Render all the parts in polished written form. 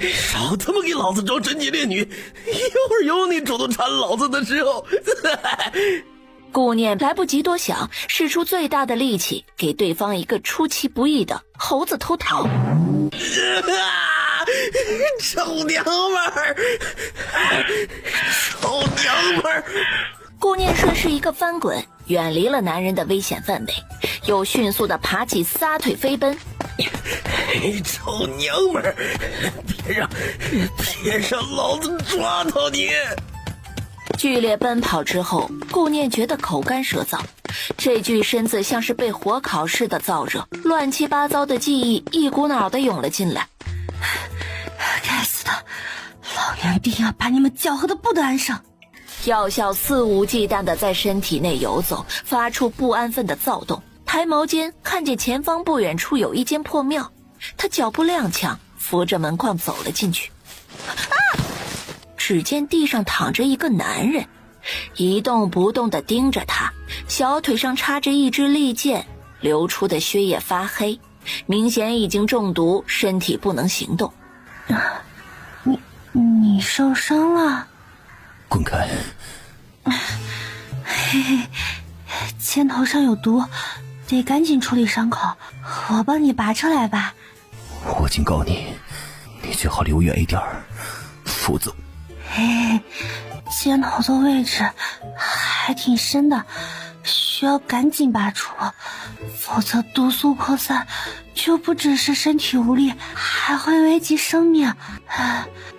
少他妈给老子装贞洁烈女，一会儿有你主动缠老子的时候。顾念来不及多想，使出最大的力气给对方一个出其不意的猴子偷桃。臭娘们儿，臭娘们儿！顾念顺势一个翻滚，远离了男人的危险范围，又迅速地爬起，撒腿飞奔。臭娘们儿，别让老子抓到你！剧烈奔跑之后，顾念觉得口干舌燥，这具身子像是被火烤似的燥热，乱七八糟的记忆一股脑地涌了进来。该死的，老娘定要把你们搅和的不得安生！药效肆无忌惮地在身体内游走，发出不安分的躁动。抬眸间看见前方不远处有一间破庙，他脚步踉跄，扶着门框走了进去。只见地上躺着一个男人，一动不动地盯着他，小腿上插着一支利剑，流出的血液发黑，明显已经中毒，身体不能行动。你受伤了？滚开！嘿嘿，肩头上有毒，得赶紧处理伤口，我帮你拔出来吧。我警告你，你最好离我远一点，否则……肩头的位置还挺深的，需要赶紧拔除，否则毒素扩散就不只是身体无力，还会危及生命。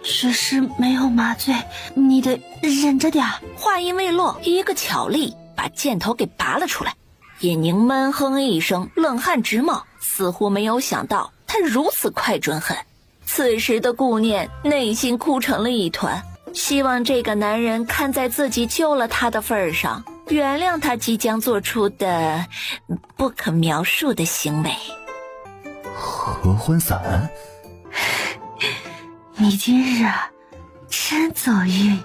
只是没有麻醉，你得忍着点。话音未落，一个巧力把箭头给拔了出来。尹宁闷哼一声，冷汗直冒，似乎没有想到他如此快准狠。此时的顾念内心哭成了一团，希望这个男人看在自己救了他的份上，原谅他即将做出的不可描述的行为。合欢伞？你今日真走运。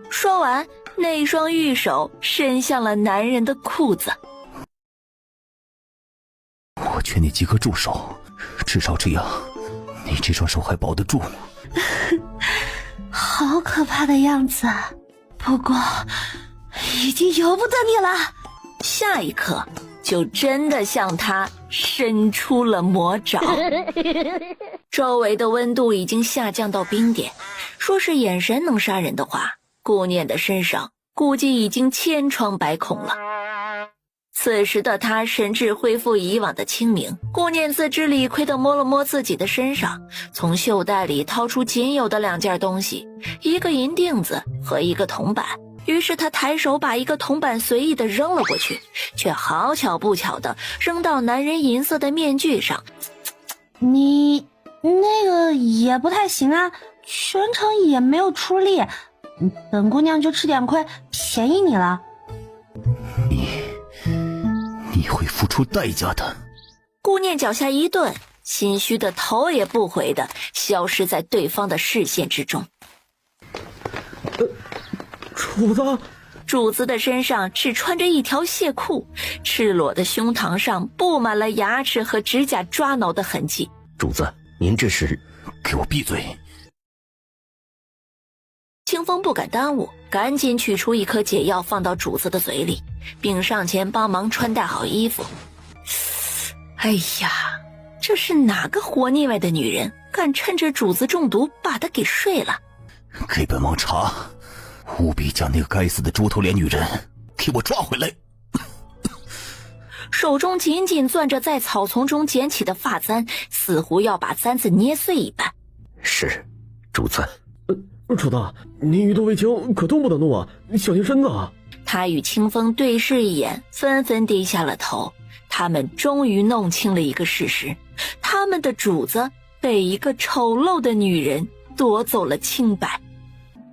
说完，那双玉手伸向了男人的裤子。我劝你即刻住手，至少这样你这双手还保得住。好可怕的样子，不过已经由不得你了。下一刻就真的向他伸出了魔爪。周围的温度已经下降到冰点，说是眼神能杀人的话，顾念的身上估计已经千疮百孔了。此时的他神智恢复以往的清明，顾念自知理亏地摸了摸自己的身上，从袖袋里掏出仅有的2件东西，一个银锭子和一个铜板。于是他抬手把一个铜板随意地扔了过去，却好巧不巧地扔到男人银色的面具上。你那个也不太行啊，全程也没有出力，本姑娘就吃点亏，便宜你了。你会付出代价的。顾念脚下一顿，心虚的头也不回的消失在对方的视线之中。主子，主子的身上只穿着一条亵裤，赤裸的胸膛上布满了牙齿和指甲抓挠的痕迹。主子，您这是……给我闭嘴！清风不敢耽误，赶紧取出一颗解药放到主子的嘴里，并上前帮忙穿戴好衣服。哎呀，这是哪个活腻歪的女人，敢趁着主子中毒把她给睡了？给本王查，务必将那个该死的猪头脸女人给我抓回来！手中紧紧攥着在草丛中捡起的发簪，似乎要把簪子捏碎一般。是，主子。主子，您鱼头未清，可动不得怒啊，小心身子啊！他与清风对视一眼，纷纷低下了头。他们终于弄清了一个事实，他们的主子被一个丑陋的女人夺走了清白。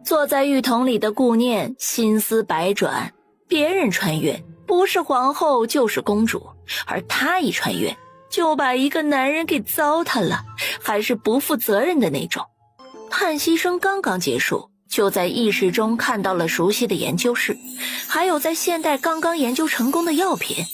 坐在浴桶里的顾念心思百转，别人穿越不是皇后就是公主，而她一穿越就把一个男人给糟蹋了，还是不负责任的那种。叹息声刚刚结束，就在意识中看到了熟悉的研究室，还有在现代刚刚研究成功的药品。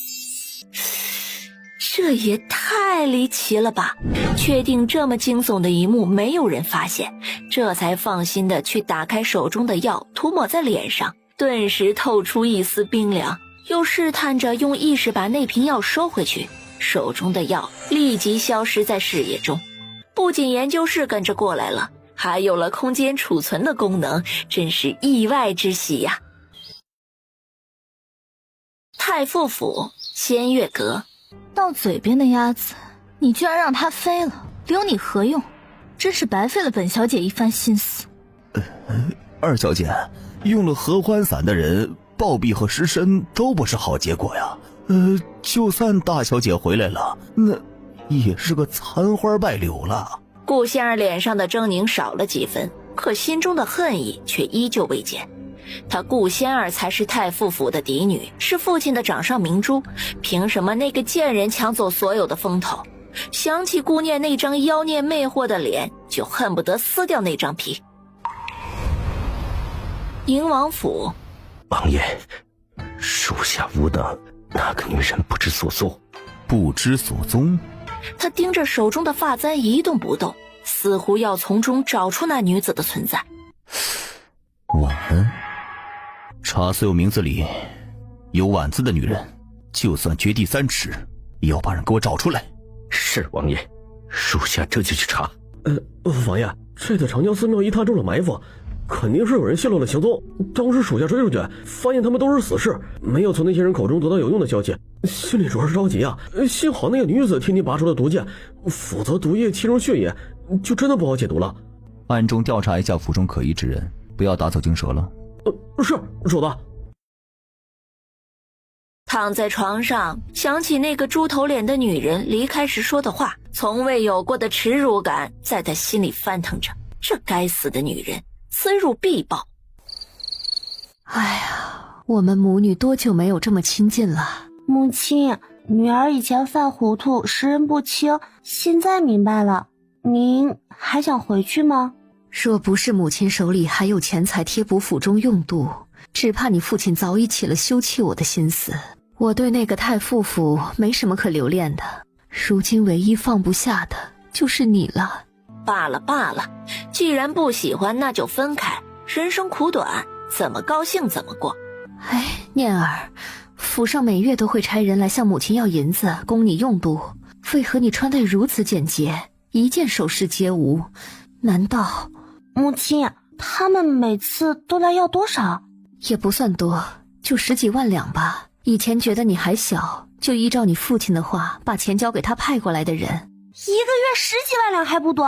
这也太离奇了吧！确定这么惊悚的一幕没有人发现，这才放心的去打开手中的药，涂抹在脸上，顿时透出一丝冰凉，又试探着用意识把那瓶药收回去，手中的药立即消失在视野中。不仅研究室跟着过来了，还有了空间储存的功能，真是意外之喜呀！太傅府仙月阁，到嘴边的鸭子，你居然让它飞了，留你何用？真是白费了本小姐一番心思。二小姐，用了合欢散的人，暴毙和失身都不是好结果呀。就算大小姐回来了，那也是个残花败柳了。顾仙儿脸上的狰狞少了几分，可心中的恨意却依旧未减。她顾仙儿才是太傅府的嫡女，是父亲的掌上明珠，凭什么那个贱人抢走所有的风头？想起顾念那张妖孽魅惑的脸，就恨不得撕掉那张皮。宁王府，王爷，属下无能，那个女人不知所踪。不知所踪？他盯着手中的发簪一动不动，似乎要从中找出那女子的存在。婉，查所有名字里有婉字的女人，就算掘地3尺，也要把人给我找出来。是王爷，属下这就去查。王爷，这在长江寺庙一踏中了埋伏，肯定是有人泄露了行踪。当时属下追出去，发现他们都是死士，没有从那些人口中得到有用的消息，心里主要是着急啊。幸好那个女子替你拔出了毒箭，否则毒液侵入血液，就真的不好解毒了。暗中调查一下府中可疑之人，不要打草惊蛇了。是主子。躺在床上，想起那个猪头脸的女人离开时说的话，从未有过的耻辱感在他心里翻腾着。这该死的女人，此辱必报。哎呀，我们母女多久没有这么亲近了？母亲，女儿以前犯糊涂，识人不清，现在明白了。您还想回去吗？若不是母亲手里还有钱财贴补府中用度，只怕你父亲早已起了休弃我的心思。我对那个太傅府没什么可留恋的，如今唯一放不下的就是你了。罢了罢了，既然不喜欢，那就分开。人生苦短，怎么高兴怎么过。哎，念儿，府上每月都会差人来向母亲要银子供你用度，为何你穿戴如此简洁，一件首饰皆无？难道……母亲，他们每次都来要多少？也不算多，就10几万两吧。以前觉得你还小，就依照你父亲的话把钱交给他派过来的人。1个月10几万两还不多？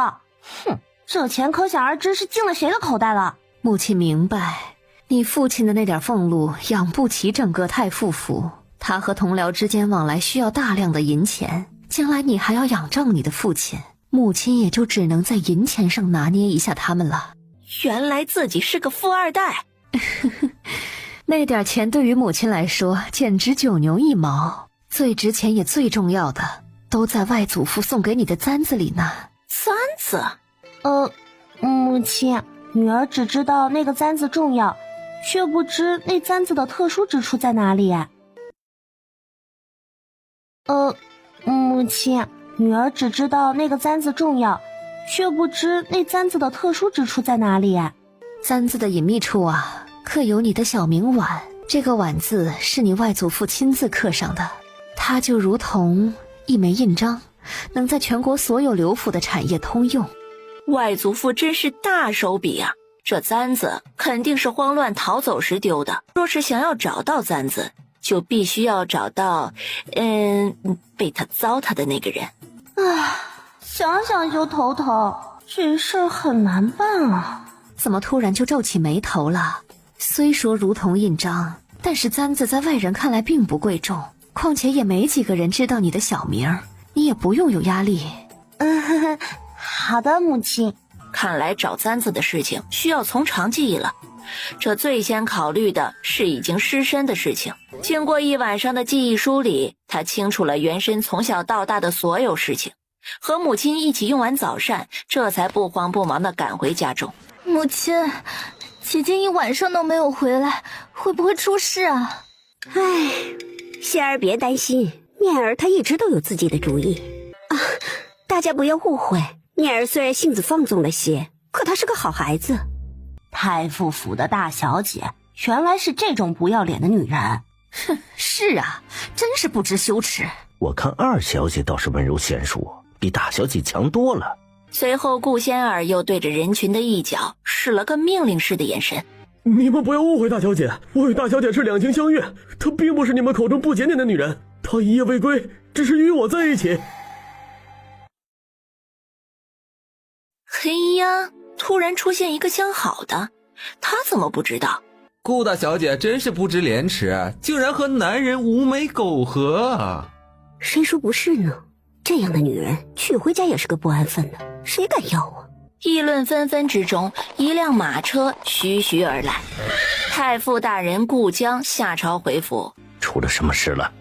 哼，这钱可想而知是进了谁的口袋了。母亲明白，你父亲的那点俸禄养不起整个太傅府，他和同僚之间往来需要大量的银钱，将来你还要仰仗你的父亲，母亲也就只能在银钱上拿捏一下他们了。原来自己是个富二代。那点钱对于母亲来说简直9牛1毛，最值钱也最重要的都在外祖父送给你的簪子里呢。簪子？母亲，女儿只知道那个簪子重要，却不知那簪子的特殊之处在哪里。母亲，女儿只知道那个簪子重要，却不知那簪子的特殊之处在哪里。簪子的隐秘处啊，刻有你的小名婉，这个婉字是你外祖父亲自刻上的，它就如同一枚印章，能在全国所有刘府的产业通用。外祖父真是大手笔啊！这簪子肯定是慌乱逃走时丢的，若是想要找到簪子，就必须要找到被他糟蹋的那个人。想想就头疼，这事儿很难办啊。怎么突然就皱起眉头了？虽说如同印章，但是簪子在外人看来并不贵重，况且也没几个人知道你的小名，你也不用有压力。好的，母亲。看来找簪子的事情需要从长计议了。这最先考虑的是已经失身的事情。经过一晚上的记忆梳理，他清楚了原身从小到大的所有事情。和母亲一起用完早膳，这才不慌不忙地赶回家中。母亲，姐姐一晚上都没有回来，会不会出事啊？仙儿别担心，念儿她一直都有自己的主意啊，大家不要误会，念儿虽然性子放纵了些，可她是个好孩子。太傅府的大小姐原来是这种不要脸的女人。哼，是啊，真是不知羞耻。我看二小姐倒是温柔娴熟，比大小姐强多了。随后顾仙儿又对着人群的一角使了个命令式的眼神。你们不要误会大小姐，我与大小姐是两情相悦，她并不是你们口中不检点的女人，她一夜未归，只是与我在一起。嘿呀，突然出现一个相好的，他怎么不知道？顾大小姐真是不知廉耻，竟然和男人无媒苟合啊！谁说不是呢？这样的女人娶回家也是个不安分的，谁敢要啊？议论纷纷之中，一辆马车徐徐而来。太傅大人顾江下朝回府，出了什么事了？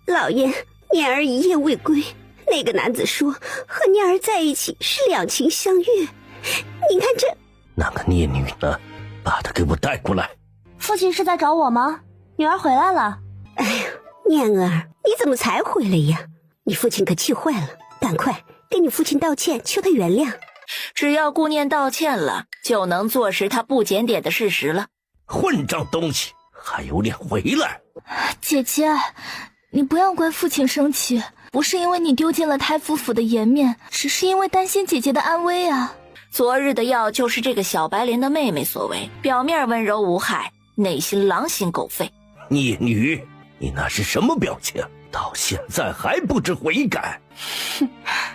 老爷，念儿一夜未归，那个男子说和念儿在一起是两情相悦。您看这……那个孽女呢？把她给我带过来。父亲是在找我吗？女儿回来了。哎呀，念儿，你怎么才回来呀？你父亲可气坏了，赶快给你父亲道歉，求他原谅。只要顾念道歉了，就能坐实他不检点的事实了。混账东西，还有脸回来！姐姐，你不要怪父亲生气，不是因为你丢尽了太傅府的颜面，只是因为担心姐姐的安危啊。昨日的药就是这个小白莲的妹妹所为，表面温柔无害，内心狼心狗肺。孽女，你那是什么表情？到现在还不知悔改？哼，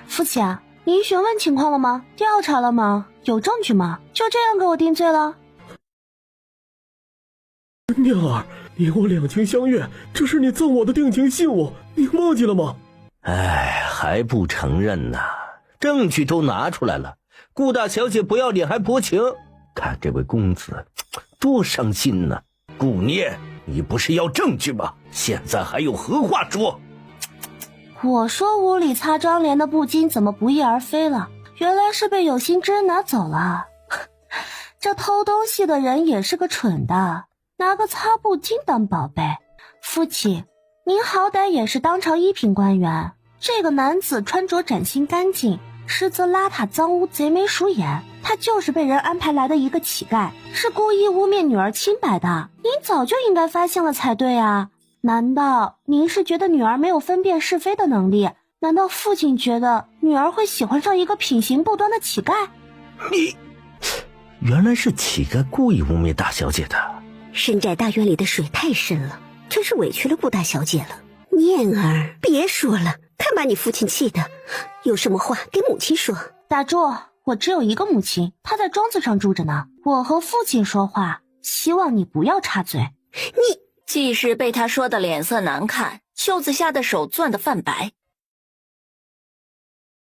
父亲啊，您询问情况了吗？调查了吗？有证据吗？就这样给我定罪了？念儿，你我两情相悦，这是你赠我的定情信物，你忘记了吗？哎，还不承认呢？证据都拿出来了，顾大小姐不要脸还薄情，看这位公子多伤心呢。顾念，你不是要证据吗？现在还有何话说？我说屋里擦妆帘的布巾怎么不翼而飞了？原来是被有心之人拿走了。这偷东西的人也是个蠢的，拿个擦布巾当宝贝。父亲，您好歹也是当朝一品官员，这个男子穿着崭新干净，实则邋遢脏污，贼眉鼠眼。他就是被人安排来的一个乞丐，是故意污蔑女儿清白的。您早就应该发现了才对啊！难道您是觉得女儿没有分辨是非的能力？难道父亲觉得女儿会喜欢上一个品行不端的乞丐？你原来是乞丐故意污蔑大小姐的。深寨大院里的水太深了，真是委屈了顾大小姐了。念儿，别说了，看把你父亲气的，有什么话给母亲说。打住，我只有一个母亲，她在庄子上住着呢。我和父亲说话，希望你不要插嘴。你既是被他说的脸色难看，袖子下的手攥得泛白。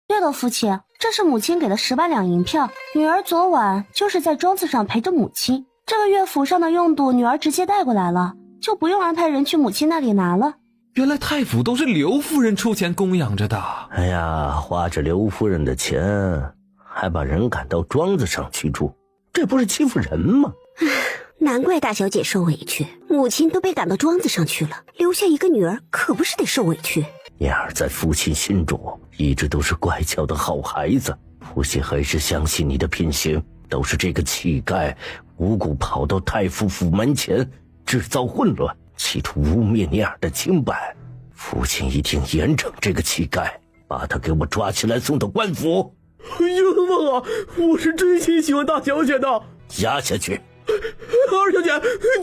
对了，父亲，这是母亲给的10万两银票，女儿昨晚就是在庄子上陪着母亲。这个月府上的用度，女儿直接带过来了，就不用安排人去母亲那里拿了。原来太府都是刘夫人出钱供养着的。哎呀，花着刘夫人的钱，还把人赶到庄子上去住，这不是欺负人吗？难怪大小姐受委屈，母亲都被赶到庄子上去了，留下一个女儿可不是得受委屈。念儿在父亲心中一直都是乖巧的好孩子，父亲还是相信你的品行。都是这个乞丐无故跑到太傅府门前制造混乱，企图污蔑念儿的清白。父亲一定严惩这个乞丐，把他给我抓起来送到官府。冤枉啊，我是真心喜欢大小姐的。压下去。二小姐，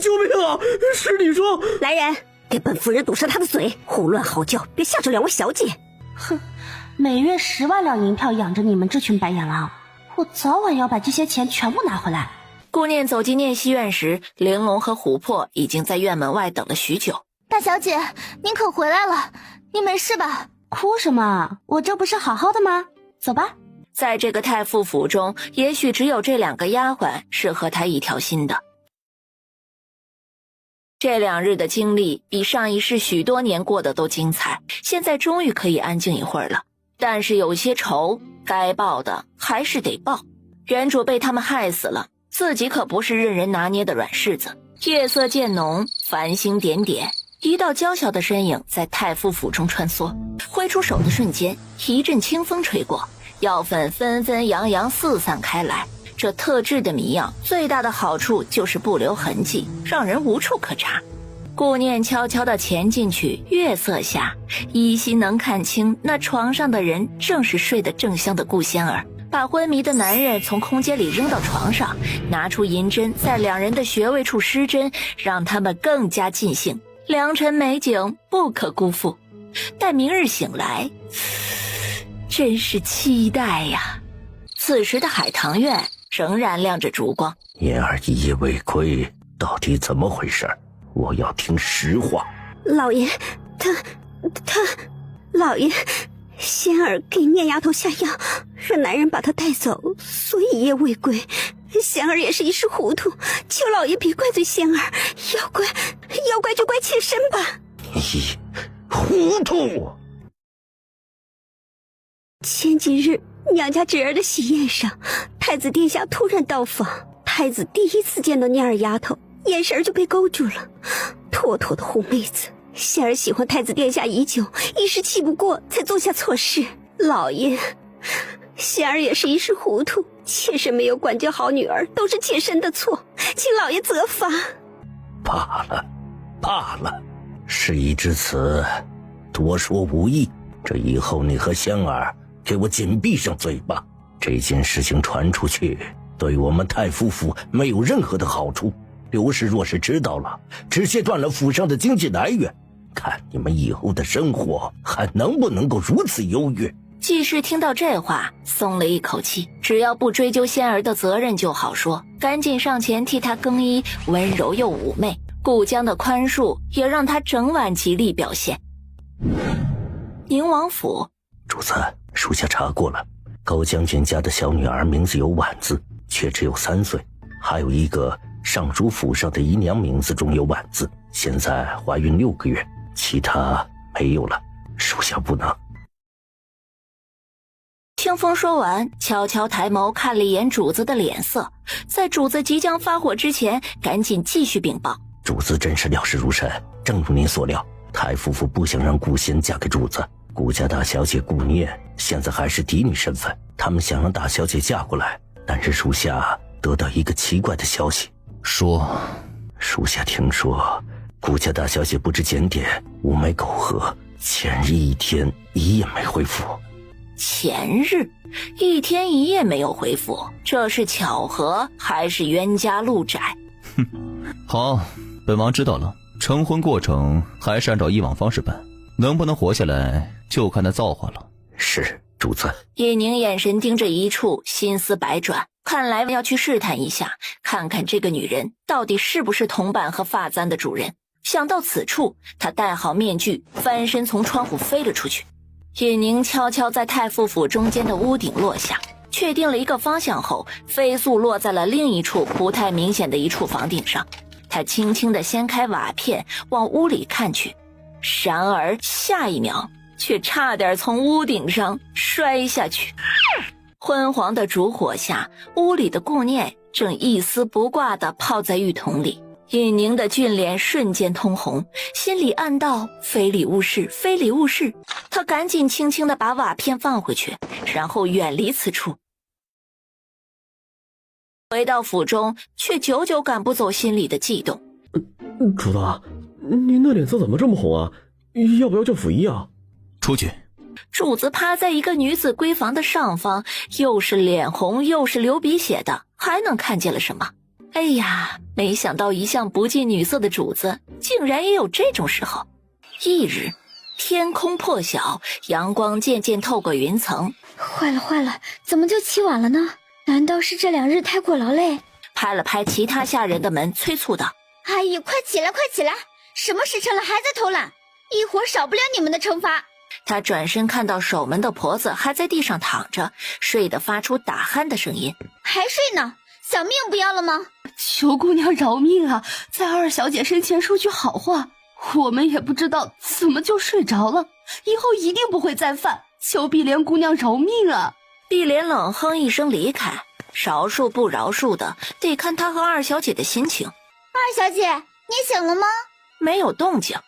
救命啊，是你说。来人，给本夫人堵上她的嘴，胡乱嚎叫，别吓着两位小姐。哼，每月10万两银票养着你们这群白眼狼，我早晚要把这些钱全部拿回来。顾念走进念熙院时，玲珑和琥珀已经在院门外等了许久。大小姐，您可回来了？你没事吧？哭什么？我这不是好好的吗？走吧。在这个太傅府中，也许只有这2个丫鬟是和他一条心的。这2日的经历比上一世许多年过得都精彩，现在终于可以安静一会儿了。但是有些仇该报的还是得报。原主被他们害死了，自己可不是任人拿捏的软柿子。夜色渐浓，繁星点点，一道娇小的身影在太傅府中穿梭，挥出手的瞬间，一阵清风吹过，药粉纷纷扬扬四散开来。这特制的迷药最大的好处就是不留痕迹，让人无处可查。顾念悄悄地潜进去，月色下依稀能看清那床上的人正是睡得正香的顾仙儿。把昏迷的男人从空间里扔到床上，拿出银针在两人的穴位处施针，让他们更加尽兴。良辰美景不可辜负，待明日醒来，真是期待呀。此时的海棠院仍然亮着烛光。燕儿一夜未归，到底怎么回事？我要听实话。老爷，老爷，仙儿给念丫头下药，让男人把她带走，所以一夜未归。仙儿也是一时糊涂，求老爷别怪罪仙儿，要怪就怪妾身吧。你糊涂！前几日娘家侄儿的喜宴上，太子殿下突然到访，太子第一次见到念儿丫头，眼神就被勾住了，妥妥的狐妹子。仙儿喜欢太子殿下已久，一时气不过才做下错事。老爷，仙儿也是一时糊涂，妾身没有管教好女儿，都是妾身的错，请老爷责罚。罢了，事已至此，多说无益。这以后你和香儿给我紧闭上嘴巴，这件事情传出去，对我们太夫妇没有任何的好处。刘氏若是知道了，直接断了府上的经济来源，看你们以后的生活还能不能够如此优越。季氏听到这话松了一口气，只要不追究仙儿的责任就好说，赶紧上前替她更衣，温柔又妩媚。顾江的宽恕也让她整晚极力表现。宁王府，主子，属下查过了，高将军家的小女儿名字有婉字，却只有3岁，还有一个尚书府上的姨娘名字中有婉字，现在怀孕6个月，其他没有了，属下不能。清风说完，悄悄抬眸看了一眼主子的脸色，在主子即将发火之前，赶紧继续禀报。主子真是料事如神，正如您所料，太夫妇不想让顾仙嫁给主子。顾家大小姐顾念现在还是嫡女身份，他们想让大小姐嫁过来，但是属下得到一个奇怪的消息。说，属下听说顾家大小姐不知检点，无楣苟合，前日1天1夜没回府。前日1天1夜没有回府，这是巧合还是冤家路窄？好，本王知道了，成婚过程还是按照以往方式办，能不能活下来就看他造化了。是，主子。叶宁眼神盯着一处，心思百转，看来要去试探一下，看看这个女人到底是不是铜板和发簪的主人。想到此处，他戴好面具，翻身从窗户飞了出去。叶宁悄悄在太傅府中间的屋顶落下，确定了一个方向后，飞速落在了另一处不太明显的一处房顶上。他轻轻地掀开瓦片，往屋里看去，然而下一秒却差点从屋顶上摔下去。昏黄的烛火下，屋里的顾念正一丝不挂地泡在浴桶里。尹宁的俊脸瞬间通红，心里暗道非礼勿视，非礼勿视。他赶紧轻轻地把瓦片放回去，然后远离此处。回到府中，却久久赶不走心里的悸动。主子，您的脸色怎么这么红啊？要不要叫府医啊？出去。主子趴在一个女子闺房的上方，又是脸红又是流鼻血的，还能看见了什么？哎呀，没想到一向不近女色的主子，竟然也有这种时候。翌日，天空破晓，阳光渐渐透过云层。坏了，怎么就起晚了呢？难道是这2日太过劳累？拍了拍其他下人的门，催促道：阿姨，快起来，什么时辰了还在偷懒？一会儿少不了你们的惩罚。他转身看到守门的婆子还在地上躺着，睡得发出打鼾的声音。还睡呢？小命不要了吗？求姑娘饶命啊，在2小姐身前说句好话，我们也不知道怎么就睡着了，以后一定不会再犯，求碧莲姑娘饶命啊。碧莲冷哼一声离开，饶恕不饶恕的得看她和2小姐的心情。2小姐，你醒了吗？没有动静。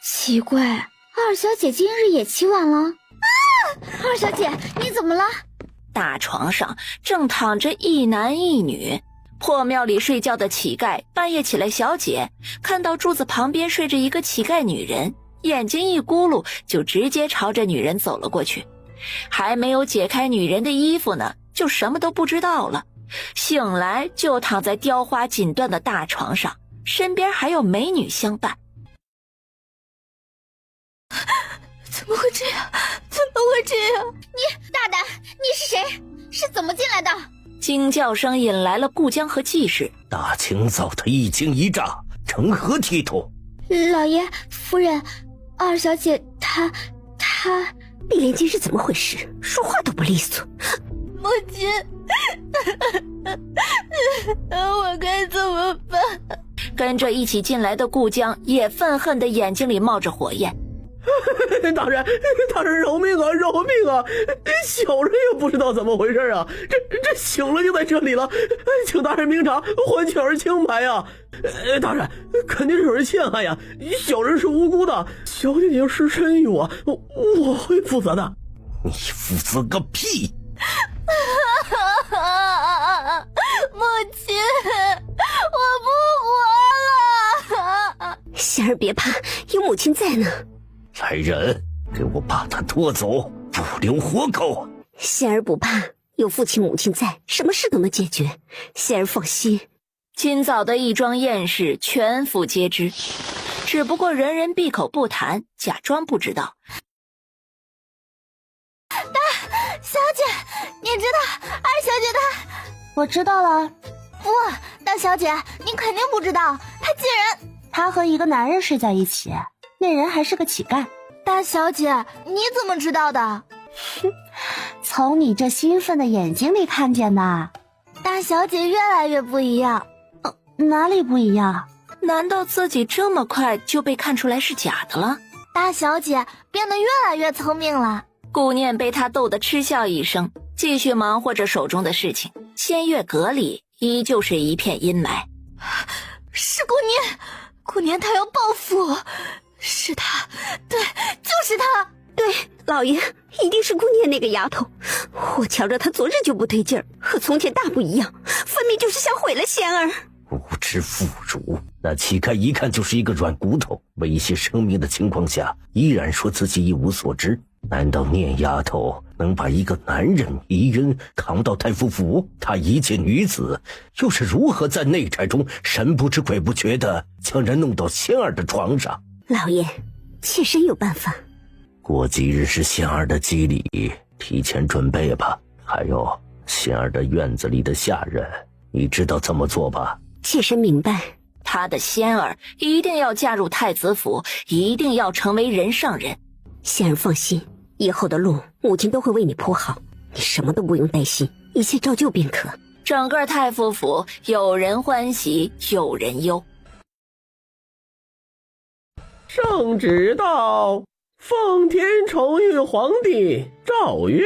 奇怪，二小姐今日也起晚了。二小姐，你怎么了？大床上正躺着一男一女。破庙里睡觉的乞丐半夜起来小解，看到柱子旁边睡着一个乞丐女人，眼睛一咕噜就直接朝着女人走了过去。还没有解开女人的衣服呢，就什么都不知道了。醒来就躺在雕花锦缎的大床上，身边还有美女相伴。怎么会这样？怎么会这样？你大胆！你是谁？是怎么进来的？惊叫声引来了顾江和季氏。大清早的一惊一乍，成何体统？老爷夫人，二小姐她碧莲今是怎么回事？说话都不利索。母亲，我该怎么办？跟着一起进来的顾江也愤恨的眼睛里冒着火焰。大人饶命啊，饶命啊！小人也不知道怎么回事啊，这醒了就在这里了，请大人明察，还小人清白啊！大人，肯定是有人陷害呀，小人是无辜的，小姐姐失身于我会负责的。你负责个屁！母亲，我不活了！仙儿别怕，有母亲在呢。来人，给我把他拖走，不留活口！仙儿不怕，有父亲母亲在，什么事都能解决。仙儿放心。今早的一桩艳事全府皆知，只不过人人闭口不谈，假装不知道。大小姐，你知道二小姐她……我知道了。不，大小姐，你肯定不知道，她和一个男人睡在一起，那人还是个乞丐。大小姐，你怎么知道的？从你这兴奋的眼睛里看见的。大小姐越来越不一样。哪里不一样？难道自己这么快就被看出来是假的了？大小姐变得越来越聪明了。顾念被他逗得嗤笑一声，继续忙活着手中的事情。仙月阁里依旧是一片阴霾。是顾念，顾念他要报复，是他，对，就是他。对，老爷，一定是顾念那个丫头。我瞧着她昨日就不对劲儿，和从前大不一样，分明就是想毁了仙儿。无知妇孺！那乞丐一看就是一个软骨头，威胁生命的情况下，依然说自己一无所知。难道念丫头能把一个男人迷晕扛到太傅府？她一介女子，又是如何在内宅中神不知鬼不觉的将人弄到仙儿的床上？老爷，妾身有办法。过几日是仙儿的祭礼，提前准备吧。还有仙儿的院子里的下人，你知道怎么做吧？妾身明白。他的仙儿一定要嫁入太子府，一定要成为人上人。仙儿放心，以后的路母亲都会为你铺好，你什么都不用担心，一切照旧便可。整个太傅府有人欢喜有人忧。圣旨到，奉天承运皇帝诏曰：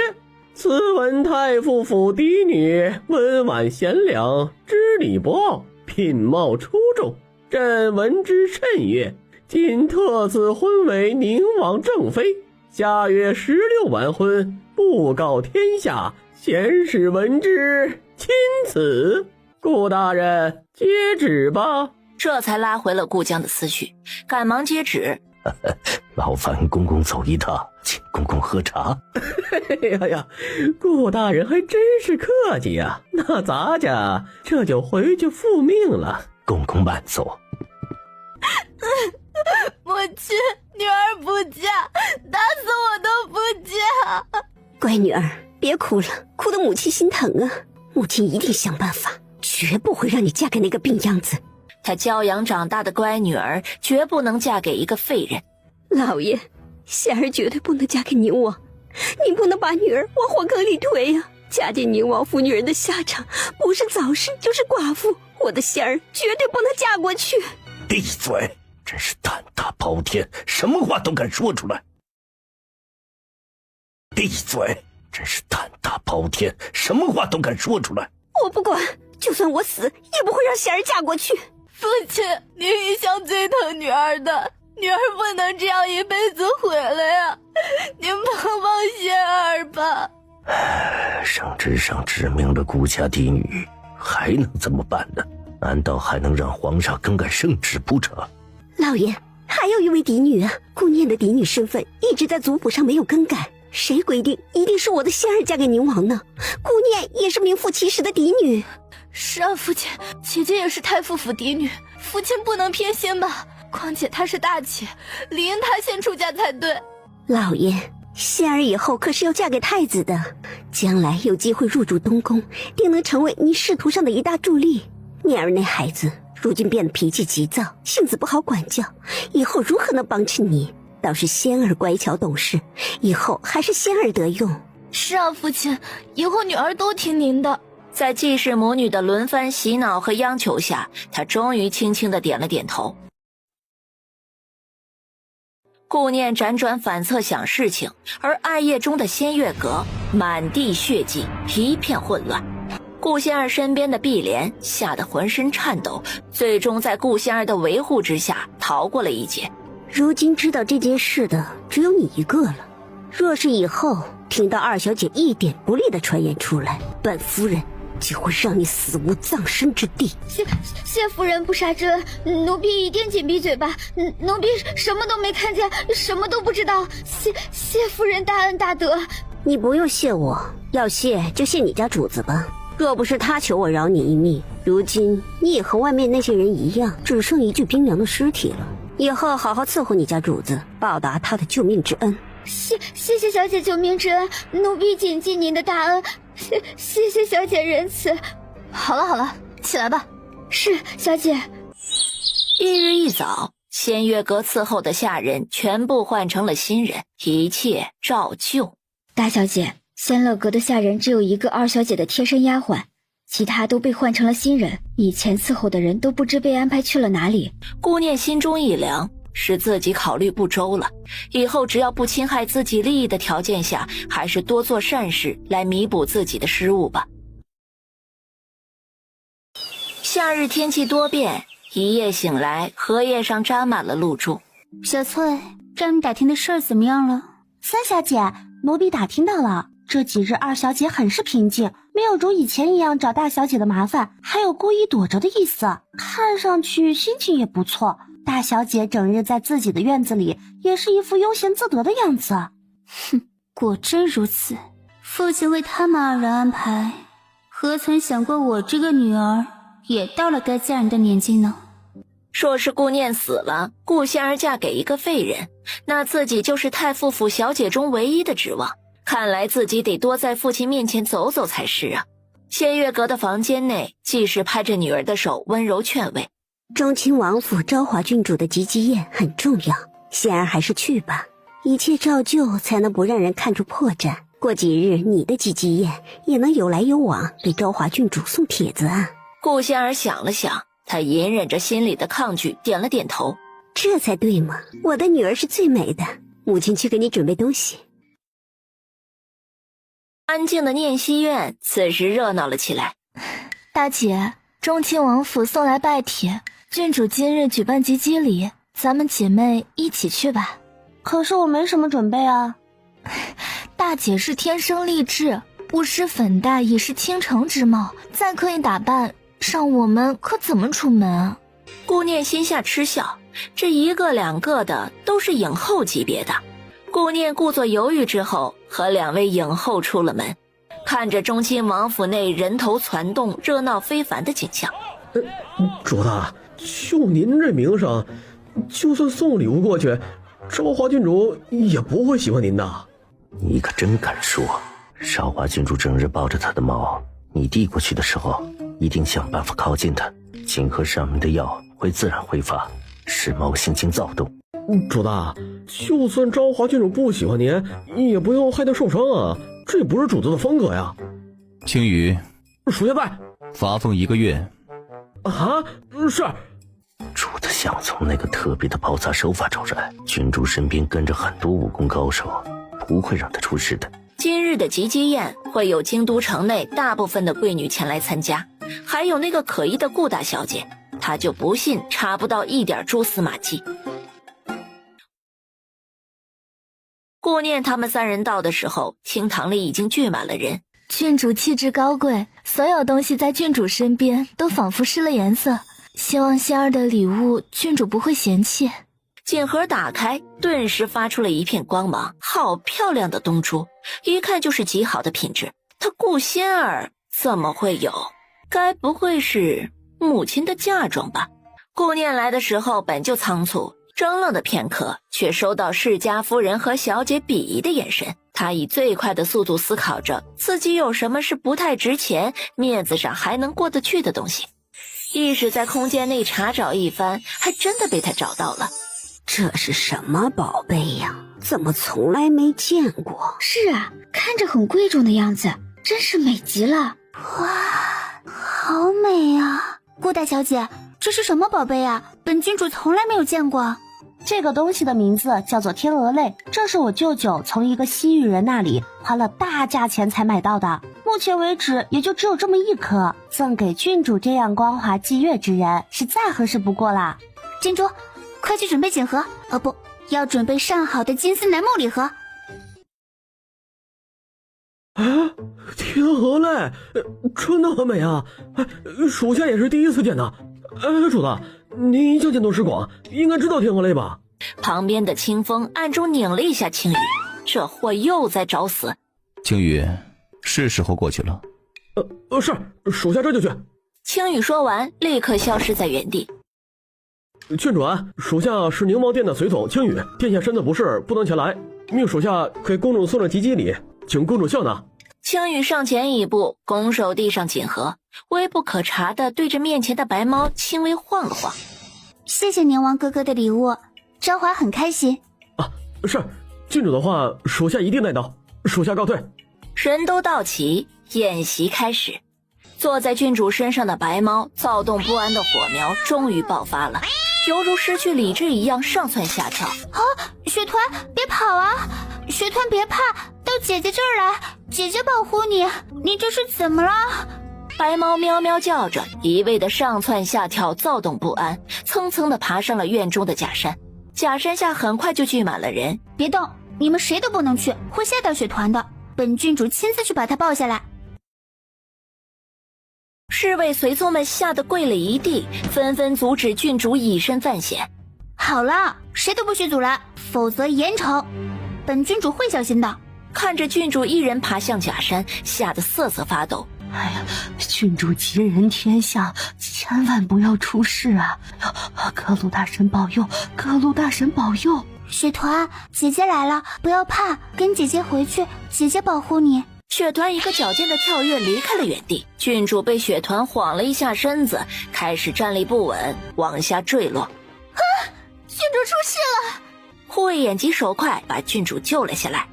此闻太傅府嫡女温婉贤良，知礼博傲，品貌出众，朕闻之甚悦。今特此婚为宁王正妃，下月16完婚，布告天下，贤士闻之，钦此。顾大人接旨吧。这才拉回了顾江的思绪，赶忙接旨。劳烦公公走一趟，请公公喝茶。哎呀，顾大人还真是客气呀。那咱家这就回去复命了。公公慢走。母亲，女儿不嫁，打死我都不嫁。乖女儿，别哭了，哭得母亲心疼啊。母亲一定想办法，绝不会让你嫁给那个病秧子。她教养长大的乖女儿绝不能嫁给一个废人。老爷，仙儿绝对不能嫁给宁王，您不能把女儿往火坑里推呀。嫁进宁王府，女人的下场不是早逝就是寡妇，我的仙儿绝对不能嫁过去。闭嘴！真是胆大包天，什么话都敢说出来。闭嘴！真是胆大包天，什么话都敢说出来。我不管，就算我死，也不会让仙儿嫁过去。父亲，您一向最疼女儿的，女儿不能这样一辈子毁了呀！您帮帮仙儿吧。圣旨上指明了顾家嫡女，还能怎么办呢？难道还能让皇上更改圣旨不成？老爷，还有一位嫡女啊，顾念的嫡女身份一直在族谱上没有更改，谁规定一定是我的仙儿嫁给宁王呢？顾念也是名副其实的嫡女。是啊，父亲，姐姐也是太傅府嫡女，父亲不能偏心吧？况且她是大姐，理应她先出嫁才对。老爷，仙儿以后可是要嫁给太子的，将来有机会入主东宫，定能成为您仕途上的一大助力。念儿那孩子如今变得脾气急躁，性子不好管教，以后如何能帮衬你？倒是仙儿乖巧懂事，以后还是仙儿得用。是啊，父亲，以后女儿都听您的。在季氏母女的轮番洗脑和央求下，她终于轻轻地点了点头。顾念辗转反侧想事情，而暗夜中的仙月阁满地血迹，一片混乱。顾仙儿身边的碧莲吓得浑身颤抖，最终在顾仙儿的维护之下逃过了一劫。如今知道这件事的只有你一个了，若是以后听到二小姐一点不利的传言出来，本夫人就会让你死无葬身之地。谢夫人不杀之恩，奴婢一定紧闭嘴巴。奴婢什么都没看见，什么都不知道。谢夫人大恩大德。你不用谢我，要谢就谢你家主子吧。若不是他求我饶你一命，如今你也和外面那些人一样，只剩一具冰凉的尸体了。以后好好伺候你家主子，报答他的救命之恩。谢谢小姐救命之恩，奴婢谨记您的大恩。谢谢小姐仁慈。好了，起来吧。是，小姐。翌日一早，仙月阁伺候的下人全部换成了新人，一切照旧。大小姐，仙乐阁的下人只有一个二小姐的贴身丫鬟，其他都被换成了新人，以前伺候的人都不知被安排去了哪里。顾念心中一凉，是自己考虑不周了，以后只要不侵害自己利益的条件下，还是多做善事来弥补自己的失误吧。夏日天气多变，一夜醒来，荷叶上沾满了露珠。小翠，让你打听的事儿怎么样了？三小姐，奴婢打听到了，这几日二小姐很是平静，没有如以前一样找大小姐的麻烦，还有故意躲着的意思，看上去心情也不错。大小姐整日在自己的院子里，也是一副悠闲自得的样子。哼，果真如此。父亲为他们二人安排，何曾想过我这个女儿也到了该嫁人的年纪呢？若是顾念死了，顾仙儿嫁给一个废人，那自己就是太傅府小姐中唯一的指望。看来自己得多在父亲面前走走才是啊。仙月阁的房间内，季氏拍着女儿的手，温柔劝慰。中亲王府昭华郡主的吉吉宴很重要，仙儿还是去吧，一切照旧才能不让人看出破绽。过几日你的吉吉宴也能有来有往，给昭华郡主送帖子啊。顾仙儿想了想，她隐忍着心里的抗拒，点了点头。这才对嘛，我的女儿是最美的，母亲去给你准备东西。安静的念熙院此时热闹了起来。大姐，中亲王府送来拜帖，郡主今日举办吉吉礼，咱们姐妹一起去吧。可是我没什么准备啊。大姐是天生丽质，不施粉黛已是倾城之貌，再刻意打扮，让我们可怎么出门啊？顾念心下嗤笑，这一个两个的都是影后级别的。顾念故作犹豫之后，和两位影后出了门，看着中亲王府内人头攒动、热闹非凡的景象。主子，就您这名声，就算送礼物过去，昭华郡主也不会喜欢您的。你可真敢说！韶华郡主整日抱着她的猫，你递过去的时候，一定想办法靠近她，请喝上面的药会自然挥发，使猫心情躁动。主子，就算昭华郡主不喜欢您，也不要害她受伤啊，这不是主子的风格呀。青羽，属下在。罚俸1个月。啊，是。主子想从那个特别的包扎手法招来，郡主身边跟着很多武功高手，不会让她出事的。今日的吉吉宴会有京都城内大部分的贵女前来参加，还有那个可疑的顾大小姐，她就不信查不到一点蛛丝马迹。顾念他们三人到的时候，厅堂里已经聚满了人。郡主气质高贵，所有东西在郡主身边都仿佛失了颜色。希望仙儿的礼物郡主不会嫌弃。锦盒打开，顿时发出了一片光芒，好漂亮的东珠，一看就是极好的品质。他顾仙儿怎么会有？该不会是母亲的嫁妆吧？顾念来的时候本就仓促，怔愣的片刻，却收到世家夫人和小姐鄙夷的眼神。他以最快的速度思考着自己有什么是不太值钱，面子上还能过得去的东西。意识在空间内查找一番，还真的被他找到了。这是什么宝贝呀？怎么从来没见过？是啊，看着很贵重的样子，真是美极了。哇，好美啊！顾大小姐，这是什么宝贝啊？本郡主从来没有见过。这个东西的名字叫做天鹅泪，这是我舅舅从一个西域人那里花了大价钱才买到的，目前为止也就只有这么一颗，赠给郡主这样光华霁月之人是再合适不过啦。珍珠，快去准备锦盒，不，要准备上好的金丝楠木礼盒。天鹅泪，真的很美啊！属下也是第一次见的。主子，您一向见多识广，应该知道天鹅泪吧？旁边的清风暗中拧了一下青羽，这货又在找死。青羽，是时候过去了。是，属下这就去。青羽说完，立刻消失在原地。郡主啊，属下是宁王殿的随从青羽，殿下身子不适，不能前来，命属下给公主送了吉吉礼，请公主笑纳。青羽上前一步，拱手递上锦盒，微不可察地对着面前的白猫轻微晃了晃。谢谢宁王哥哥的礼物，昭华很开心。是，郡主的话，属下一定带到。属下告退。人都到齐，宴席开始。坐在郡主身上的白猫躁动不安的火苗终于爆发了，犹如失去理智一样上蹿下跳。雪团，别跑啊！雪团别怕，到姐姐这儿来，姐姐保护你。你这是怎么了？白猫喵喵叫着，一味的上蹿下跳，躁动不安，蹭蹭的爬上了院中的假山。假山下很快就聚满了人。别动，你们谁都不能去，会吓到雪团的。本郡主亲自去把她抱下来。侍卫随从们吓得跪了一地，纷纷阻止郡主以身犯险。好了，谁都不许阻拦，否则严惩。本郡主会小心的。看着郡主一人爬向假山，吓得瑟瑟发抖。哎呀，郡主吉人天相，千万不要出事啊！各路大神保佑，各路大神保佑！雪团，姐姐来了，不要怕，跟姐姐回去，姐姐保护你。雪团一个矫健的跳跃离开了原地，郡主被雪团晃了一下身子，开始站立不稳，往下坠落。郡主出事了！护卫眼疾手快，把郡主救了下来。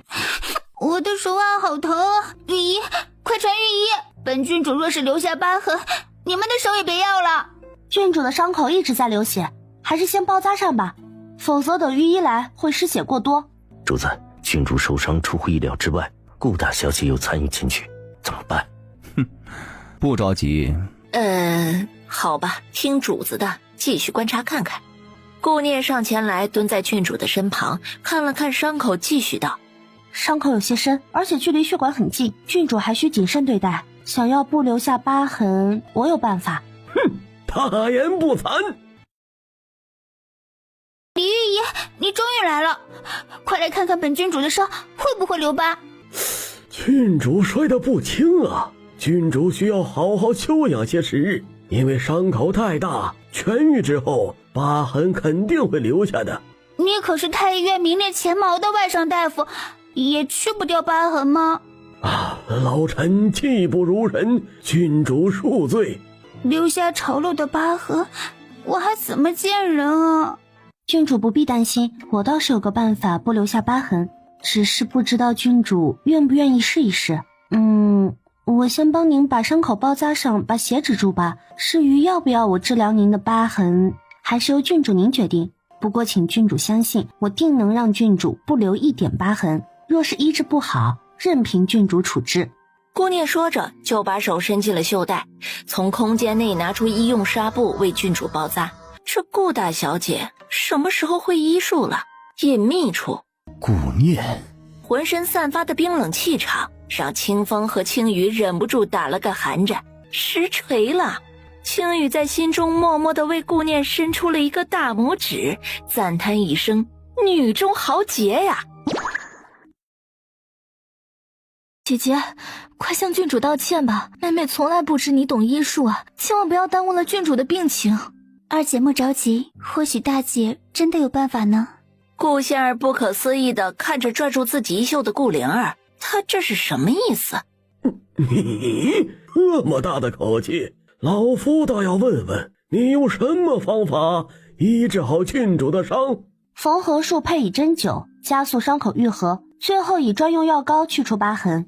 我的手腕好疼啊！御医，快传御医！本郡主若是留下疤痕，你们的手也别要了。郡主的伤口一直在流血，还是先包扎上吧，否则等御医来会失血过多。主子，郡主受伤出乎意料之外，顾大小姐又参与进去，怎么办？不着急。好吧，听主子的，继续观察看看。顾念上前来，蹲在郡主的身旁，看了看伤口，继续道：伤口有些深，而且距离血管很近，郡主还需谨慎对待。想要不留下疤痕，我有办法。大言不惭！李御医，你终于来了，快来看看本郡主的伤会不会留疤。郡主摔得不轻啊，郡主需要好好休养些时日，因为伤口太大，痊愈之后疤痕肯定会留下的。你可是太医院名列前茅的外伤大夫，也去不掉疤痕吗？老臣技不如人，郡主恕罪。留下丑陋的疤痕，我还怎么见人啊？郡主不必担心，我倒是有个办法不留下疤痕，只是不知道郡主愿不愿意试一试。我先帮您把伤口包扎上，把血止住吧。至于要不要我治疗您的疤痕，还是由郡主您决定。不过请郡主相信，我定能让郡主不留一点疤痕。若是医治不好，任凭郡主处置。顾念说着，就把手伸进了袖袋，从空间内拿出医用纱布为郡主包扎。这顾大小姐什么时候会医术了？隐秘处，顾念，浑身散发的冰冷气场，让清风和青羽忍不住打了个寒战，实锤了。青羽在心中默默地为顾念伸出了一个大拇指，赞叹一声：“女中豪杰呀！”姐姐，快向郡主道歉吧，妹妹从来不知你懂医术啊，千万不要耽误了郡主的病情。二姐莫着急，或许大姐真的有办法呢。顾仙儿不可思议地看着拽住自己衣袖的顾灵儿，她这是什么意思？你这么大的口气，老夫倒要问问你用什么方法医治好郡主的伤？缝合术配以针灸，加速伤口愈合，最后以专用药膏去除疤痕。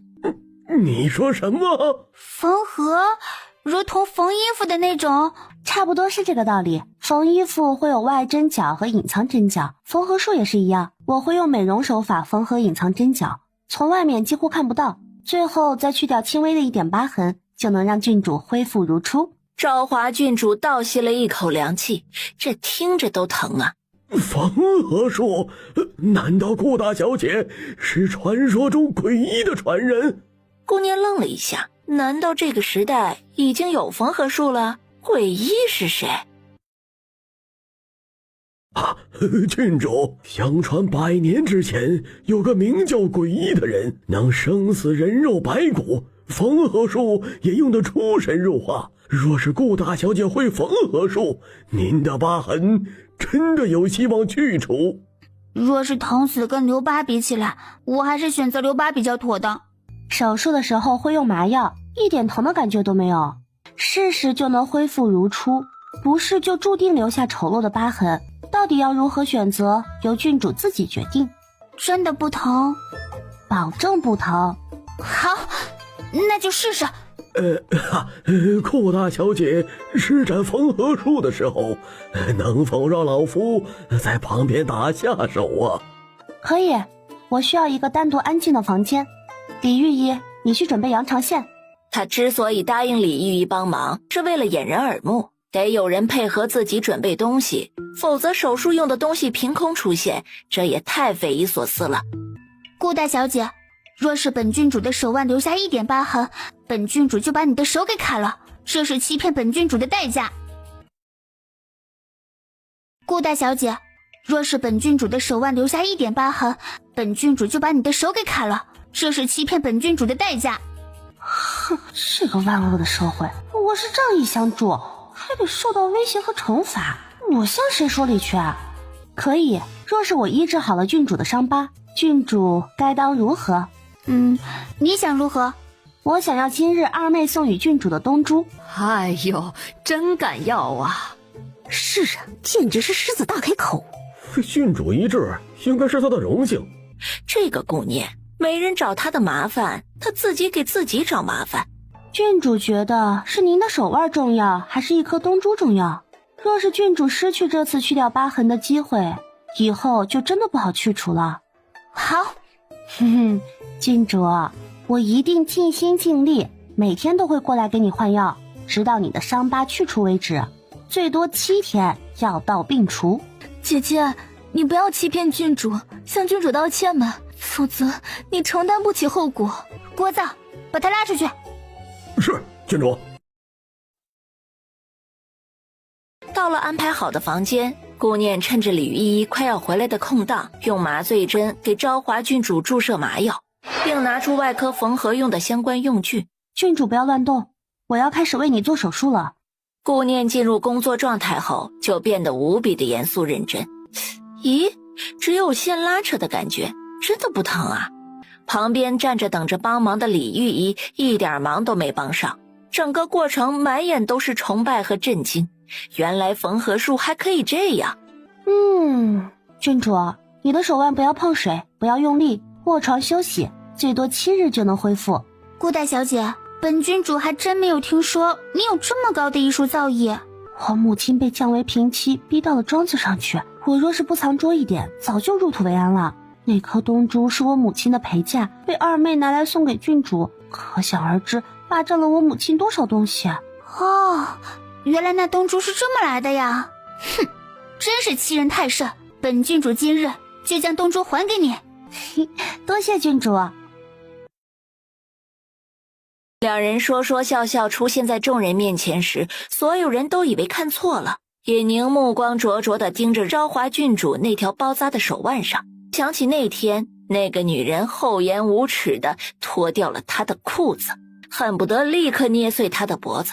你说什么？缝合，如同缝衣服的那种？差不多是这个道理。缝衣服会有外针脚和隐藏针脚，缝合术也是一样，我会用美容手法缝合隐藏针脚，从外面几乎看不到，最后再去掉轻微的一点疤痕，就能让郡主恢复如初。昭华郡主倒吸了一口凉气，这听着都疼啊。缝合术？难道顾大小姐是传说中诡异的传人？顾念愣了一下，难道这个时代已经有缝合术了？诡异是谁？郡主，相传100年之前有个名叫诡异的人，能生死人肉白骨，缝合术也用得出神入化。若是顾大小姐会缝合术，您的疤痕真的有希望去除。若是疼死跟留疤比起来，我还是选择留疤比较妥当。手术的时候会用麻药，一点疼的感觉都没有，试试就能恢复如初，不是就注定留下丑陋的疤痕。到底要如何选择，由郡主自己决定。真的不疼？保证不疼。好，那就试试。顾大小姐施展缝合术的时候，能否让老夫在旁边打下手啊？可以，我需要一个单独安静的房间。李御医，你去准备羊肠线。他之所以答应李御医帮忙，是为了掩人耳目，得有人配合自己准备东西，否则手术用的东西凭空出现，这也太匪夷所思了。顾大小姐，若是本郡主的手腕留下一点疤痕，本郡主就把你的手给砍了，这是欺骗本郡主的代价。顾大小姐，若是本郡主的手腕留下一点疤痕，本郡主就把你的手给砍了，这是欺骗本郡主的代价。哼，这个万恶的社会，我是仗义相助，还得受到威胁和惩罚，我向谁说理去啊？可以，若是我医治好了郡主的伤疤，郡主该当如何？你想如何？我想要今日二妹送与郡主的东珠。哎呦，真敢要啊！是啊，简直是狮子大开口。郡主医治应该是她的荣幸。这个顾念，没人找他的麻烦，他自己给自己找麻烦。郡主觉得是您的手腕重要，还是一颗东珠重要？若是郡主失去这次去掉疤痕的机会，以后就真的不好去除了。好，郡主，我一定尽心尽力，每天都会过来给你换药，直到你的伤疤去除为止，最多7天，药到病除。姐姐，你不要欺骗郡主，向郡主道歉吧，否则你承担不起后果。聒噪，把他拉出去。是，郡主。到了安排好的房间，顾念趁着李依依快要回来的空档，用麻醉针给昭华郡主注射麻药，并拿出外科缝合用的相关用具。郡主不要乱动，我要开始为你做手术了。顾念进入工作状态后，就变得无比的严肃认真。咦，只有线拉扯的感觉，真的不疼啊？旁边站着等着帮忙的李御医一点忙都没帮上，整个过程满眼都是崇拜和震惊。原来缝合术还可以这样。郡主，你的手腕不要碰水，不要用力，卧床休息，最多7日就能恢复。顾大小姐，本郡主还真没有听说你有这么高的医术造诣。我母亲被降为平妻，逼到了庄子上去，我若是不藏拙一点，早就入土为安了。那颗东珠是我母亲的陪嫁，被二妹拿来送给郡主，可想而知霸占了我母亲多少东西啊！原来那东珠是这么来的呀！哼，真是欺人太甚！本郡主今日就将东珠还给你。多谢郡主。两人说说笑笑出现在众人面前时，所有人都以为看错了。尹宁目光灼灼地盯着昭华郡主那条包扎的手腕上，想起那天那个女人厚颜无耻地脱掉了他的裤子，恨不得立刻捏碎他的脖子，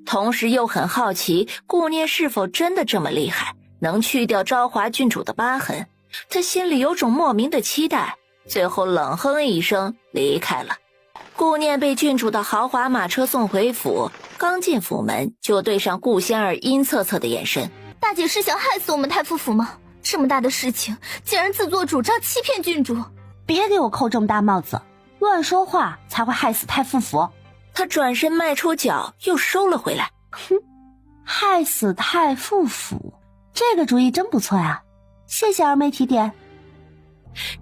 同时又很好奇顾念是否真的这么厉害，能去掉昭华郡主的疤痕。他心里有种莫名的期待，最后冷哼一声离开了。顾念被郡主的豪华马车送回府，刚进府门就对上顾仙儿阴恻恻的眼神。大姐是想害死我们太夫府吗？这么大的事情竟然自作主张欺骗郡主，别给我扣这么大帽子，乱说话才会害死太夫府。他转身迈出脚又收了回来。哼，害死太夫府，这个主意真不错呀，谢谢二妹提点。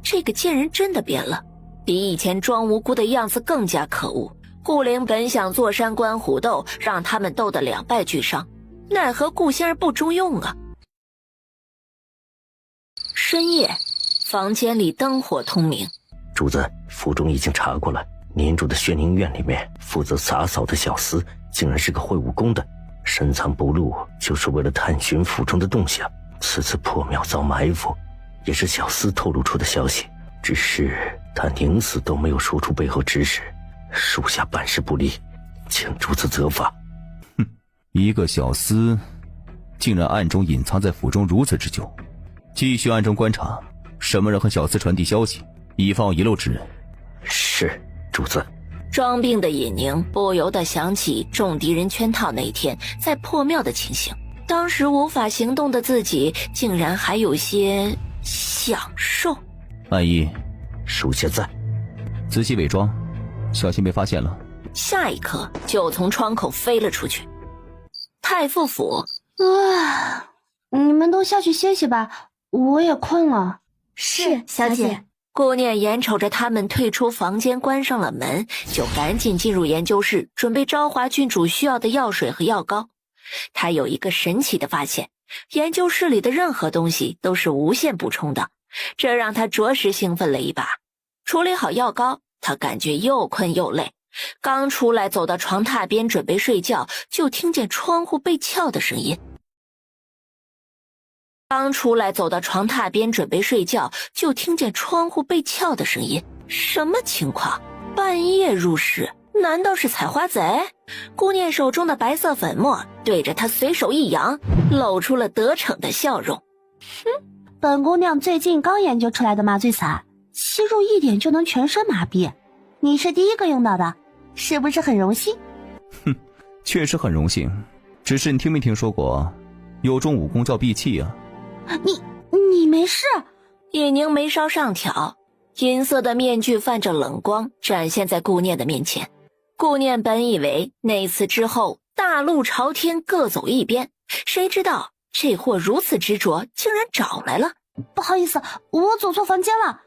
这个贱人真的变了，比以前装无辜的样子更加可恶。顾灵本想坐山观虎斗，让他们斗得两败俱伤，奈何顾仙儿不中用啊。深夜，房间里灯火通明。主子，府中已经查过了，您住的宣宁院里面负责洒扫的小厮竟然是个会武功的，深藏不露，就是为了探寻府中的动向。此次破庙遭埋伏，也是小厮透露出的消息，只是他宁死都没有说出背后指使，属下办事不力，请主子责罚。哼，一个小厮竟然暗中隐藏在府中如此之久，继续暗中观察什么人和小厮传递消息，以防遗漏之人。是，主子。装病的尹宁不由得想起中敌人圈套那天在破庙的情形，当时无法行动的自己竟然还有些享受。万一属下在，仔细伪装，小心被发现了。下一刻就从窗口飞了出去。太傅府，你们都下去歇歇吧，我也困了。是，小姐。顾念眼瞅着他们退出房间，关上了门，就赶紧进入研究室，准备昭华郡主需要的药水和药膏。他有一个神奇的发现，研究室里的任何东西都是无限补充的，这让他着实兴奋了一把。处理好药膏，他感觉又困又累，刚出来走到床榻边准备睡觉，就听见窗户被撬的声音。什么情况？半夜入室，难道是采花贼？顾念手中的白色粉末对着他随手一扬，露出了得逞的笑容。本姑娘最近刚研究出来的麻醉散，吸入一点就能全身麻痹，你是第一个用到的，是不是很荣幸？哼，确实很荣幸，只是你听没听说过有种武功叫闭气啊？你没事？尹宁眉梢上挑，银色的面具泛着冷光，展现在顾念的面前。顾念本以为那次之后大路朝天，各走一边，谁知道这货如此执着，竟然找来了。不好意思，我走错房间了。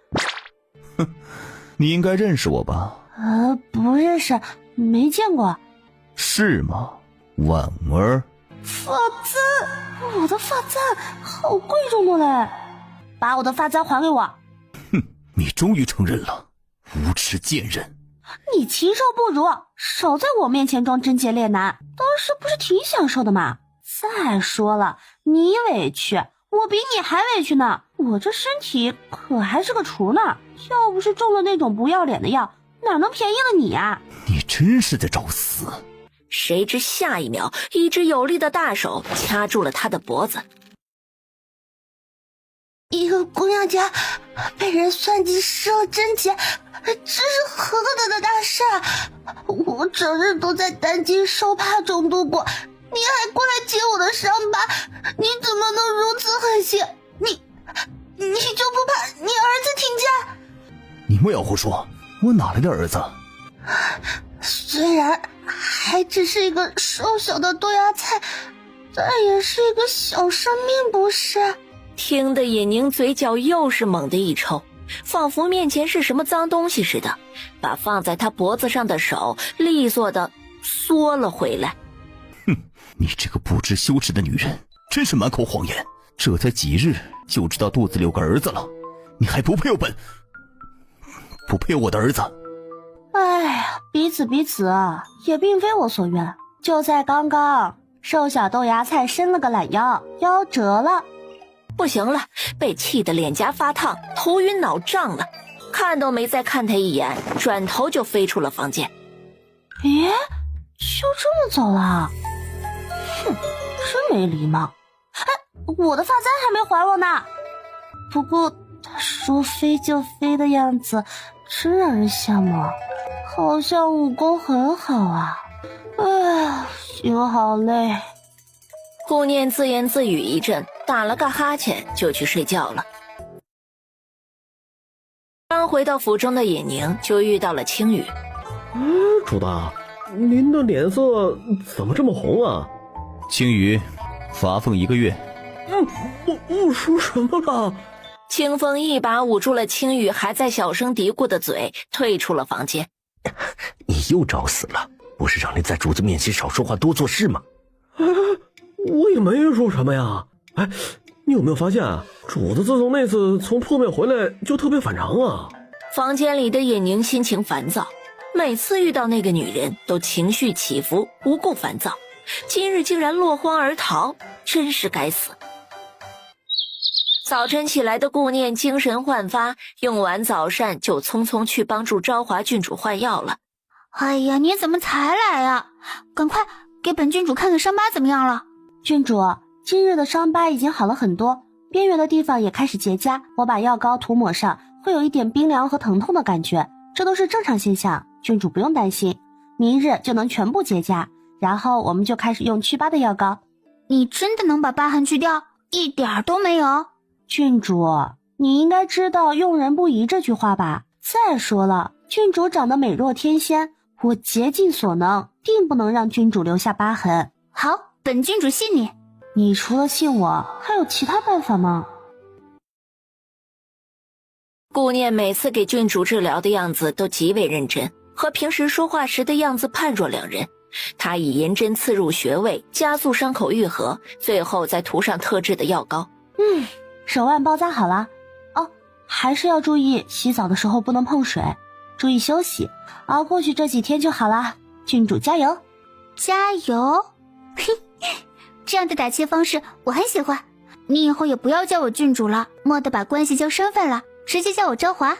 哼，你应该认识我吧？不认识，没见过。是吗，婉儿？发簪，我的发簪好贵重的嘞，把我的发簪还给我。哼，你终于承认了，无耻贱人。你禽兽不如，少在我面前装贞洁烈男，当时不是挺享受的吗？再说了，你委屈，我比你还委屈呢，我这身体可还是个雏呢，要不是中了那种不要脸的药，哪能便宜了你啊？你真是在找死。谁知下一秒，一只有力的大手掐住了他的脖子。一个姑娘家被人算计失了贞洁，这是何等的大事啊！我整日都在担惊受怕中度过，你还过来揭我的伤疤，你怎么能如此狠心？你就不怕你儿子听见？你莫要胡说，我哪来的儿子？虽然还只是一个瘦小的豆芽菜，但也是一个小生命，不是？听得尹宁嘴角又是猛地一抽，仿佛面前是什么脏东西似的，把放在他脖子上的手利索地缩了回来。哼，你这个不知羞耻的女人，真是满口谎言，这才几日就知道肚子里有个儿子了，你还不配有本？不配我的儿子。哎呀，彼此也并非我所愿。就在刚刚，瘦小豆芽菜伸了个懒腰，腰折了。不行了，被气得脸颊发烫，头晕脑胀了，看都没再看他一眼，转头就飞出了房间。咦，就这么走了？哼，真没礼貌。哎，我的发簪还没还我呢。不过他说飞就飞的样子真让人羡慕，好像武功很好啊。哎，心好累。顾念自言自语一阵，打了个哈欠就去睡觉了。刚回到府中的尹宁就遇到了青羽。主大，您的脸色怎么这么红啊？青羽，罚俸1个月。我说什么了？清风一把捂住了青羽还在小声嘀咕的嘴，退出了房间。你又找死了，不是让你在主子面前少说话多做事吗？我也没说什么呀。哎，你有没有发现主子自从那次从破灭回来就特别反常啊？房间里的尹宁心情烦躁，每次遇到那个女人都情绪起伏，无故烦躁，今日竟然落荒而逃，真是该死。早晨起来的顾念精神焕发，用完早膳就匆匆去帮助昭华郡主换药了。哎呀，你怎么才来啊？赶快给本郡主看看伤疤怎么样了？郡主，今日的伤疤已经好了很多，边缘的地方也开始结痂，我把药膏涂抹上，会有一点冰凉和疼痛的感觉，这都是正常现象，郡主不用担心，明日就能全部结痂，然后我们就开始用祛疤的药膏。你真的能把疤痕去掉？一点都没有？郡主，你应该知道用人不疑这句话吧？再说了，郡主长得美若天仙，我竭尽所能，定不能让郡主留下疤痕。好，本郡主信你。你除了信我，还有其他办法吗？顾念每次给郡主治疗的样子都极为认真，和平时说话时的样子判若两人。他以银针刺入穴位，加速伤口愈合，最后再涂上特制的药膏。手腕包扎好了哦，还是要注意洗澡的时候不能碰水，注意休息，熬过去这几天就好了。郡主加油！加油！嘿，这样的打气方式我很喜欢。你以后也不要叫我郡主了，莫得把关系叫身份了，直接叫我昭华。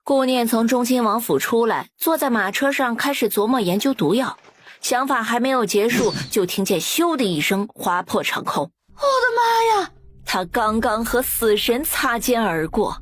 顾念从中亲王府出来，坐在马车上开始琢磨研究毒药，想法还没有结束，就听见咻的一声划破长空。我的妈呀！他刚刚和死神擦肩而过，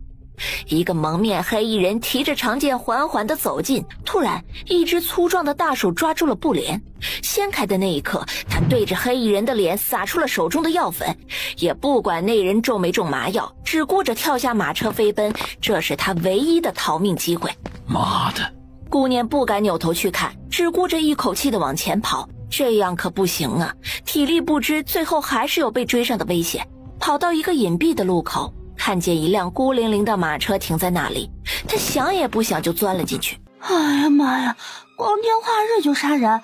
一个蒙面黑衣人提着长剑缓缓地走近，突然一只粗壮的大手抓住了布帘，掀开的那一刻，他对着黑衣人的脸撒出了手中的药粉，也不管那人中没中麻药，只顾着跳下马车飞奔，这是他唯一的逃命机会。妈的！顾念不敢扭头去看，只顾着一口气地往前跑，这样可不行啊，体力不支，最后还是有被追上的危险。跑到一个隐蔽的路口，看见一辆孤零零的马车停在那里，他想也不想就钻了进去。哎呀妈呀，光天化日就杀人，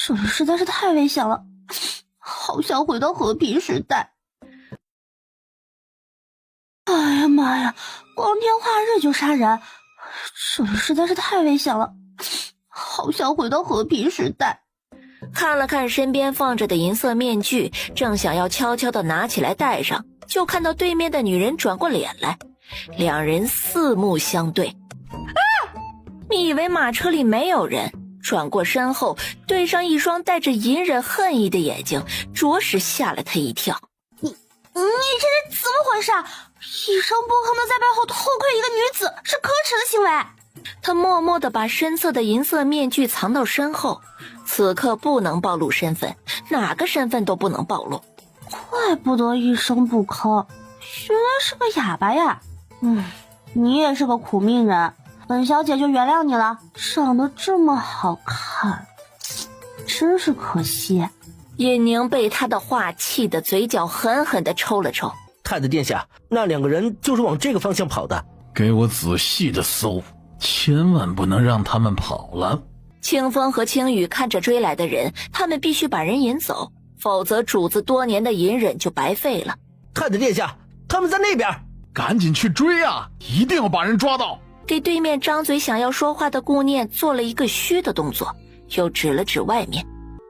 这里实在是太危险了，好想回到和平时代。哎呀妈呀，光天化日就杀人，这里实在是太危险了，好想回到和平时代。看了看身边放着的银色面具，正想要悄悄地拿起来戴上，就看到对面的女人转过脸来，两人四目相对。你以为马车里没有人，转过身后对上一双带着隐忍恨意的眼睛，着实吓了他一跳。你这是怎么回事？一声不吭的在背后偷窥一个女子，是可耻的行为。他默默地把深色的银色面具藏到身后，此刻不能暴露身份，哪个身份都不能暴露。怪不得一声不吭，原来是个哑巴呀。你也是个苦命人，本小姐就原谅你了。长得这么好看，真是可惜。尹宁被他的话气得嘴角狠狠地抽了抽。太子殿下，那两个人就是往这个方向跑的。给我仔细的搜，千万不能让他们跑了。清风和青羽看着追来的人，他们必须把人引走，否则主子多年的隐忍就白费了。太子殿下，他们在那边，赶紧去追啊！一定要把人抓到。给对面张嘴想要说话的顾念做了一个虚的动作，又指了指外面。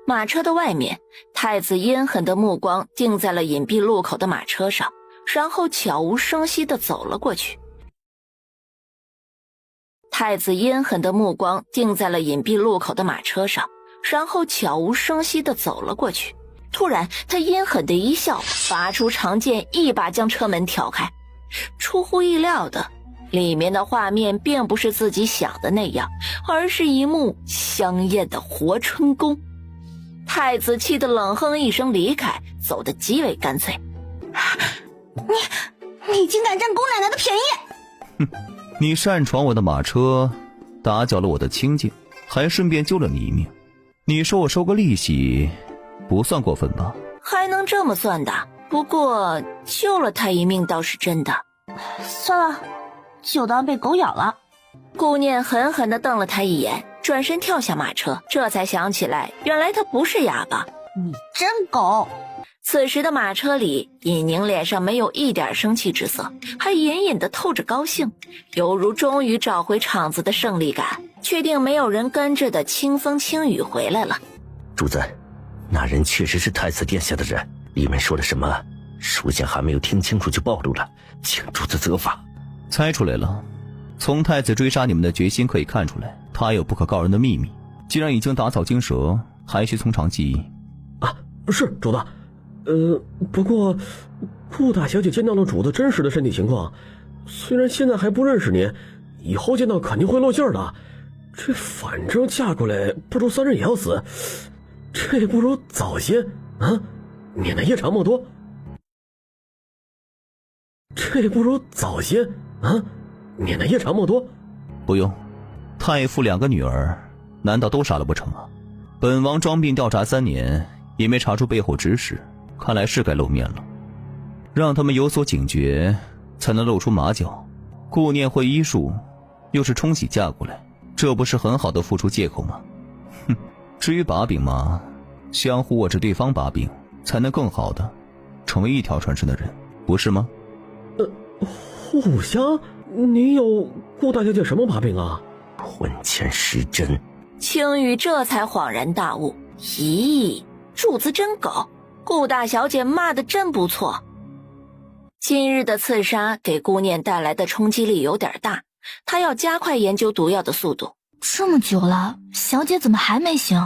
马车的外面，太子阴狠的目光定在了隐蔽路口的马车上，然后悄无声息地走了过去。太子阴狠的目光定在了隐蔽路口的马车上，然后悄无声息地走了过去。突然，他阴狠的一笑，拔出长剑，一把将车门挑开。出乎意料的，里面的画面并不是自己想的那样，而是一幕香艳的活春宫。太子气得冷哼一声离开，走得极为干脆。你竟敢占姑奶奶的便宜！哼，你擅闯我的马车，打搅了我的清静，还顺便救了你一命。你说我收个利息，不算过分吧？还能这么算的？不过救了他一命倒是真的。算了，就当被狗咬了。顾念狠狠地瞪了他一眼，转身跳下马车，这才想起来，原来他不是哑巴。你真狗！此时的马车里，尹宁脸上没有一点生气之色，还隐隐地透着高兴，犹如终于找回场子的胜利感，确定没有人跟着的清风轻雨回来了。主子，那人确实是太子殿下的人，里面说了什么，属下还没有听清楚就暴露了，请主子责罚。猜出来了，从太子追杀你们的决心可以看出来，他有不可告人的秘密。既然已经打草惊蛇，还需从长计议。啊，是主子。不过顾大小姐见到了主子真实的身体情况，虽然现在还不认识您，以后见到肯定会露馅的。这反正嫁过来不出3日也要死，这不如早些免得夜长梦多。这不如早些免得夜长梦多。不用，太傅2个女儿，难道都杀了不成啊？本王装病调查3年，也没查出背后指使，看来是该露面了。让他们有所警觉，才能露出马脚。顾念会医术，又是冲喜嫁过来，这不是很好的付出借口吗？哼，至于把柄嘛，相互握着对方把柄，才能更好的成为一条船上的人，不是吗？互相？你有顾大小姐什么把柄啊？婚前失真。青羽这才恍然大悟，咦，主子真狗，顾大小姐骂得真不错。今日的刺杀给顾念带来的冲击力有点大，他要加快研究毒药的速度。这么久了，小姐怎么还没醒？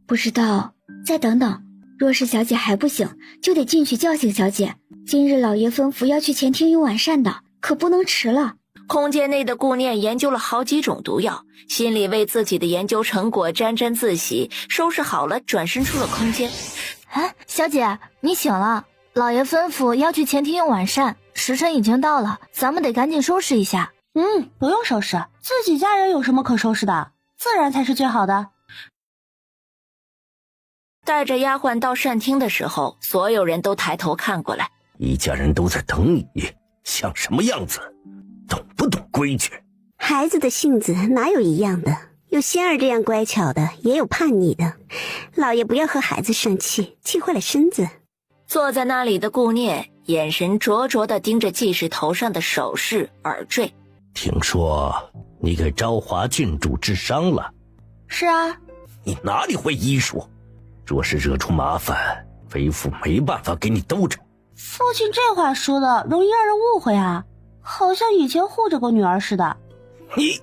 不知道，再等等。若是小姐还不醒，就得进去叫醒小姐。今日老爷吩咐要去前厅用晚膳的，可不能迟了。空间内的顾念研究了好几种毒药，心里为自己的研究成果沾沾自喜，收拾好了转身出了空间。小姐，你醒了，老爷吩咐要去前厅用晚膳，时辰已经到了，咱们得赶紧收拾一下。不用收拾，自己家人有什么可收拾的，自然才是最好的。带着丫鬟到膳厅的时候，所有人都抬头看过来。一家人都在等你，像什么样子？懂不懂规矩？孩子的性子哪有一样的？有仙儿这样乖巧的，也有叛逆的。老爷不要和孩子生气，气坏了身子。坐在那里的顾念眼神灼灼地盯着继室头上的首饰耳坠。听说你给昭华郡主治伤了？是啊。你哪里会医术？若是惹出麻烦，为父没办法给你兜着。父亲这话说的容易让人误会啊，好像以前护着过女儿似的。你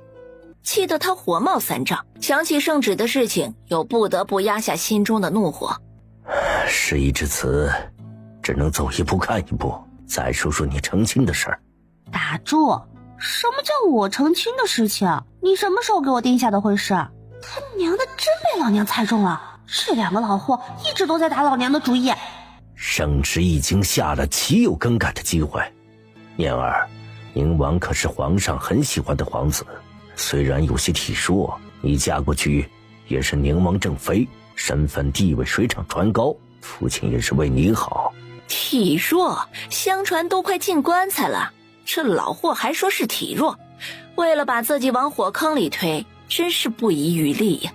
气得他火冒三丈，想起圣旨的事情，又不得不压下心中的怒火。事已至此，只能走一步看一步。再说说你成亲的事儿。打住！什么叫我成亲的事情？你什么时候给我定下的婚事？他娘的真被老娘猜中了！这2个老货一直都在打老娘的主意。圣旨已经下了，岂有更改的机会？念儿，宁王可是皇上很喜欢的皇子，虽然有些体弱，你嫁过去也是宁王正妃，身份地位水涨船高，父亲也是为你好。体弱？相传都快进棺材了，这老货还说是体弱，为了把自己往火坑里推，真是不遗余力呀。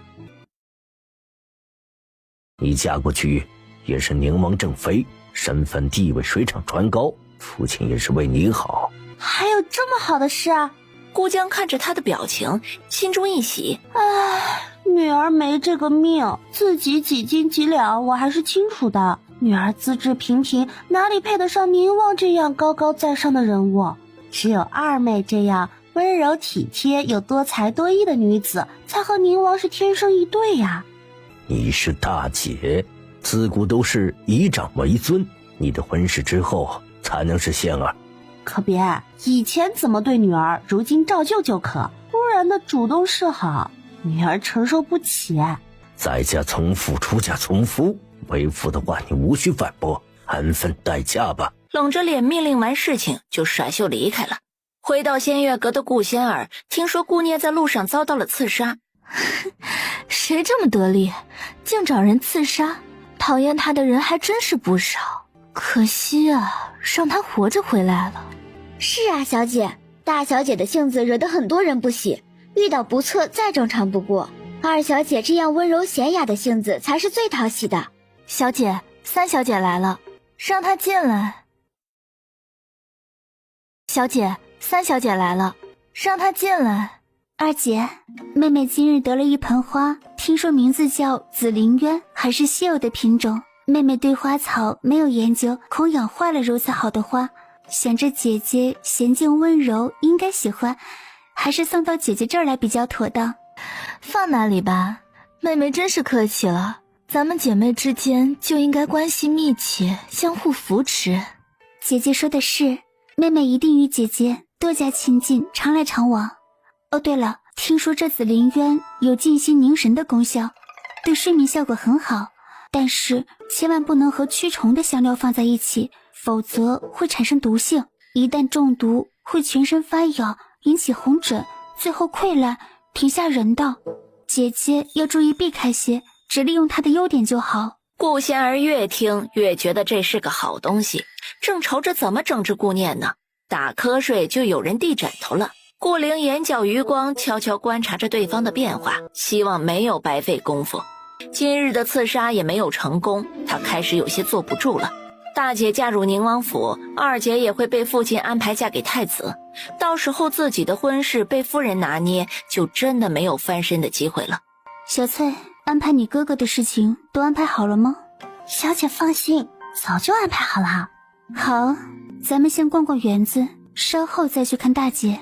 你嫁过去也是宁王正妃，身份地位水涨船高，父亲也是为你好。还有这么好的事啊？顾江看着她的表情，心中一喜。唉，女儿没这个命，自己几斤几两我还是清楚的。女儿资质平平，哪里配得上宁王这样高高在上的人物？只有二妹这样温柔体贴又多才多艺的女子，才和宁王是天生一对呀。你是大姐，自古都是以长为尊，你的婚事之后才能是仙儿。可别，以前怎么对女儿，如今照旧就可，突然的主动示好，女儿承受不起。在家从父，出家从夫，为父的话你无需反驳，安分待嫁吧。冷着脸命令完事情就甩袖离开了。回到仙月阁的顾仙儿听说顾念在路上遭到了刺杀，谁这么得力，竟找人刺杀？讨厌他的人还真是不少，可惜啊，让他活着回来了。是啊，小姐，大小姐的性子惹得很多人不喜，遇到不测再正常不过。二小姐这样温柔娴雅的性子才是最讨喜的。小姐，三小姐来了，让她进来。小姐，三小姐来了，让她进来。二姐，妹妹今日得了一盆花，听说名字叫紫菱渊，还是稀有的品种。妹妹对花草没有研究，恐养坏了如此好的花，想着姐姐娴静温柔，应该喜欢，还是送到姐姐这儿来比较妥当。放哪里吧，妹妹真是客气了，咱们姐妹之间就应该关系密切，相互扶持。姐姐说的是，妹妹一定与姐姐多加亲近，常来常往。哦，对了，听说这紫菱渊有静心凝神的功效，对睡眠效果很好，但是千万不能和驱虫的香料放在一起，否则会产生毒性，一旦中毒会全身发痒，引起红疹，最后溃烂，挺吓人的。姐姐要注意避开些，只利用它的优点就好。顾仙儿越听越觉得这是个好东西，正愁着怎么整治顾念呢，打瞌睡就有人递枕头了。顾灵眼角余光悄悄观察着对方的变化，希望没有白费功夫。今日的刺杀也没有成功，他开始有些坐不住了。大姐嫁入宁王府，二姐也会被父亲安排嫁给太子，到时候自己的婚事被夫人拿捏，就真的没有翻身的机会了。小翠，安排你哥哥的事情都安排好了吗？小姐放心，早就安排好了。好，咱们先逛逛园子，稍后再去看大姐。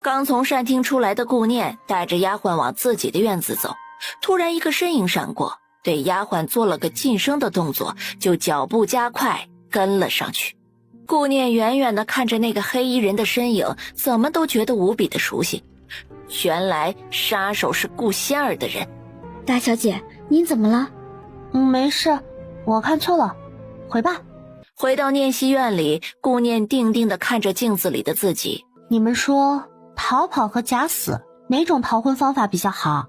刚从膳厅出来的顾念带着丫鬟往自己的院子走，突然一个身影闪过，对丫鬟做了个噤声的动作，就脚步加快跟了上去。顾念远远地看着那个黑衣人的身影，怎么都觉得无比的熟悉。原来杀手是顾仙儿的人。大小姐，您怎么了？没事，我看错了，回吧。回到念熙院里，顾念定定地看着镜子里的自己。你们说逃跑和假死哪种逃婚方法比较好？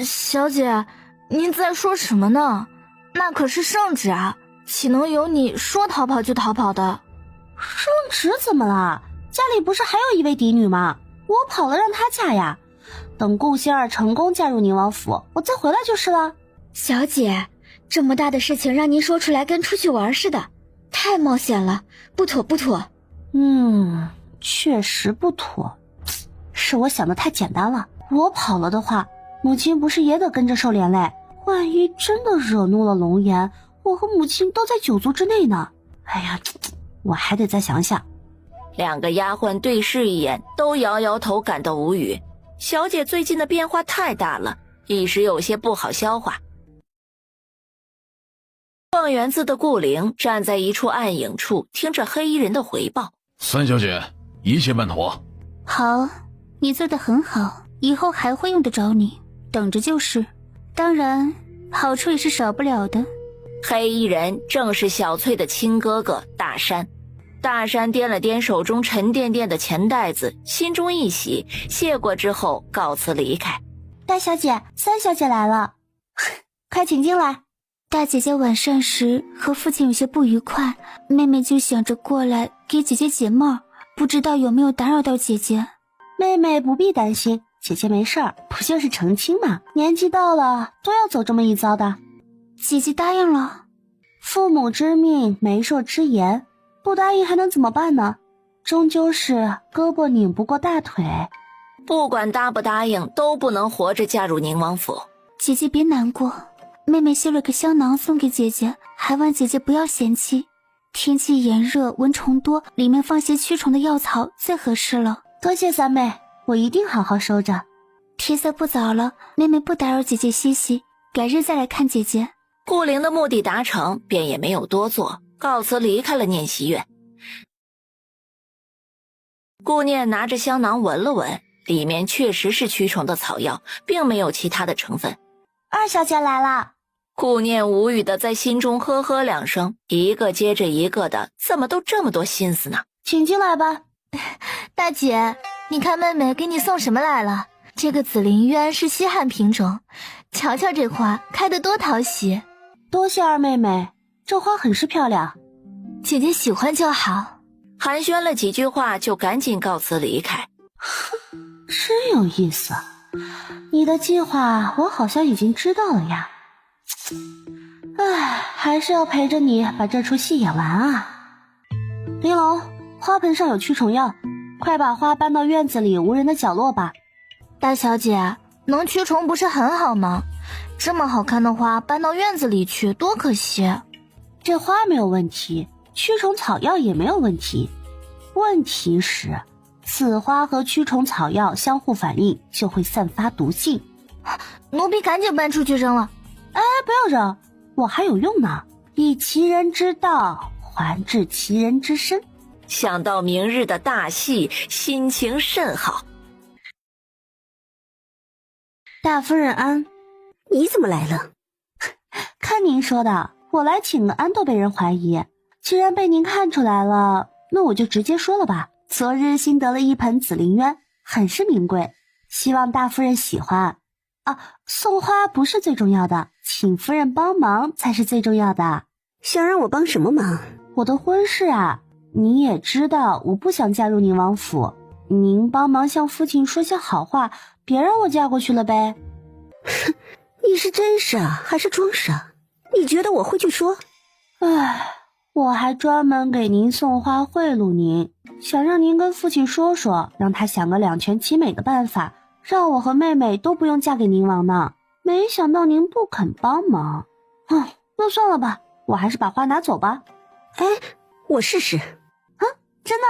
小姐，您在说什么呢？那可是圣旨啊，岂能由你说逃跑就逃跑的？圣旨怎么了？家里不是还有一位嫡女吗？我跑了让她嫁呀，等顾仙儿成功嫁入宁王府，我再回来就是了。小姐，这么大的事情让您说出来跟出去玩似的，太冒险了，不妥不妥。确实不妥，是我想的太简单了。我跑了的话，母亲不是也得跟着受连累？万一真的惹怒了龙颜，我和母亲都在9族之内呢。哎呀，我还得再想想。两个丫鬟对视一眼，都摇摇头，感到无语。小姐最近的变化太大了，一时有些不好消化。逛园子的顾灵站在一处暗影处，听着黑衣人的回报。三小姐，一切办妥。好，你做得很好，以后还会用得着你，等着就是。当然，好处也是少不了的。黑衣人正是小翠的亲哥哥大山。大山掂了掂手中沉甸甸的钱袋子，心中一喜，谢过之后告辞离开。大小姐，三小姐来了，快请进来。大姐姐晚膳时和父亲有些不愉快，妹妹就想着过来给姐姐解闷，不知道有没有打扰到姐姐。妹妹不必担心，姐姐没事儿，不就是成亲嘛，年纪到了都要走这么一遭的。姐姐答应了。父母之命，媒妁之言，不答应还能怎么办呢？终究是胳膊拧不过大腿。不管答不答应，都不能活着嫁入宁王府。姐姐别难过，妹妹绣了个香囊送给姐姐，还望姐姐不要嫌弃。天气炎热，蚊虫多，里面放些驱虫的药草最合适了。多谢三妹，我一定好好收着。天色不早了，妹妹不打扰姐姐歇息，改日再来看姐姐。顾灵的目的达成，便也没有多做，告辞离开了念习院。顾念拿着香囊闻了闻，里面确实是驱虫的草药，并没有其他的成分。二小姐来了。顾念无语的在心中呵呵两声，一个接着一个的，怎么都这么多心思呢？请进来吧。大姐，你看妹妹给你送什么来了？这个紫菱鸢是稀罕品种，瞧瞧这花开得多讨喜。多谢二妹妹，这花很是漂亮。姐姐喜欢就好。寒暄了几句话，就赶紧告辞离开。真有意思，你的计划我好像已经知道了呀。还是要陪着你把这出戏演完啊。玲珑，花盆上有驱虫药，快把花搬到院子里无人的角落吧。大小姐，能驱虫不是很好吗？这么好看的花搬到院子里去，多可惜。这花没有问题，驱虫草药也没有问题，问题是此花和驱虫草药相互反应，就会散发毒性。奴婢赶紧搬出去扔了。不要扔，我还有用呢。以其人之道还治其人之身。想到明日的大戏，心情甚好。大夫人安，你怎么来了？看您说的，我来请个安都被人怀疑。既然被您看出来了，那我就直接说了吧。昨日新得了一盆紫菱鸢，很是名贵，希望大夫人喜欢。送花不是最重要的，请夫人帮忙才是最重要的。想让我帮什么忙？我的婚事啊，你也知道我不想嫁入宁王府，您帮忙向父亲说些好话，别让我嫁过去了呗。你是真傻还是装傻？你觉得我会去说？我还专门给您送花贿赂您，想让您跟父亲说说，让他想个两全其美的办法，让我和妹妹都不用嫁给宁王呢。没想到您不肯帮忙。那算了吧，我还是把花拿走吧。我试试。真的？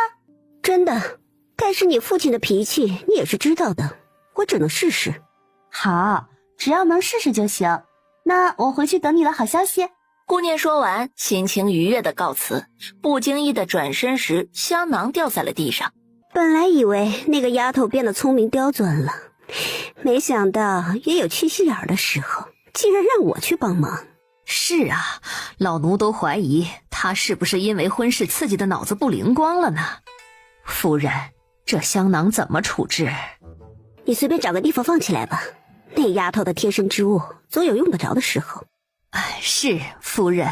真的，该是你父亲的脾气你也是知道的，我只能试试。好，只要能试试就行。那我回去等你的好消息。顾念说完，心情愉悦的告辞，不经意的转身时，香囊掉在了地上。本来以为那个丫头变得聪明刁钻了，没想到也有缺心眼的时候，竟然让我去帮忙。是啊，老奴都怀疑他是不是因为婚事刺激的脑子不灵光了呢。夫人，这香囊怎么处置？你随便找个地方放起来吧，那丫头的贴身之物总有用得着的时候。是，夫人。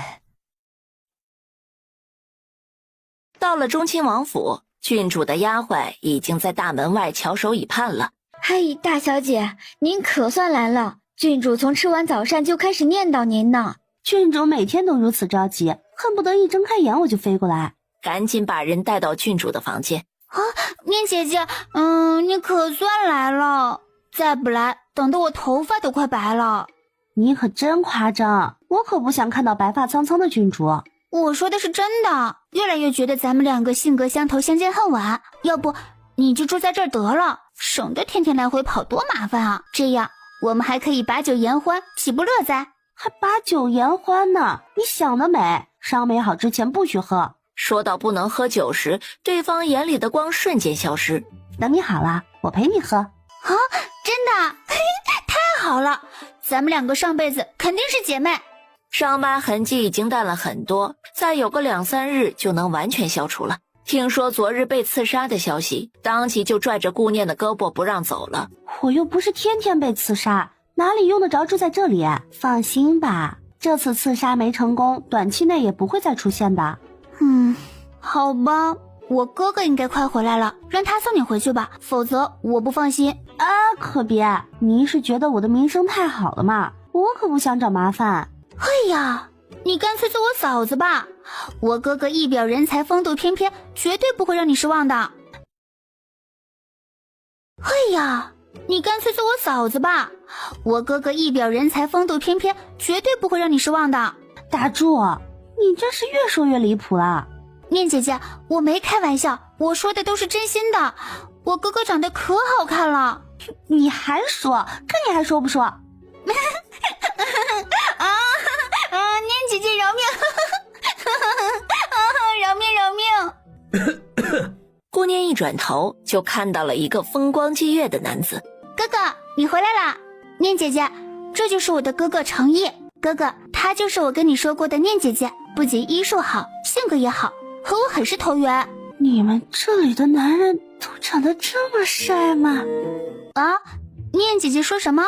到了忠亲王府，郡主的丫鬟已经在大门外翘首以盼了。嘿，大小姐，您可算来了。郡主从吃完早膳就开始念叨您呢。郡主每天都如此着急，恨不得一睁开眼我就飞过来。赶紧把人带到郡主的房间。念姐姐，你可算来了。再不来，等得我头发都快白了。你可真夸张，我可不想看到白发苍苍的郡主。我说的是真的，越来越觉得咱们两个性格相投，相见恨晚。要不你就住在这儿得了，省得天天来回跑，多麻烦啊！这样我们还可以把酒言欢，岂不乐哉？还把酒言欢呢？你想得美，伤没好之前不许喝。说到不能喝酒时，对方眼里的光瞬间消失。等你好了，我陪你喝。真的？太好了，咱们两个上辈子肯定是姐妹。伤疤痕迹已经淡了很多，再有个2-3日就能完全消除了。听说昨日被刺杀的消息，当即就拽着顾念的胳膊不让走了。我又不是天天被刺杀，哪里用得着住在这里？放心吧，这次刺杀没成功，短期内也不会再出现的。好吧，我哥哥应该快回来了，让他送你回去吧，否则我不放心。可别，您是觉得我的名声太好了吗？我可不想找麻烦。嘿呀，你干脆做我嫂子吧，我哥哥一表人才，风度翩翩，绝对不会让你失望的。哎呀，你干脆做我嫂子吧，我哥哥一表人才，风度翩翩，绝对不会让你失望的。大柱，你这是越说越离谱了。念姐姐，我没开玩笑，我说的都是真心的。我哥哥长得可好看了。你还说？这你还说不说？念姐姐饶命！饶命！顾念一转头就看到了一个风光霁月的男子。哥哥，你回来啦！念姐姐，这就是我的哥哥程毅。哥哥，他就是我跟你说过的念姐姐，不仅医术好，性格也好，和我很是投缘。你们这里的男人都长得这么帅吗？啊，念姐姐说什么？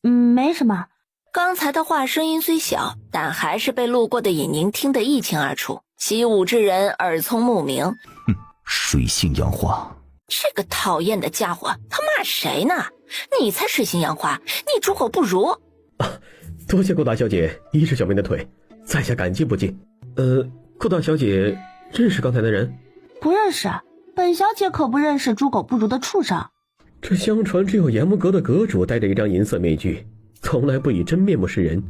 没什么。刚才的话声音虽小，但还是被路过的尹宁听得一清二楚。习武之人耳聪目明。水性杨花，这个讨厌的家伙，他骂谁呢？你才水性杨花，你猪狗不如。多谢顾大小姐医治小妹的腿，在下感激不尽。顾大小姐认识刚才的人？不认识，本小姐可不认识猪狗不如的畜生。这相传只有阎王阁的阁主戴着一张银色面具，从来不以真面目示人。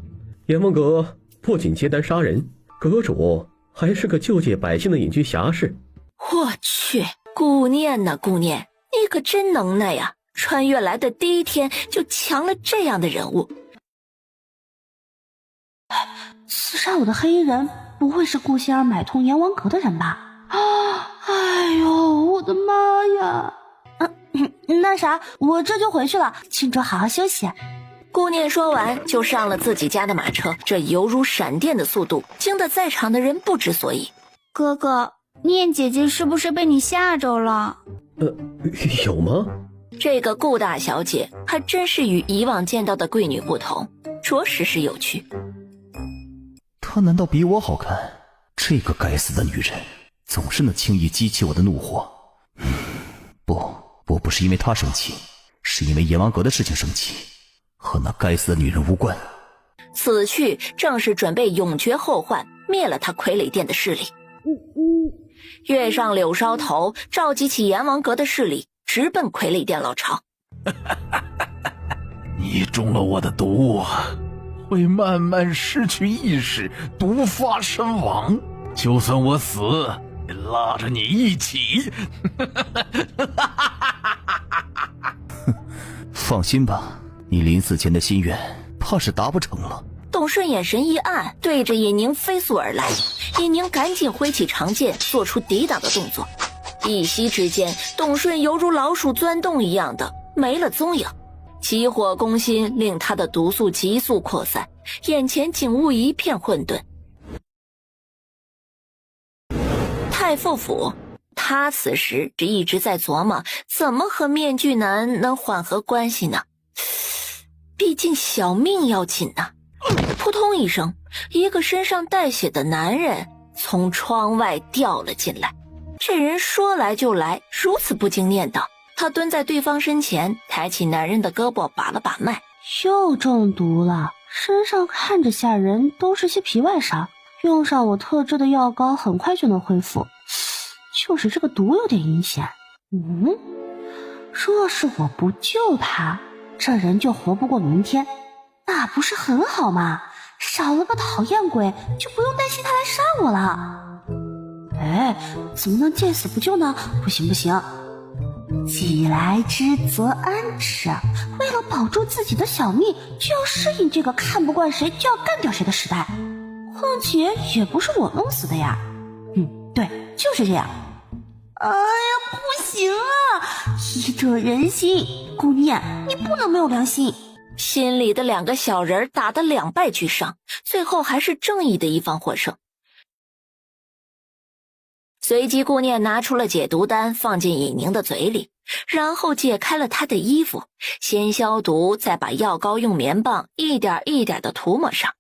阎王阁不仅接单杀人，阁主还是个救济百姓的隐居侠士。我去，顾念呐顾念，你可真能耐呀！穿越来的第一天就强了这样的人物。刺杀我的黑衣人不会是顾仙儿买通阎王阁的人吧？哎呦，我的妈呀！那啥，我这就回去了，请主好好休息。顾念说完就上了自己家的马车，这犹如闪电的速度惊得在场的人不知所以。哥哥，念姐姐是不是被你吓着了？有吗？这个顾大小姐还真是与以往见到的贵女不同，着实是有趣。她难道比我好看？这个该死的女人总是能轻易激起我的怒火。我不是因为她生气，是因为阎王阁的事情生气，和那该死的女人无关。此去正是准备永绝后患，灭了他傀儡殿的势力。跃上柳梢头，召集起阎王阁的势力，直奔傀儡殿老巢。你中了我的毒，会慢慢失去意识，毒发身亡。就算我死，也拉着你一起。放心吧，你临死前的心愿怕是达不成了。董顺眼神一暗，对着尹宁飞速而来。尹宁赶紧挥起长剑，做出抵挡的动作。一息之间，董顺犹如老鼠钻洞一样的没了踪影。起火攻心令他的毒素急速扩散，眼前景物一片混沌。太傅府，他此时只一直在琢磨怎么和面具男能缓和关系呢？毕竟小命要紧呐。扑通一声，一个身上带血的男人从窗外掉了进来。这人说来就来，如此不经念叨。他蹲在对方身前，抬起男人的胳膊把了把脉。又中毒了，身上看着吓人，都是些皮外伤，用上我特制的药膏很快就能恢复。就是这个毒有点阴险。若是我不救他，这人就活不过明天，那不是很好吗？少了个讨厌鬼，就不用担心他来杀我了。怎么能见死不救呢？不行，既来之则安之，为了保住自己的小命，就要适应这个看不惯谁就要干掉谁的时代。况且也不是我弄死的呀。对，就是这样。哎呀，不行啊！医者仁心，顾念，你不能没有良心。心里的两个小人打得两败俱伤，最后还是正义的一方获胜。随即顾念拿出了解毒丹，放进尹宁的嘴里，然后解开了他的衣服，先消毒，再把药膏用棉棒一点一点的涂抹上。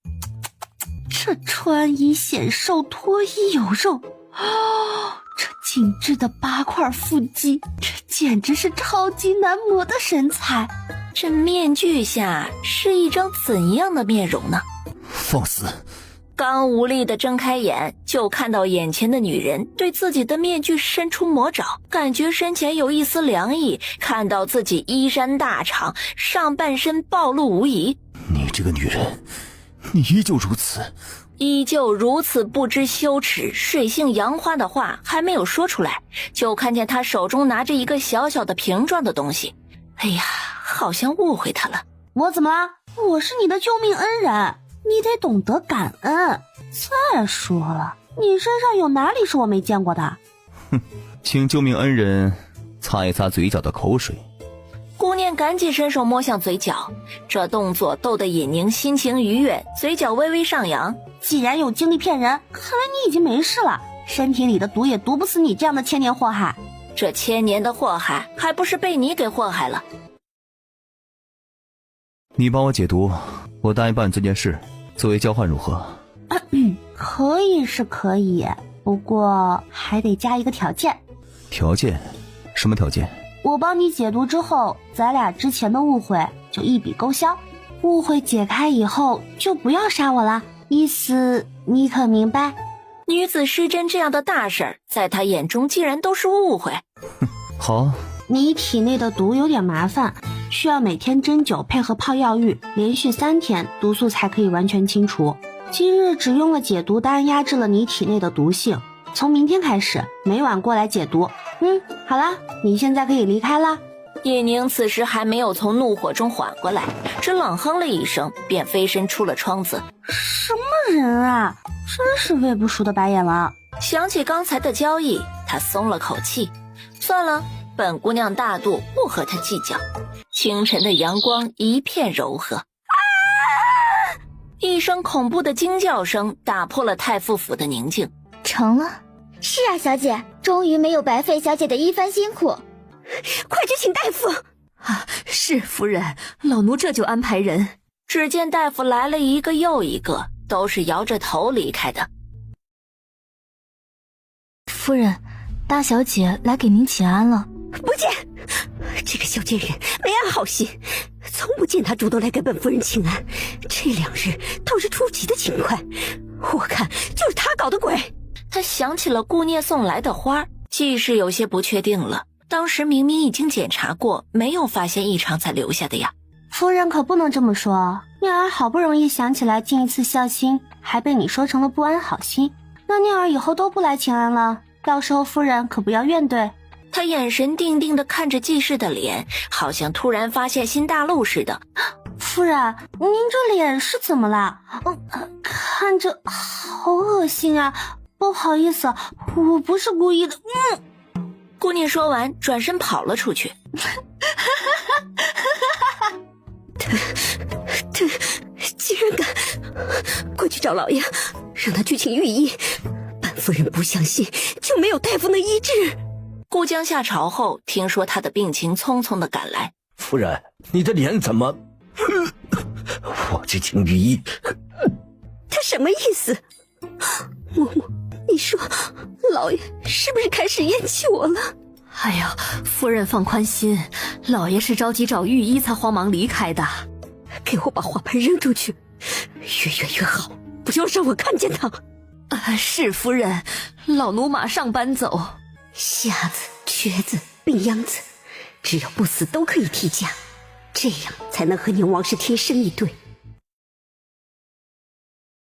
这穿衣显瘦，脱衣有肉，这精致的8块腹肌，这简直是超级男模的身材。这面具下是一张怎样的面容呢？放肆！刚无力地睁开眼，就看到眼前的女人对自己的面具伸出魔爪，感觉身前有一丝凉意，看到自己衣衫大敞，上半身暴露无遗。你这个女人，你依旧如此。依旧如此不知羞耻、水性杨花的话还没有说出来，就看见他手中拿着一个小小的瓶状的东西。哎呀，好像误会他了。我怎么了？我是你的救命恩人，你得懂得感恩。再说了，你身上有哪里是我没见过的？哼，请救命恩人擦一擦嘴角的口水。顾念赶紧伸手摸向嘴角，这动作逗得尹宁心情愉悦，嘴角微微上扬。既然有精力骗人，看来你已经没事了，身体里的毒也毒不死你这样的千年祸害。这千年的祸害还不是被你给祸害了？你帮我解毒，我答应办这件事，作为交换如何？可以是可以，不过还得加一个条件。条件？什么条件？我帮你解毒之后，咱俩之前的误会就一笔勾销。误会解开以后，就不要杀我了，意思你可明白？女子失贞这样的大事儿，在他眼中竟然都是误会。好。你体内的毒有点麻烦，需要每天针灸配合泡药浴，连续3天，毒素才可以完全清除。今日只用了解毒丹压制了你体内的毒性，从明天开始每晚过来解毒。好啦，你现在可以离开啦。叶宁此时还没有从怒火中缓过来，只冷哼了一声，便飞身出了窗子。什么人啊，真是喂不熟的白眼狼。想起刚才的交易，他松了口气，算了，本姑娘大度，不和他计较。清晨的阳光一片柔和。一声恐怖的惊叫声打破了太傅府的宁静。成了。是啊，小姐，终于没有白费小姐的一番辛苦。快去请大夫！是夫人，老奴这就安排人。只见大夫来了一个又一个，都是摇着头离开的。夫人，大小姐来给您请安了。不见，这个小贱人没安好心，从不见她主动来给本夫人请安，这2日倒是出奇的勤快，我看就是她搞的鬼。他想起了顾念送来的花，既是有些不确定了，当时明明已经检查过，没有发现异常才留下的呀。夫人可不能这么说，念儿好不容易想起来尽一次孝心，还被你说成了不安好心，那念儿以后都不来请安了，到时候夫人可不要怨怼。他眼神定定地看着季氏的脸，好像突然发现新大陆似的。夫人，您这脸是怎么了？看着好恶心啊，不好意思，我不是故意的。顾念说完转身跑了出去。他竟然敢！快去找老爷，让他去请御医。本夫人不相信就没有大夫能医治。顾江下朝后，听说他的病情，匆匆地赶来。夫人，你的脸怎么？我去请御医。他什么意思？嬷嬷，你说老爷是不是开始厌弃我了？哎呀，夫人放宽心，老爷是着急找御医才慌忙离开的。给我把花盆扔出去，越远越好，不要让我看见他。是夫人，老奴马上搬走。瞎子、瘸子、病秧子，只要不死都可以替嫁，这样才能和宁王室天生一对。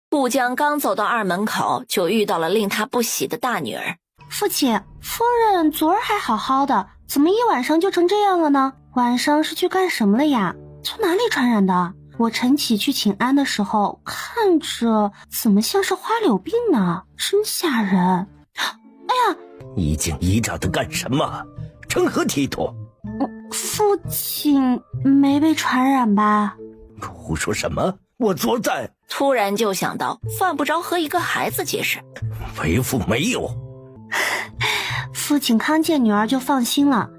顾江刚走到2门口，就遇到了令他不喜的大女儿。父亲，夫人昨儿还好好的，怎么一晚上就成这样了呢？晚上是去干什么了呀？从哪里传染的？我晨起去请安的时候，看着怎么像是花柳病呢？真吓人！哎呀，一惊一乍的干什么？成何体统？父亲没被传染吧？胡说什么？我昨在……突然就想到，犯不着和一个孩子解释。为父没有。父亲康健女儿就放心了。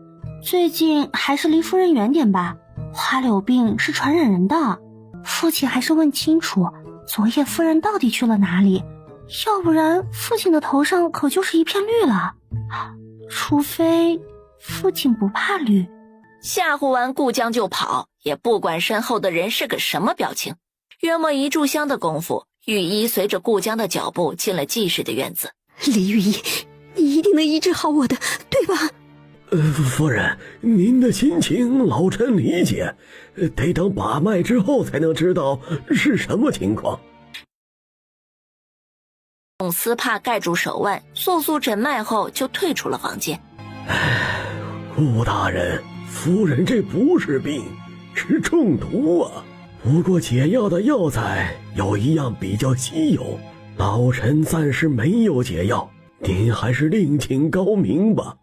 最近还是离夫人远点吧，花柳病是传染人的。父亲还是问清楚，昨夜夫人到底去了哪里？要不然父亲的头上可就是一片绿了。除非父亲不怕绿。吓唬完顾江就跑，也不管身后的人是个什么表情。约莫1炷香的功夫，雨衣随着顾江的脚步进了季氏的院子。李御医，你一定能医治好我的，对吧？夫人，您的心情老臣理解，得等把脉之后才能知道是什么情况。用丝帕盖住手腕，速速诊脉后就退出了房间。顾大人，夫人这不是病，是中毒啊。不过解药的药材有一样比较稀有，老臣暂时没有解药，您还是另请高明吧。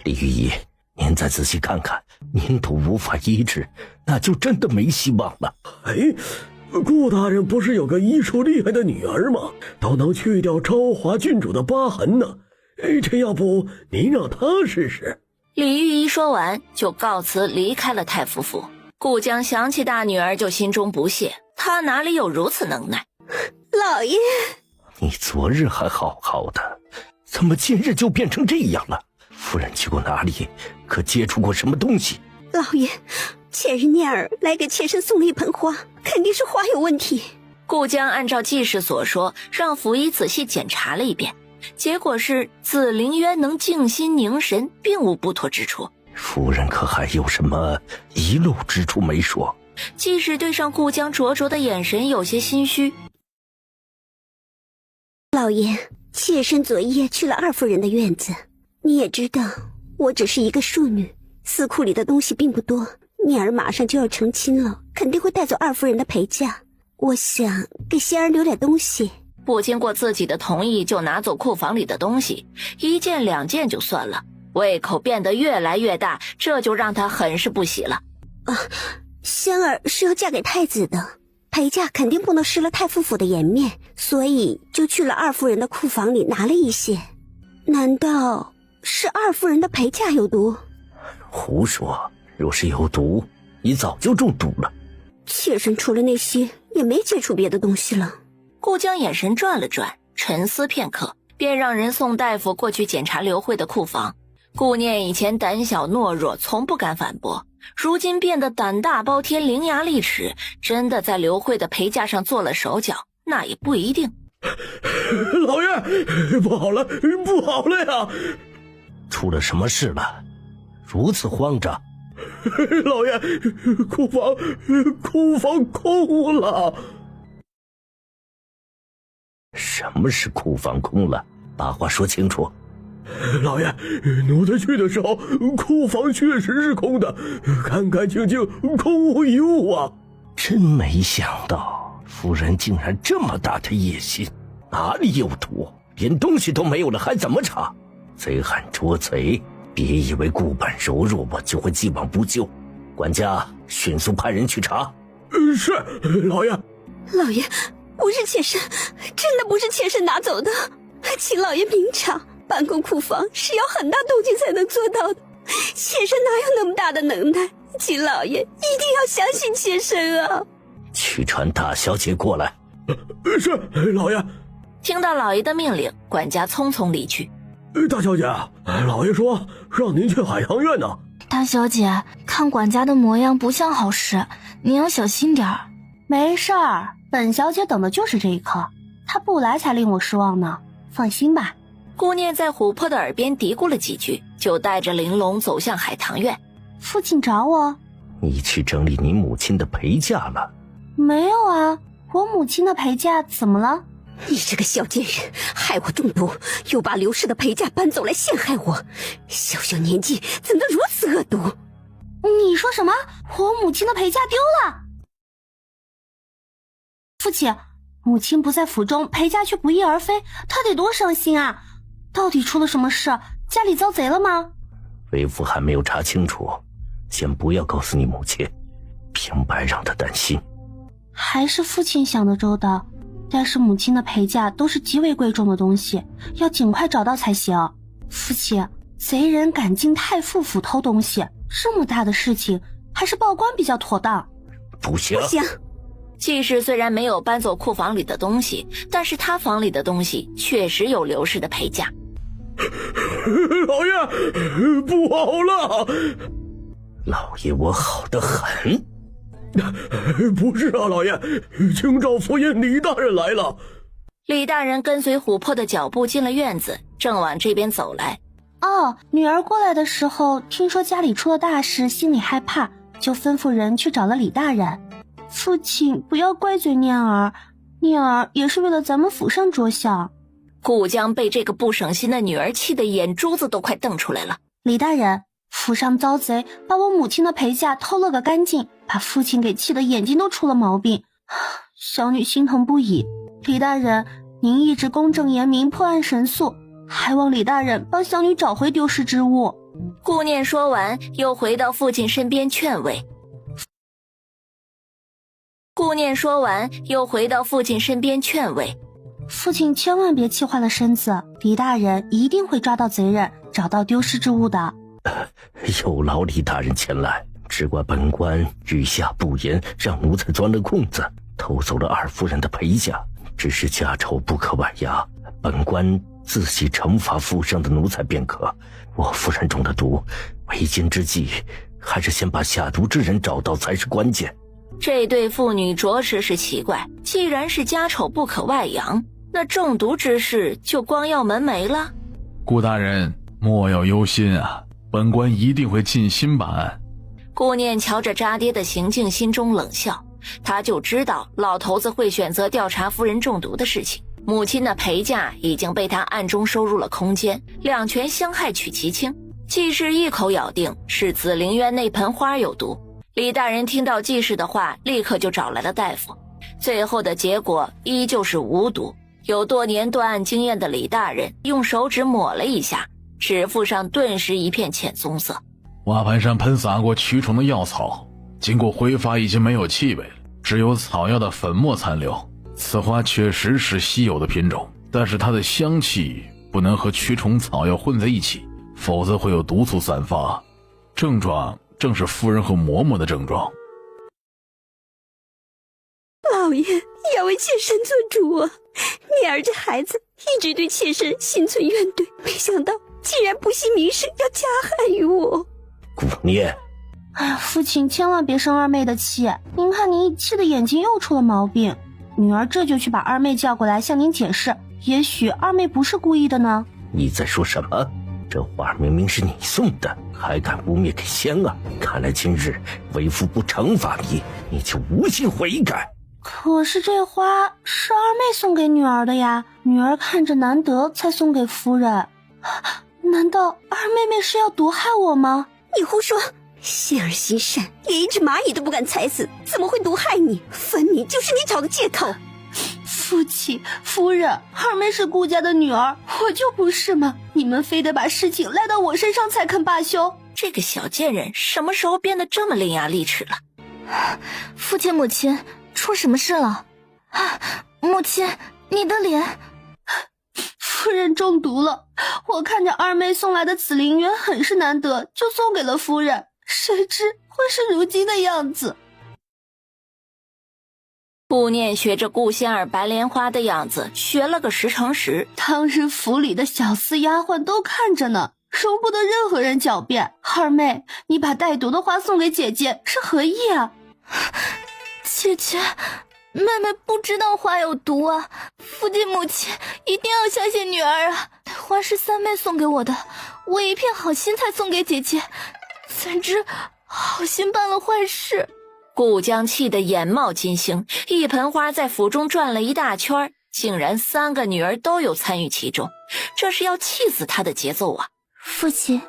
李御医，您再仔细看看，您都无法医治，那就真的没希望了。顾大人不是有个医术厉害的女儿吗？都能去掉昭华郡主的疤痕呢。这要不您让她试试？李御医说完就告辞离开了太傅府。顾江想起大女儿就心中不屑，他哪里有如此能耐？老爷，你昨日还好好的，怎么今日就变成这样了？夫人去过哪里？可接触过什么东西？老爷，前日念儿来给妾身送了一盆花，肯定是花有问题。顾江按照季氏所说，让府医仔细检查了一遍，结果是紫菱渊能静心凝神，并无不妥之处。夫人可还有什么遗漏之处没说？季氏对上顾江灼灼的眼神有些心虚。老爷，妾身昨夜去了二夫人的院子，你也知道我只是一个庶女，司库里的东西并不多，念儿马上就要成亲了，肯定会带走二夫人的陪嫁，我想给仙儿留点东西。不经过自己的同意就拿走库房里的东西，一件两件就算了，胃口变得越来越大，这就让他很是不喜了。仙儿是要嫁给太子的，陪嫁肯定不能失了太傅府的颜面，所以就去了二夫人的库房里拿了一些。难道是二夫人的陪嫁有毒？胡说，若是有毒，你早就中毒了。妾身除了那些也没接触别的东西了。顾江眼神转了转，沉思片刻，便让人送大夫过去检查刘慧的库房。顾念以前胆小懦弱，从不敢反驳，如今变得胆大包天，伶牙俐齿，真的在刘慧的陪嫁上做了手脚，那也不一定。老爷，不好了，不好了呀！出了什么事了？如此慌张？老爷，库房空了。什么是库房空了？把话说清楚。老爷，奴才去的时候，库房确实是空的，干干净净，空无一物啊！真没想到，夫人竟然这么大的野心，哪里有毒？连东西都没有了，还怎么查？贼喊捉贼，别以为顾本柔弱，我就会既往不咎。管家，迅速派人去查。是，老爷。老爷，不是妾身，真的不是妾身拿走的，请老爷明察。办公库房是要很大动静才能做到的，妾身哪有那么大的能耐？请老爷一定要相信妾身啊！去传大小姐过来。是，老爷。听到老爷的命令，管家匆匆离去。大小姐，老爷说让您去海棠院呢。大小姐，看管家的模样不像好事，您要小心点儿。没事儿，本小姐等的就是这一刻，她不来才令我失望呢。放心吧。顾念在琥珀的耳边嘀咕了几句，就带着玲珑走向海棠院。父亲找我？你去整理你母亲的陪嫁了？没有啊，我母亲的陪嫁怎么了？你这个小贱人，害我中毒，又把刘氏的陪嫁搬走来陷害我，小小年纪怎能如此恶毒？你说什么？我母亲的陪嫁丢了？父亲，母亲不在府中，陪嫁却不翼而飞，她得多伤心啊！到底出了什么事？家里遭贼了吗？为父还没有查清楚，先不要告诉你母亲，平白让她担心。还是父亲想的周到，但是母亲的陪嫁都是极为贵重的东西，要尽快找到才行。父亲，贼人敢进太傅府偷东西，这么大的事情，还是报官比较妥当。不行，不行。季氏虽然没有搬走库房里的东西，但是他房里的东西确实有刘氏的陪嫁。老爷，不好了！老爷我好得很。不是啊，老爷，京兆府尹李大人来了。李大人跟随琥珀的脚步进了院子，正往这边走来。哦，女儿过来的时候，听说家里出了大事，心里害怕，就吩咐人去找了李大人。父亲不要怪罪念儿，念儿也是为了咱们府上着想。顾江被这个不省心的女儿气得眼珠子都快瞪出来了。李大人，府上遭贼，把我母亲的陪嫁偷了个干净，把父亲给气得眼睛都出了毛病，小女心疼不已。李大人，您一直公正严明，破案神速，还望李大人帮小女找回丢失之物。顾念说完，又回到父亲身边劝慰。父亲千万别气坏了身子，李大人一定会抓到贼人，找到丢失之物的。有劳李大人前来，只怪本官御下不严，让奴才钻了空子，偷走了二夫人的陪嫁，只是家丑不可外扬，本官自己惩罚府上的奴才便可。我夫人中的毒，为今之计，还是先把下毒之人找到才是关键。这对父女着实是奇怪，既然是家丑不可外扬，那中毒之事就光耀门楣了。顾大人莫要忧心啊，本官一定会尽心办案。顾念瞧着渣爹的行径，心中冷笑，他就知道老头子会选择调查夫人中毒的事情。母亲的陪嫁已经被他暗中收入了空间，两权相害取其轻。季氏一口咬定是紫菱渊那盆花有毒。李大人听到季氏的话，立刻就找来了大夫，最后的结果依旧是无毒。有多年断案经验的李大人用手指抹了一下，指腹上顿时一片浅棕色。瓦盘上喷洒过驱虫的药草，经过挥发已经没有气味了，只有草药的粉末残留。此花确实是稀有的品种，但是它的香气不能和驱虫草药混在一起，否则会有毒素散发。症状正是夫人和嬷嬷的症状。老爷要为妾身做主啊！念儿这孩子一直对妾身心存怨怼，没想到竟然不惜明示要加害于我。顾念，哎呀，父亲千万别生二妹的气，您看您一气的眼睛又出了毛病。女儿这就去把二妹叫过来向您解释，也许二妹不是故意的呢。你在说什么？这花明明是你送的，还敢污蔑给仙儿，看来今日为父不惩罚你，你就无心悔改。可是这花是二妹送给女儿的呀，女儿看着难得才送给夫人。难道二妹妹是要毒害我吗？你胡说！仙儿心善，连一只蚂蚁都不敢踩死，怎么会毒害你？分明就是你找的借口。父亲、夫人，二妹是顾家的女儿，我就不是吗？你们非得把事情赖到我身上才肯罢休？这个小贱人什么时候变得这么伶牙俐齿了？父亲母亲，出什么事了？母亲，你的脸……夫人中毒了，我看着二妹送来的紫菱渊很是难得，就送给了夫人，谁知会是如今的样子。顾念学着顾仙儿白莲花的样子学了个10乘10，当时府里的小厮丫鬟都看着呢，容不得任何人狡辩。二妹，你把带毒的花送给姐姐是何意啊？姐姐，妹妹不知道花有毒啊，父亲母亲一定要相信女儿啊！花是三妹送给我的，我一片好心才送给姐姐，怎知好心办了坏事。顾江气得眼冒金星，一盆花在府中转了一大圈，竟然3个女儿都有参与其中，这是要气死她的节奏啊！父亲、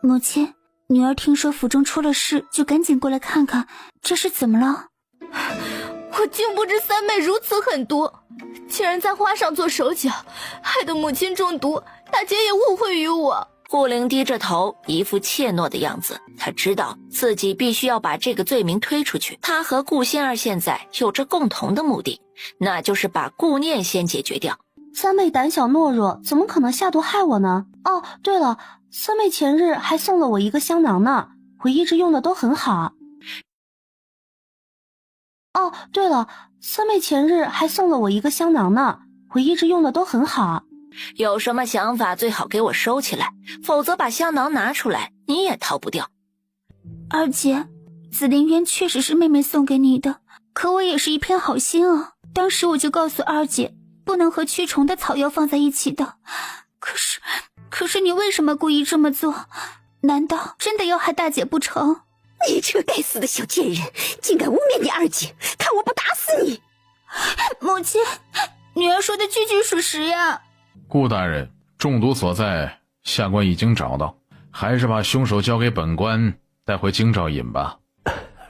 母亲，女儿听说府中出了事，就赶紧过来看看，这是怎么了？我竟不知三妹如此狠毒，竟然在花上做手脚，害得母亲中毒，大姐也误会于我。顾灵低着头，一副怯懦的样子。他知道自己必须要把这个罪名推出去。他和顾仙儿现在有着共同的目的，那就是把顾念先解决掉。三妹胆小懦弱，怎么可能下毒害我呢？哦，对了，三妹前日还送了我一个香囊呢，我一直用的都很好。哦，对了，三妹前日还送了我一个香囊呢，我一直用的都很好。有什么想法最好给我收起来，否则把香囊拿出来你也逃不掉。二姐，紫灵渊确实是妹妹送给你的，可我也是一片好心啊。当时我就告诉二姐，不能和驱虫的草药放在一起的。可是你为什么故意这么做？难道真的要害大姐不成？你这个该死的小贱人，竟敢污蔑你二姐，看我不打死你！母亲，女儿说的句句属实呀。顾大人，中毒所在，下官已经找到，还是把凶手交给本官，带回京兆尹吧。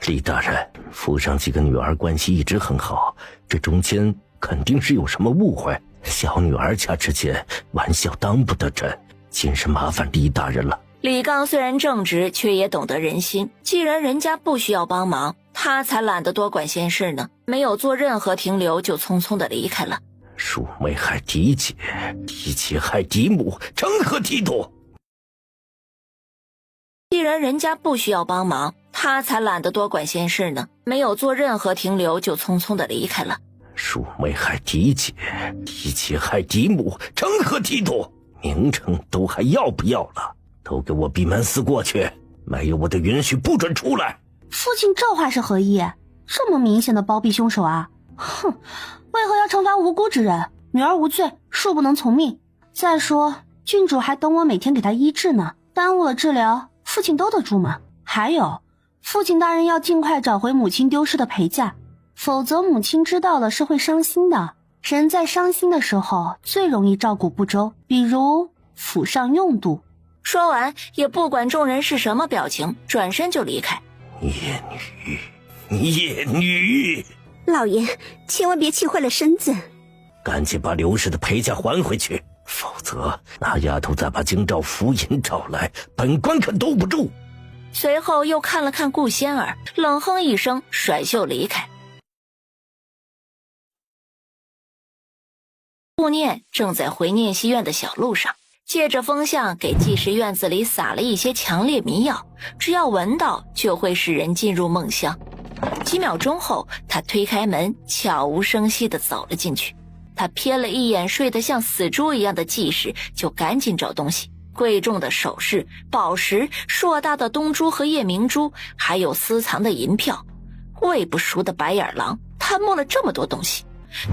李大人，府上几个女儿关系一直很好，这中间肯定是有什么误会。小女儿家之间，玩笑当不得真，今日麻烦李大人了。李刚虽然正直，却也懂得人心。既然人家不需要帮忙，他才懒得多管闲事呢。没有做任何停留，就匆匆地离开了。庶妹害嫡姐，嫡姐害嫡母，成何体统？既然人家不需要帮忙，他才懒得多管闲事呢。没有做任何停留，就匆匆地离开了。庶妹害嫡姐，嫡姐害嫡母，成何体统？名称都还要不要了？都给我闭门思过去，没有我的允许不准出来。父亲这话是何意？这么明显的包庇凶手啊！哼，为何要惩罚无辜之人？女儿无罪，恕不能从命。再说郡主还等我每天给她医治呢，耽误了治疗，父亲兜得住吗？还有，父亲大人要尽快找回母亲丢失的陪嫁，否则母亲知道了是会伤心的。人在伤心的时候最容易照顾不周，比如府上用度。说完也不管众人是什么表情，转身就离开。孽女！老爷，千万别气坏了身子。赶紧把刘氏的陪嫁还回去，否则那丫头再把京兆府尹找来，本官可兜不住。随后又看了看顾仙儿，冷哼一声，甩袖离开。顾念正在回念熙院的小路上，借着风向给济世院子里撒了一些强烈迷药，只要闻到就会使人进入梦乡。几秒钟后，他推开门，悄无声息地走了进去。他瞥了一眼睡得像死猪一样的济世，就赶紧找东西。贵重的首饰、宝石、硕大的东珠和夜明珠，还有私藏的银票。喂不熟的白眼狼贪摸了这么多东西，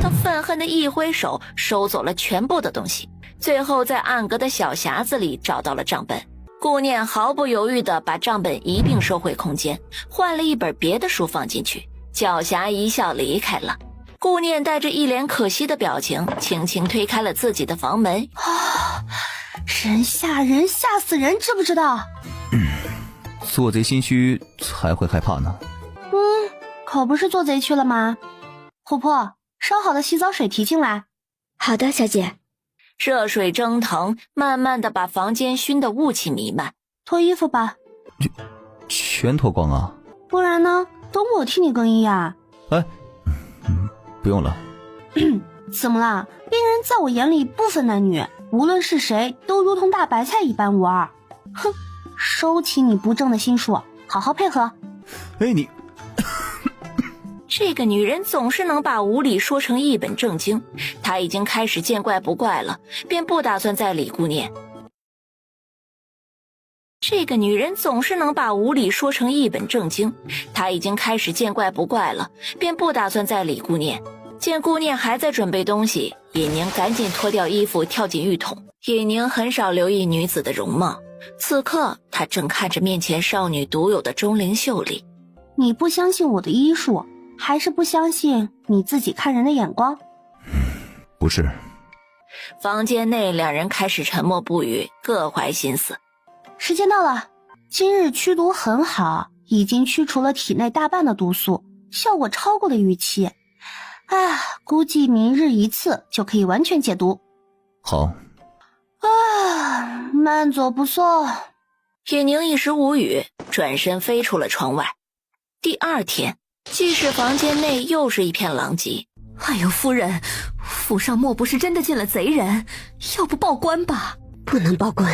他愤恨地一挥手，收走了全部的东西。最后在暗格的小匣子里找到了账本。顾念毫不犹豫地把账本一并收回空间，换了一本别的书放进去，狡黠一笑离开了。顾念带着一脸可惜的表情，轻轻推开了自己的房门。人吓人，吓死人，知不知道？做贼心虚才会害怕呢。可不是做贼去了吗？琥珀，烧好的洗澡水提进来。好的，小姐。热水蒸腾，慢慢的把房间熏得雾气弥漫。脱衣服吧。全脱光啊？不然呢？等我替你更衣呀。不用了。怎么了？恋人在我眼里不分男女，无论是谁都如同大白菜一般无二。哼，收起你不正的心术，好好配合。你这个女人总是能把无理说成一本正经，她已经开始见怪不怪了，便不打算再理顾念。这个女人总是能把无理说成一本正经，她已经开始见怪不怪了，便不打算再理顾念。见顾念还在准备东西，尹宁赶紧脱掉衣服跳进浴桶。尹宁很少留意女子的容貌，此刻她正看着面前少女独有的钟灵秀丽。你不相信我的医术，还是不相信你自己看人的眼光？不是。房间内两人开始沉默不语，各怀心思。时间到了，今日驱毒很好，已经驱除了体内大半的毒素，效果超过了预期。估计明日一次就可以完全解毒。好。慢走不送。尹宁一时无语，转身飞出了窗外。第二天，济世房间内又是一片狼藉。哎呦，夫人，府上莫不是真的进了贼人？要不报官吧？不能报官，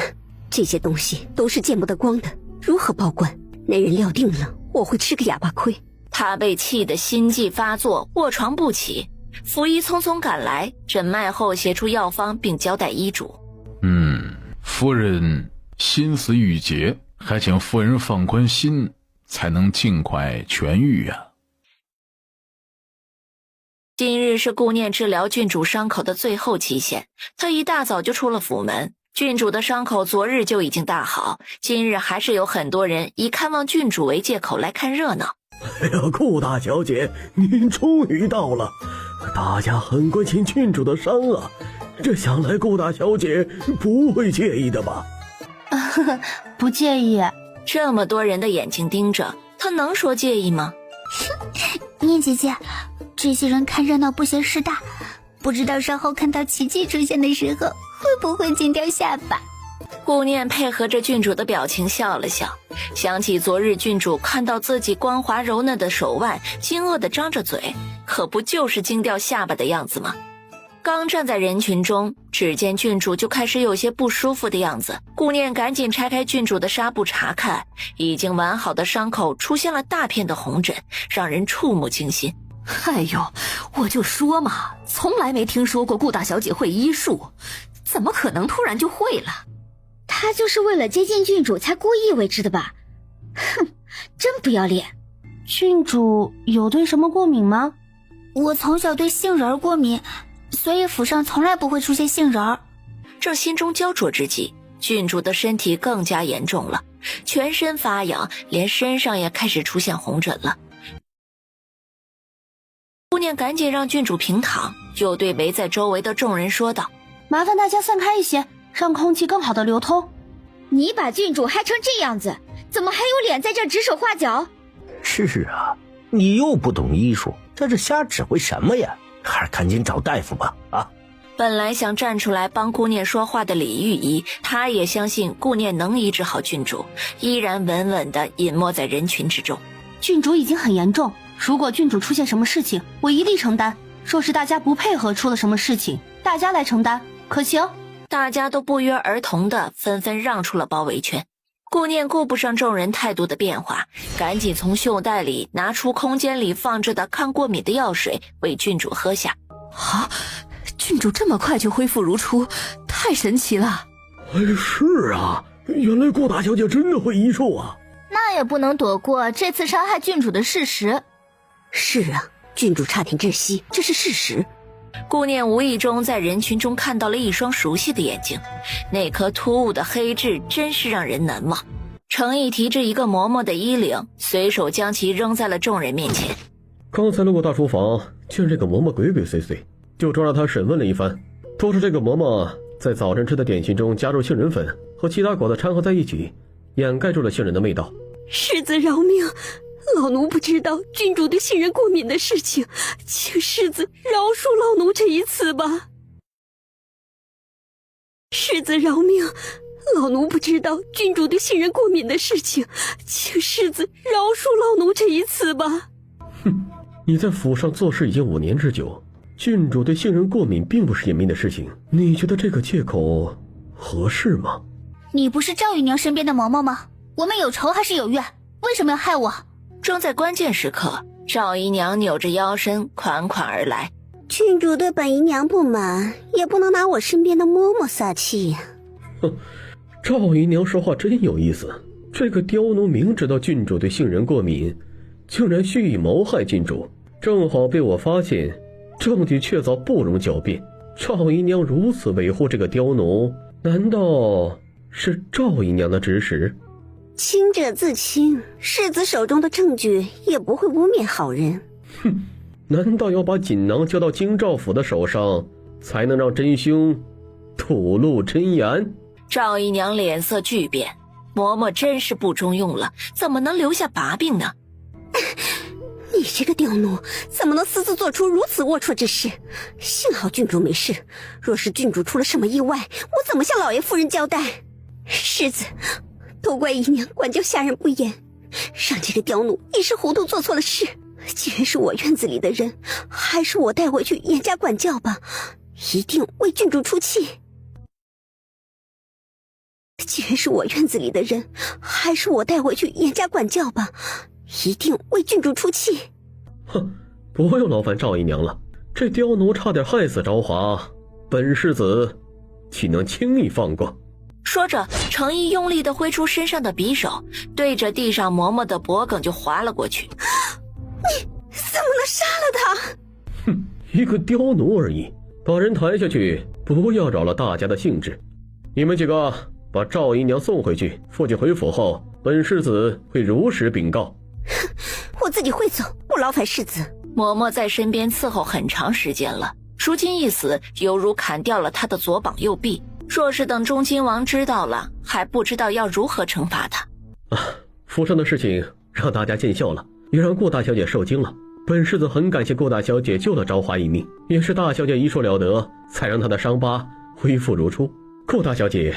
这些东西都是见不得光的，如何报官？那人料定了我会吃个哑巴亏。他被气得心悸发作，卧床不起。府医匆匆赶来，诊脉后写出药方并交代医嘱。夫人心思郁结，还请夫人放宽心，才能尽快痊愈呀。今日是顾念治疗郡主伤口的最后期限，他一大早就出了府门。郡主的伤口昨日就已经大好，今日还是有很多人以看望郡主为借口来看热闹。哎呀，顾大小姐，您终于到了，大家很关心郡主的伤啊，这想来顾大小姐不会介意的吧？不介意。这么多人的眼睛盯着，他能说介意吗？念姐姐，这些人看热闹不嫌事大，不知道稍后看到奇迹出现的时候，会不会惊掉下巴？顾念配合着郡主的表情笑了笑，想起昨日郡主看到自己光滑柔嫩的手腕，惊愕地张着嘴，可不就是惊掉下巴的样子吗？刚站在人群中，只见郡主就开始有些不舒服的样子。顾念赶紧拆开郡主的纱布查看，已经完好的伤口出现了大片的红疹，让人触目惊心。哎呦，我就说嘛，从来没听说过顾大小姐会医术，怎么可能突然就会了？她就是为了接近郡主才故意为之的吧？哼，真不要脸！郡主有对什么过敏吗？我从小对杏仁过敏，所以府上从来不会出现杏仁。正心中焦灼之际，郡主的身体更加严重了，全身发痒，连身上也开始出现红疹了。顾念赶紧让郡主平躺，又对围在周围的众人说道：麻烦大家散开一些，让空气更好的流通。你把郡主害成这样子，怎么还有脸在这指手画脚？是啊，你又不懂医术，在这瞎指挥什么呀？还是赶紧找大夫吧啊！本来想站出来帮顾念说话的李玉仪，她也相信顾念能医治好郡主，依然稳稳地隐没在人群之中。郡主已经很严重，如果郡主出现什么事情，我一力承担。若是大家不配合出了什么事情，大家来承担，可行？大家都不约而同地纷纷让出了包围圈。顾念顾不上众人态度的变化，赶紧从袖袋里拿出空间里放着的抗过敏的药水，为郡主喝下。啊，郡主这么快就恢复如初，太神奇了！哎，是啊，原来顾大小姐真的会医术啊！那也不能躲过这次伤害郡主的事实。是啊，郡主差点窒息，这是事实。顾念无意中在人群中看到了一双熟悉的眼睛，那颗突兀的黑痣真是让人难忘。程毅提着一个嬷嬷的衣领，随手将其扔在了众人面前。刚才路过大厨房，见这个嬷嬷鬼鬼祟祟，就抓着她审问了一番，都是这个嬷嬷在早晨吃的点心中加入杏仁粉和其他果子掺和在一起，掩盖住了杏仁的味道。世子饶命，老奴不知道郡主对杏仁过敏的事情，请世子饶恕老奴这一次吧。世子饶命，老奴不知道郡主对杏仁过敏的事情，请世子饶恕老奴这一次吧。哼，你在府上做事已经5年之久，郡主对杏仁过敏并不是隐秘的事情，你觉得这个借口合适吗？你不是赵姨娘身边的嬷嬷吗？我们有仇还是有怨？为什么要害我？正在关键时刻，赵姨娘扭着腰身款款而来。郡主对本姨娘不满，也不能拿我身边的嬷嬷撒气呀。哼，赵姨娘说话真有意思。这个刁奴明知道郡主对杏仁过敏，竟然蓄意谋害郡主，正好被我发现，证据确凿，不容狡辩。赵姨娘如此维护这个刁奴，难道是赵姨娘的指使？清者自清，世子手中的证据也不会污蔑好人。哼，难道要把锦囊交到京兆府的手上，才能让真凶吐露真言？赵姨娘脸色巨变，嬷嬷真是不中用了，怎么能留下把柄呢？你这个刁奴，怎么能私自做出如此龌龊之事？幸好郡主没事，若是郡主出了什么意外，我怎么向老爷夫人交代？世子，都怪姨娘管教下人不严，让这个刁奴一时糊涂做错了事。既然是我院子里的人，还是我带回去严加管教吧，一定为郡主出气。既然是我院子里的人，还是我带回去严加管教吧，一定为郡主出气。哼，不用劳烦赵姨娘了，这刁奴差点害死昭华，本世子岂能轻易放过？说着，程毅用力地挥出身上的匕首，对着地上嬷嬷的脖梗就划了过去。你怎么能杀了他？哼，一个刁奴而已，把人抬下去，不要扰了大家的兴致。你们几个把赵姨娘送回去，父亲回府后，本世子会如实禀告。我自己会走，不劳烦世子。嬷嬷在身边伺候很长时间了，如今一死，犹如砍掉了他的左膀右臂。若是等忠亲王知道了，还不知道要如何惩罚他。府上的事情让大家见笑了，也让顾大小姐受惊了。本世子很感谢顾大小姐救了昭华一命，也是大小姐一说了得，才让她的伤疤恢复如初。顾大小姐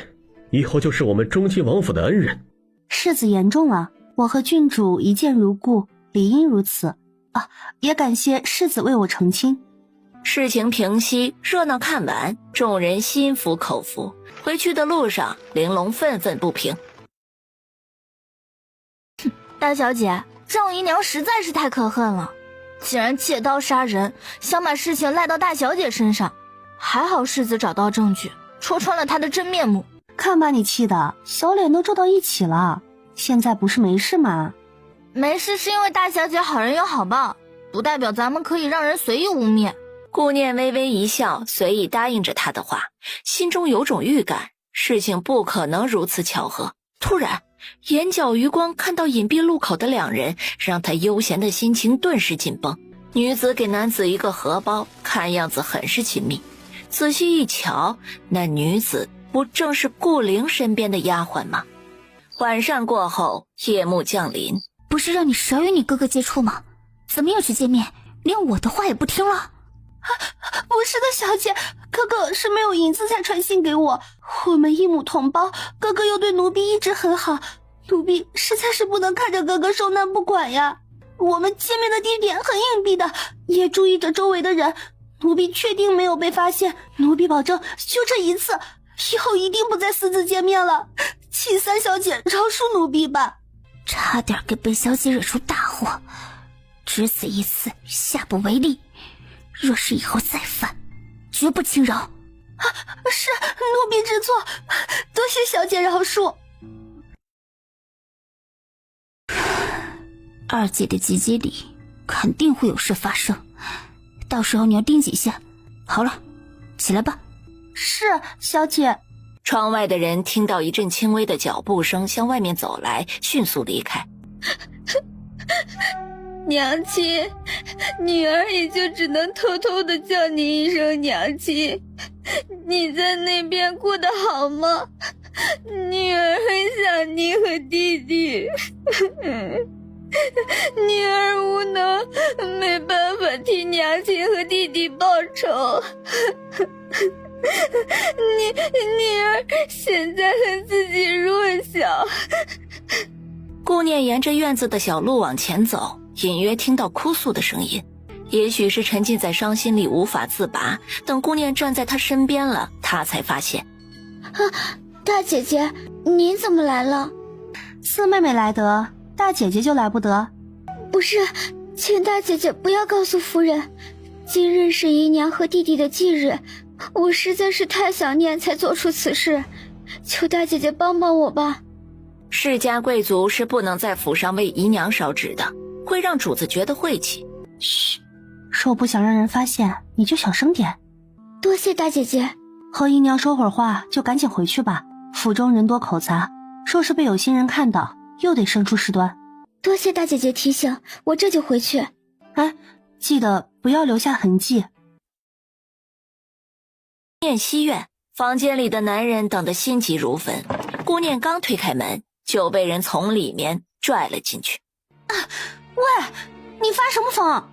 以后就是我们忠亲王府的恩人。世子言重了，我和郡主一见如故，理应如此。也感谢世子为我澄清。事情平息，热闹看完，众人心服口服。回去的路上，玲珑愤愤不平。大小姐，赵姨娘实在是太可恨了，竟然借刀杀人，想把事情赖到大小姐身上。还好世子找到证据，戳穿了她的真面目。看把你气的，小脸都皱到一起了。现在不是没事吗？没事是因为大小姐好人有好报，不代表咱们可以让人随意污蔑。顾念微微一笑，随意答应着他的话，心中有种预感，事情不可能如此巧合。突然，眼角余光看到隐蔽路口的两人，让他悠闲的心情顿时紧绷。女子给男子一个荷包，看样子很是亲密。仔细一瞧，那女子不正是顾灵身边的丫鬟吗？晚上过后，夜幕降临。不是让你少与你哥哥接触吗？怎么又去见面，连我的话也不听了？不是的，小姐，哥哥是没有银子才传信给我，我们一母同胞，哥哥又对奴婢一直很好，奴婢实在是不能看着哥哥受难不管呀。我们见面的地点很隐蔽的，也注意着周围的人，奴婢确定没有被发现，奴婢保证就这一次，以后一定不再私自见面了，请三小姐饶恕奴婢吧。差点给本小姐惹出大祸，只此一次，下不为例。若是以后再犯，绝不轻饶。是奴婢知错，多谢小姐饶恕。二姐的姐姐里肯定会有事发生，到时候你要盯紧下。好了，起来吧。是，小姐。窗外的人听到一阵轻微的脚步声向外面走来，迅速离开。娘亲，女儿也就只能偷偷的叫你一声娘亲。你在那边过得好吗？女儿很想你和弟弟。女儿无能，没办法替娘亲和弟弟报仇。女儿现在恨自己弱小。顾念沿着院子的小路往前走，隐约听到哭诉的声音，也许是沉浸在伤心里无法自拔。等顾念站在他身边了，他才发现，大姐姐，您怎么来了？四妹妹来得，大姐姐就来不得。不是，请大姐姐不要告诉夫人，今日是姨娘和弟弟的忌日，我实在是太想念才做出此事，求大姐姐帮帮我吧。世家贵族是不能在府上为姨娘烧纸的，会让主子觉得晦气。嘘，若不想让人发现，你就小声点。多谢大姐姐。和姨娘说会儿话就赶紧回去吧，府中人多口杂，若是被有心人看到，又得生出事端。多谢大姐姐提醒，我这就回去。哎，记得不要留下痕迹。念西院房间里的男人等得心急如焚，顾念刚推开门，就被人从里面拽了进去。喂，你发什么疯？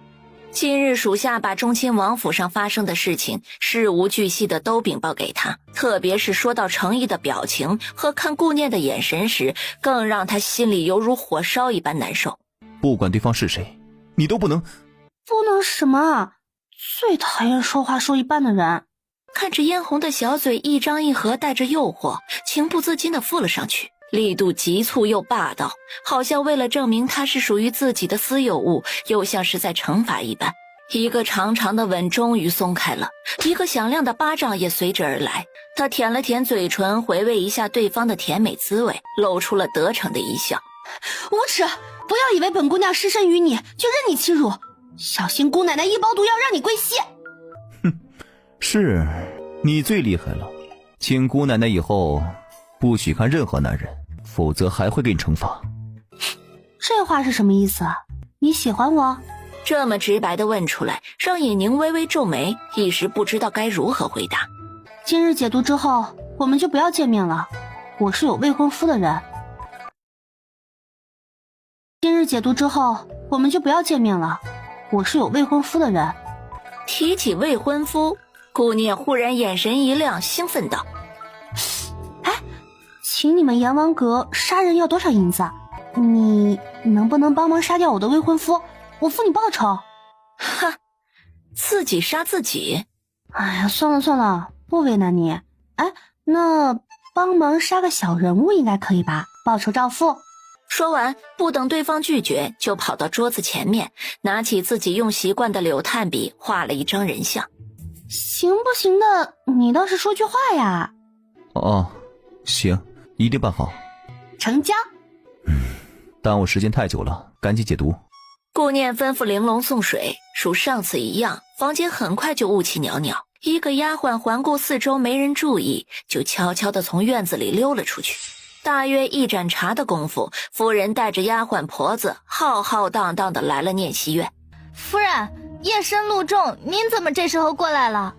今日属下把忠亲王府上发生的事情事无巨细的都禀报给他，特别是说到程毅的表情和看顾念的眼神时，更让他心里犹如火烧一般难受。不管对方是谁，你都不能什么？最讨厌说话说一半的人。看着嫣红的小嘴一张一合，带着诱惑，情不自禁地附了上去，力度急促又霸道，好像为了证明它是属于自己的私有物，又像是在惩罚一般。一个长长的吻终于松开了，一个响亮的巴掌也随之而来。他舔了舔嘴唇，回味一下对方的甜美滋味，露出了得逞的一笑。无耻！不要以为本姑娘失身于你就任你欺辱，小心姑奶奶一包毒药让你归西。哼，是你最厉害了，请姑奶奶以后不许看任何男人，否则还会给你惩罚。这话是什么意思啊？你喜欢我？这么直白地问出来，让尹宁微微皱眉，一时不知道该如何回答。今日解毒之后，我们就不要见面了。我是有未婚夫的人。今日解毒之后，我们就不要见面了。我是有未婚夫的人。提起未婚夫，顾念忽然眼神一亮，兴奋道：哎，请你们阎王阁杀人要多少银子？你能不能帮忙杀掉我的未婚夫？我付你报酬。哈，自己杀自己？哎呀，算了算了，不为难你。哎，那帮忙杀个小人物应该可以吧？报酬照付。说完，不等对方拒绝，就跑到桌子前面，拿起自己用习惯的柳炭笔，画了一张人像。行不行的，你倒是说句话呀。哦，行，一定办好。成交。耽误时间太久了，赶紧解毒。顾念吩咐玲珑送水，如上次一样，房间很快就雾气袅袅。一个丫鬟环顾四周没人注意，就悄悄地从院子里溜了出去。大约一盏茶的功夫，夫人带着丫鬟婆子浩浩荡荡地来了念熙院。夫人，夜深路重，您怎么这时候过来了？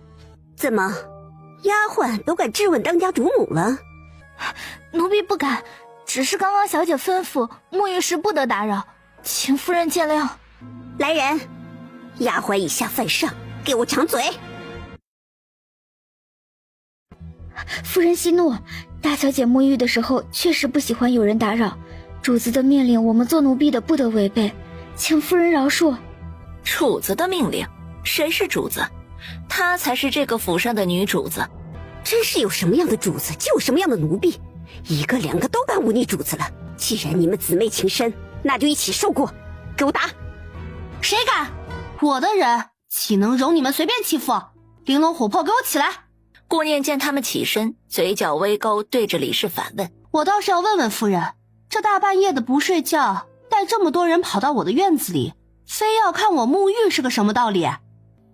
怎么，丫鬟都敢质问当家主母了？奴婢不敢，只是刚刚小姐吩咐沐浴时不得打扰，请夫人见谅。来人，丫鬟以下犯上，给我掌嘴！夫人息怒，大小姐沐浴的时候确实不喜欢有人打扰，主子的命令我们做奴婢的不得违背，请夫人饶恕。主子的命令？谁是主子？她才是这个府上的女主子。真是有什么样的主子就有什么样的奴婢，一个两个都敢忤逆主子了。既然你们姊妹情深，那就一起受过，给我打！谁敢？我的人岂能容你们随便欺负？玲珑琥珀，给我起来！顾念见他们起身，嘴角微勾，对着李氏反问：我倒是要问问夫人，这大半夜的不睡觉，带这么多人跑到我的院子里，非要看我沐浴是个什么道理？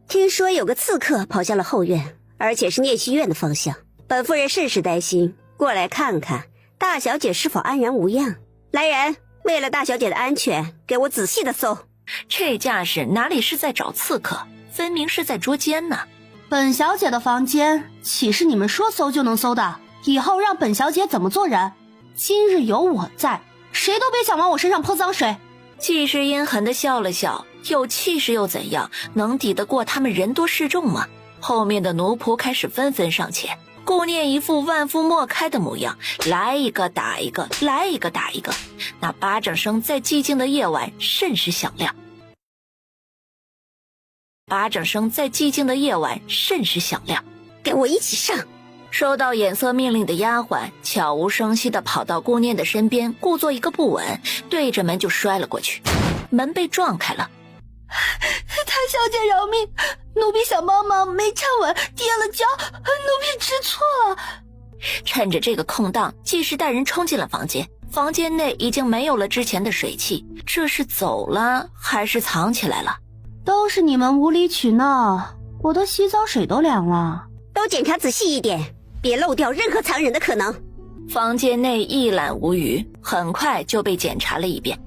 听说有个刺客跑向了后院，而且是念熙院的方向，本夫人甚是担心，过来看看大小姐是否安然无恙。来人，为了大小姐的安全，给我仔细的搜。这架势哪里是在找刺客，分明是在捉奸呢。本小姐的房间岂是你们说搜就能搜的？以后让本小姐怎么做人？今日有我在，谁都别想往我身上泼脏水。季氏阴狠地笑了笑，有气势又怎样，能抵得过他们人多势众吗？后面的奴仆开始纷纷上前，顾念一副万夫莫开的模样，来一个打一个，来一个打一个，那巴掌声在寂静的夜晚甚是响亮。巴掌声在寂静的夜晚甚是响亮。给我一起上！收到眼色命令的丫鬟悄无声息地跑到顾念的身边，故作一个不稳，对着门就摔了过去。门被撞开了。大小姐饶命，奴婢想帮忙没站稳，跌了跤，奴婢知错了。趁着这个空档，季氏带人冲进了房间。房间内已经没有了之前的水汽，这是走了还是藏起来了？都是你们无理取闹，我的洗澡水都凉了。都检查仔细一点，别漏掉任何藏人的可能。房间内一览无余，很快就被检查了一遍。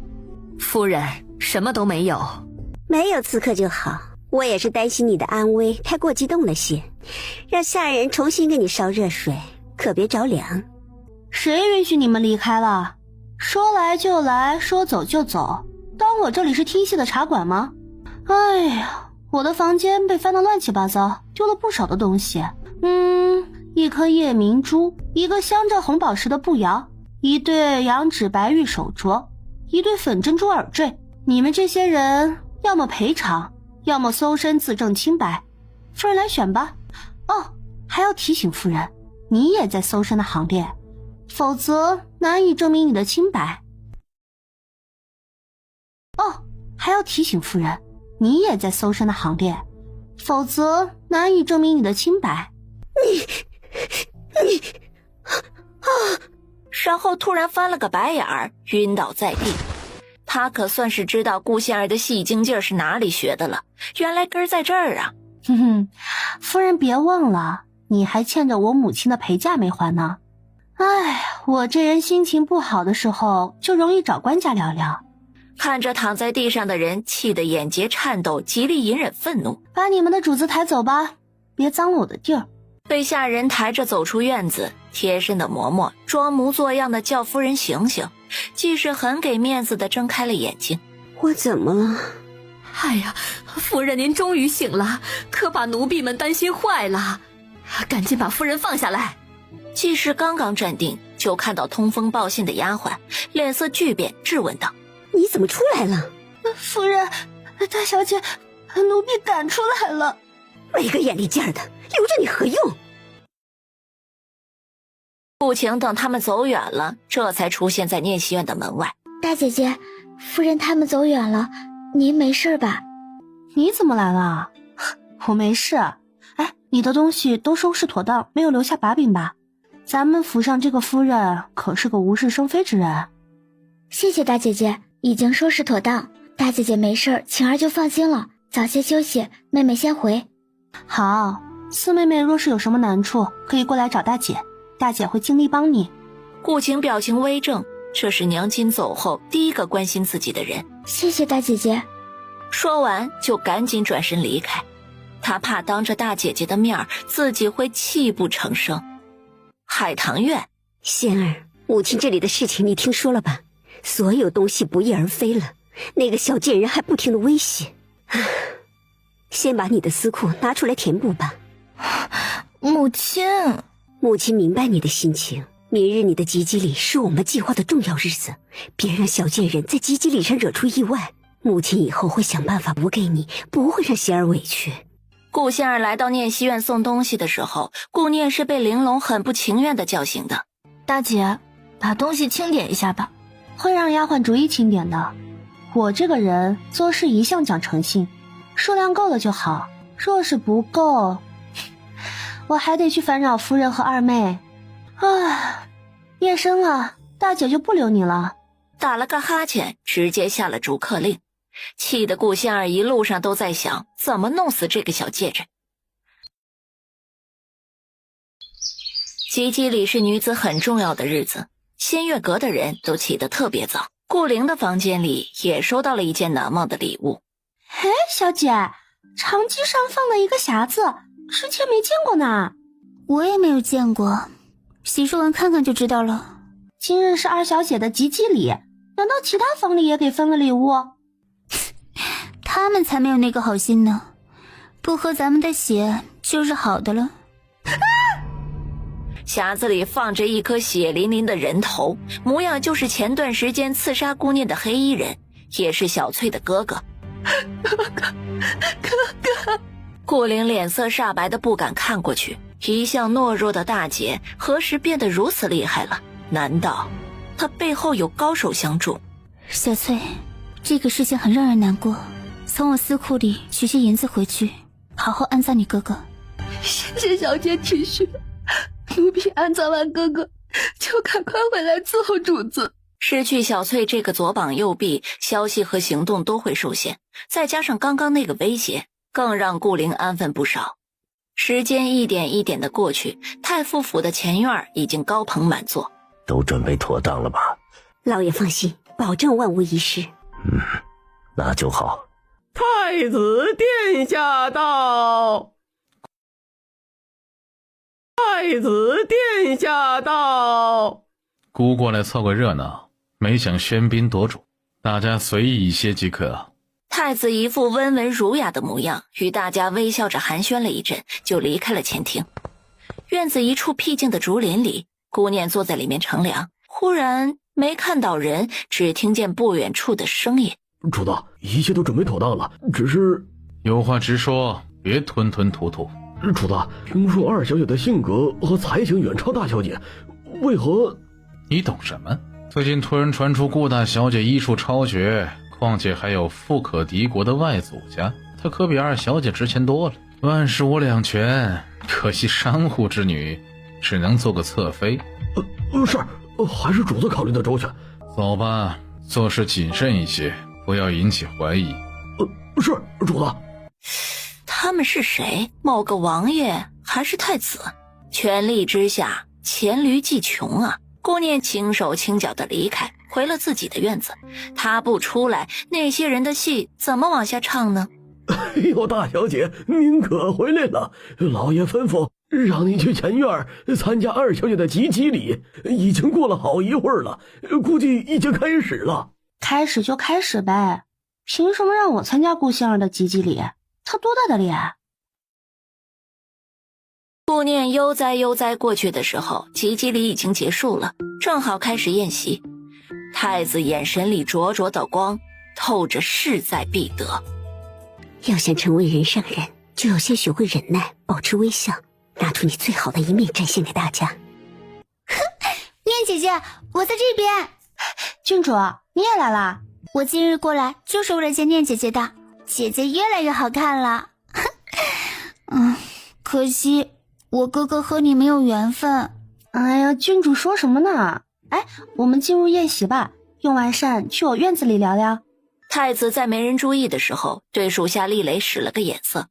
夫人，什么都没有。没有刺客就好，我也是担心你的安危，太过激动了些，让下人重新给你烧热水，可别着凉。谁允许你们离开了？说来就来，说走就走，当我这里是听戏的茶馆吗？哎呀，我的房间被翻得乱七八糟，丢了不少的东西。一颗夜明珠，一个镶着红宝石的步摇，一对羊脂白玉手镯，一对粉珍珠耳坠。你们这些人要么赔偿，要么搜身自证清白，夫人来选吧。哦，还要提醒夫人，你也在搜身的行列，否则难以证明你的清白。哦，还要提醒夫人，你也在搜身的行列，否则难以证明你的清白。你然后突然翻了个白眼儿，晕倒在地。他可算是知道顾仙儿的戏精劲儿是哪里学的了，原来根儿在这儿啊！哼哼，夫人别忘了，你还欠着我母亲的陪嫁没还呢。哎，我这人心情不好的时候，就容易找官家聊聊。看着躺在地上的人，气得眼睫颤抖，极力隐忍愤怒。把你们的主子抬走吧，别脏了我的地儿。被下人抬着走出院子，贴身的嬷嬷装模作样的叫夫人醒醒，既是很给面子的睁开了眼睛。我怎么了？哎呀，夫人您终于醒了，可把奴婢们担心坏了，赶紧把夫人放下来。季氏刚刚站定，就看到通风报信的丫鬟，脸色巨变，质问道：“你怎么出来了？”夫人，大小姐，奴婢赶出来了。没个眼力劲儿的，留着你何用？顾晴等他们走远了，这才出现在念习院的门外。大姐姐，夫人他们走远了，您没事吧？你怎么来了？我没事。哎，你的东西都收拾妥当，没有留下把柄吧？咱们府上这个夫人可是个无事生非之人。谢谢大姐姐，已经收拾妥当。大姐姐没事，晴儿就放心了。早些休息，妹妹先回。好，四妹妹若是有什么难处，可以过来找大姐，大姐会尽力帮你。顾晴表情微正，这是娘亲走后第一个关心自己的人。谢谢大姐姐。说完就赶紧转身离开，她怕当着大姐姐的面自己会泣不成声。海棠院，仙儿，母亲这里的事情你听说了吧？所有东西不翼而飞了，那个小贱人还不停地威胁。先把你的私库拿出来填补吧。母亲，母亲明白你的心情。明日你的吉吉礼是我们计划的重要日子，别让小贱人在吉吉礼上惹出意外。母亲以后会想办法补给你，不会让仙儿委屈。顾仙儿来到念习院送东西的时候，顾念是被玲珑很不情愿的叫醒的。大姐，把东西清点一下吧。会让丫鬟逐一清点的。我这个人做事一向讲诚信，数量够了就好，若是不够，我还得去烦扰夫人和二妹。啊，夜深了，大姐就不留你了。打了个哈欠，直接下了逐客令，气得顾仙儿一路上都在想怎么弄死这个小贱人。吉吉里是女子很重要的日子，仙月阁的人都起得特别早。顾灵的房间里也收到了一件难忘的礼物。嘿，小姐，长机上放了一个匣子，之前没见过呢。我也没有见过，洗漱完看看就知道了。今日是二小姐的吉吉礼，难道其他房里也给分了礼物？他们才没有那个好心呢，不喝咱们的血就是好的了。匣子里放着一颗血淋淋的人头，模样就是前段时间刺杀顾念的黑衣人，也是小翠的哥哥。哥哥，顾灵脸色煞白的不敢看过去，一向懦弱的大姐何时变得如此厉害了？难道她背后有高手相助？小翠，这个事情很让人难过，从我私库里取些银子回去，好好安葬你哥哥。谢谢小姐体恤，奴婢安葬完哥哥就赶快回来伺候主子。失去小翠这个左膀右臂，消息和行动都会受限，再加上刚刚那个威胁，更让顾灵安分不少。时间一点一点的过去，太傅府的前院已经高朋满座。都准备妥当了吧？老爷放心，保证万无一失。那就好。太子殿下到！太子殿下到！姑过来凑个热闹，没想喧宾夺主，大家随意一些即可。太子一副温文儒雅的模样，与大家微笑着寒暄了一阵，就离开了前厅。院子一处僻静的竹林里，顾念坐在里面乘凉，忽然没看到人，只听见不远处的声音：“主子，一切都准备妥当了，只是……有话直说，别吞吞吐吐。主子，听说二小姐的性格和才情远超大小姐，为何……你懂什么？最近突然传出顾大小姐医术超绝，况且还有富可敌国的外祖家，她可比二小姐值钱多了。万事我两全，可惜商户之女，只能做个侧妃。是，还是主子考虑的周全。走吧，做事谨慎一些，不要引起怀疑。是，主子。他们是谁？某个王爷还是太子？权力之下，黔驴技穷啊！顾念轻手轻脚地离开，回了自己的院子。他不出来，那些人的戏怎么往下唱呢？哎呦，大小姐，您可回来了！老爷吩咐让您去前院参加二小姐的及笄礼，已经过了好一会儿了，估计已经开始了。开始就开始呗，凭什么让我参加顾仙儿的及笄礼？她多大的脸？顾念悠哉过去的时候，及笄礼已经结束了，正好开始宴席。太子眼神里灼灼的光，透着势在必得。要想成为人上人，就要先学会忍耐，保持微笑，拿出你最好的一面展现给大家。念姐姐，我在这边。郡主，你也来啦？我今日过来就是为了见念姐姐的，姐姐越来越好看了。可惜我哥哥和你没有缘分。哎呀，郡主说什么呢？哎，我们进入宴席吧，用完膳去我院子里聊聊。太子在没人注意的时候，对属下厉雷使了个眼色。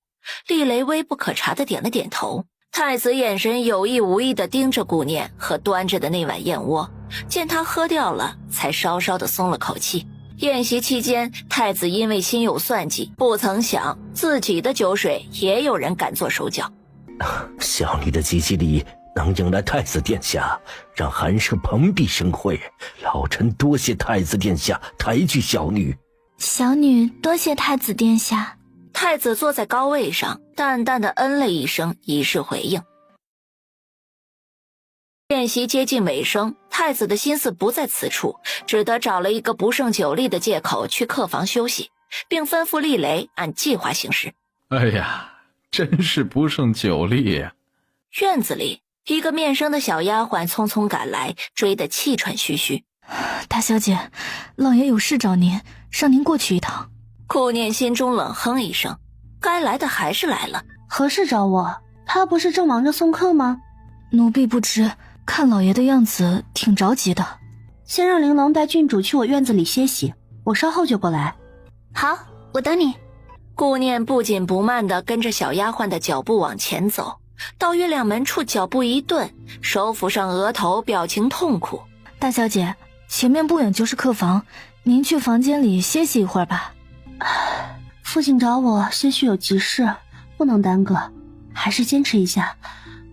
厉雷微不可察的点了点头。太子眼神有意无意地盯着顾念和端着的那碗燕窝，见他喝掉了，才稍稍地松了口气。宴席期间，太子因为心有算计，不曾想自己的酒水也有人敢做手脚。小女的及笄礼能迎来太子殿下，让寒舍蓬荜生辉，老臣多谢太子殿下抬举小女。小女多谢太子殿下。太子坐在高位上，淡淡的嗯了一声，以示回应。宴席接近尾声，太子的心思不在此处，只得找了一个不胜酒力的借口去客房休息，并吩咐厉雷按计划行事。哎呀，真是不胜酒力呀！院子里，一个面生的小丫鬟匆匆赶来，追得气喘吁吁。大小姐，老爷有事找您，让您过去一趟。顾念心中冷哼一声，该来的还是来了。何事找我？他不是正忙着送客吗？奴婢不知，看老爷的样子挺着急的。先让玲珑带郡主去我院子里歇息，我稍后就过来。好，我等你。顾念不紧不慢地跟着小丫鬟的脚步往前走，到月亮门处脚步一顿，手抚上额头，表情痛苦。大小姐，前面不远就是客房，您去房间里歇息一会儿吧。父亲找我些许有急事，不能耽搁，还是坚持一下，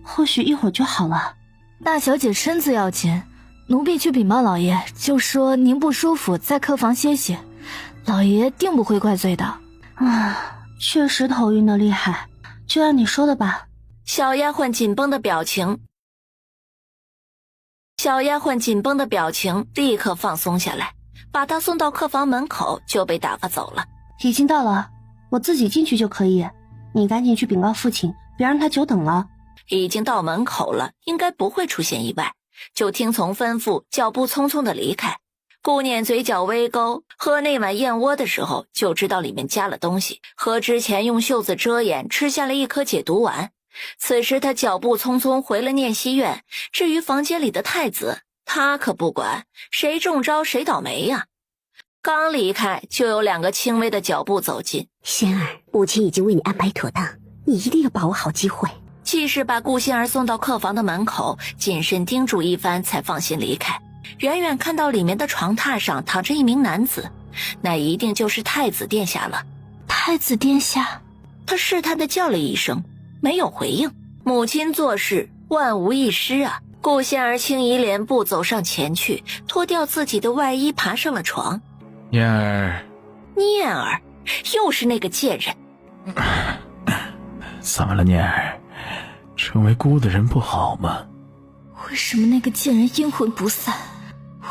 或许一会儿就好了。大小姐身子要紧，奴婢去禀报老爷，就说您不舒服，在客房歇息，老爷定不会怪罪的。确实头晕的厉害，就按你说的吧。小丫鬟紧绷的表情立刻放松下来，把她送到客房门口就被打发走了。已经到了，我自己进去就可以，你赶紧去禀告父亲，别让他久等了。已经到门口了，应该不会出现意外，就听从吩咐，脚步匆匆的离开。顾念嘴角微勾，喝那碗燕窝的时候就知道里面加了东西，和之前用袖子遮掩吃下了一颗解毒丸。此时他脚步匆匆回了念熙院，至于房间里的太子，他可不管，谁中招谁倒霉呀。刚离开，就有两个轻微的脚步走近。仙儿，母亲已经为你安排妥当，你一定要把握好机会。既是把顾仙儿送到客房的门口，谨慎叮嘱一番才放心离开。远远看到里面的床榻上躺着一名男子，那一定就是太子殿下了。太子殿下，他试探地叫了一声，没有回应。母亲做事万无一失啊。顾仙儿轻移莲步走上前去，脱掉自己的外衣，爬上了床。念儿，念儿，又是那个贱人。怎么了，念儿？成为孤的人不好吗？为什么那个贱人阴魂不散？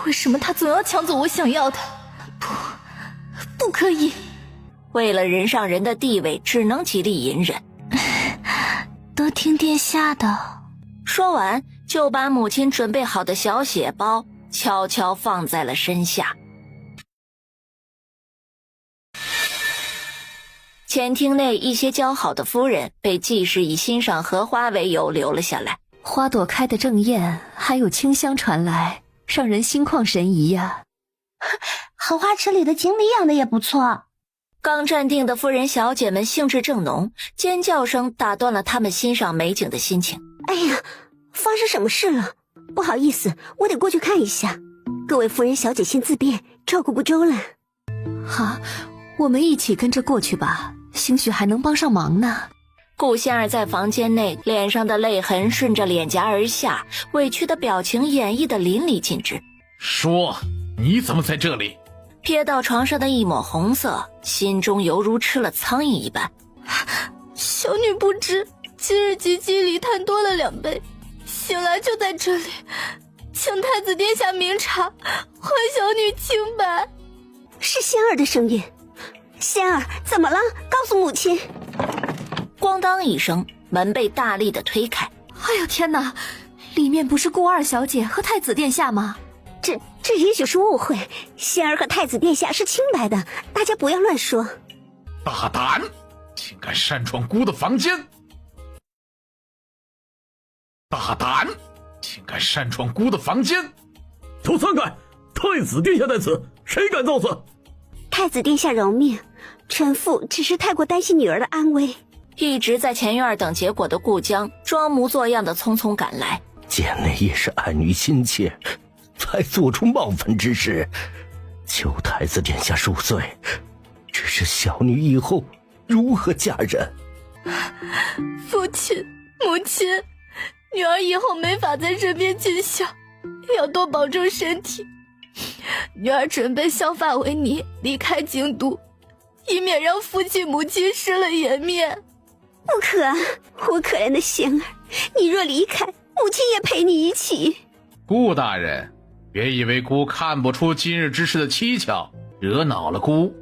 为什么他总要抢走我想要的？不可以！为了人上人的地位，只能极力隐忍。都听殿下的。说完，就把母亲准备好的小血包悄悄放在了身下。前厅内一些姣好的夫人被季氏以欣赏荷花为由留了下来。花朵开得正艳，还有清香传来，让人心旷神怡呀。荷花池里的锦鲤养的也不错。刚站定的夫人小姐们兴致正浓，尖叫声打断了她们欣赏美景的心情。哎呀，发生什么事了？不好意思，我得过去看一下。各位夫人小姐先自便，照顾不周了。好，我们一起跟着过去吧，兴许还能帮上忙呢。顾仙儿在房间内，脸上的泪痕顺着脸颊而下，委屈的表情演绎得淋漓尽致。说，你怎么在这里？瞥到床上的一抹红色，心中犹如吃了苍蝇一般。小女不知，今日及笄里贪多了2杯，醒来就在这里，请太子殿下明察，还小女清白。是仙儿的声音。仙儿，怎么了？告诉母亲。咣当一声，门被大力的推开。哎呦天哪，里面不是顾二小姐和太子殿下吗？这也许是误会，仙儿和太子殿下是清白的，大家不要乱说。大胆，竟敢擅闯姑的房间！大胆，竟敢擅闯姑的房间！都散开！太子殿下在此，谁敢造次？太子殿下饶命，臣妇只是太过担心女儿的安危。一直在前院等结果的顾江装模作样的匆匆赶来。贱内也是爱女心切，才做出冒犯之事。求太子殿下恕罪，只是小女以后如何嫁人？父亲母亲，女儿以后没法在身边尽孝，要多保重身体。女儿准备削发为尼，离开京都，以免让父亲母亲失了颜面。不可啊，我可怜的仙儿，你若离开，母亲也陪你一起。顾大人，别以为姑看不出今日之事的蹊跷，惹恼了姑，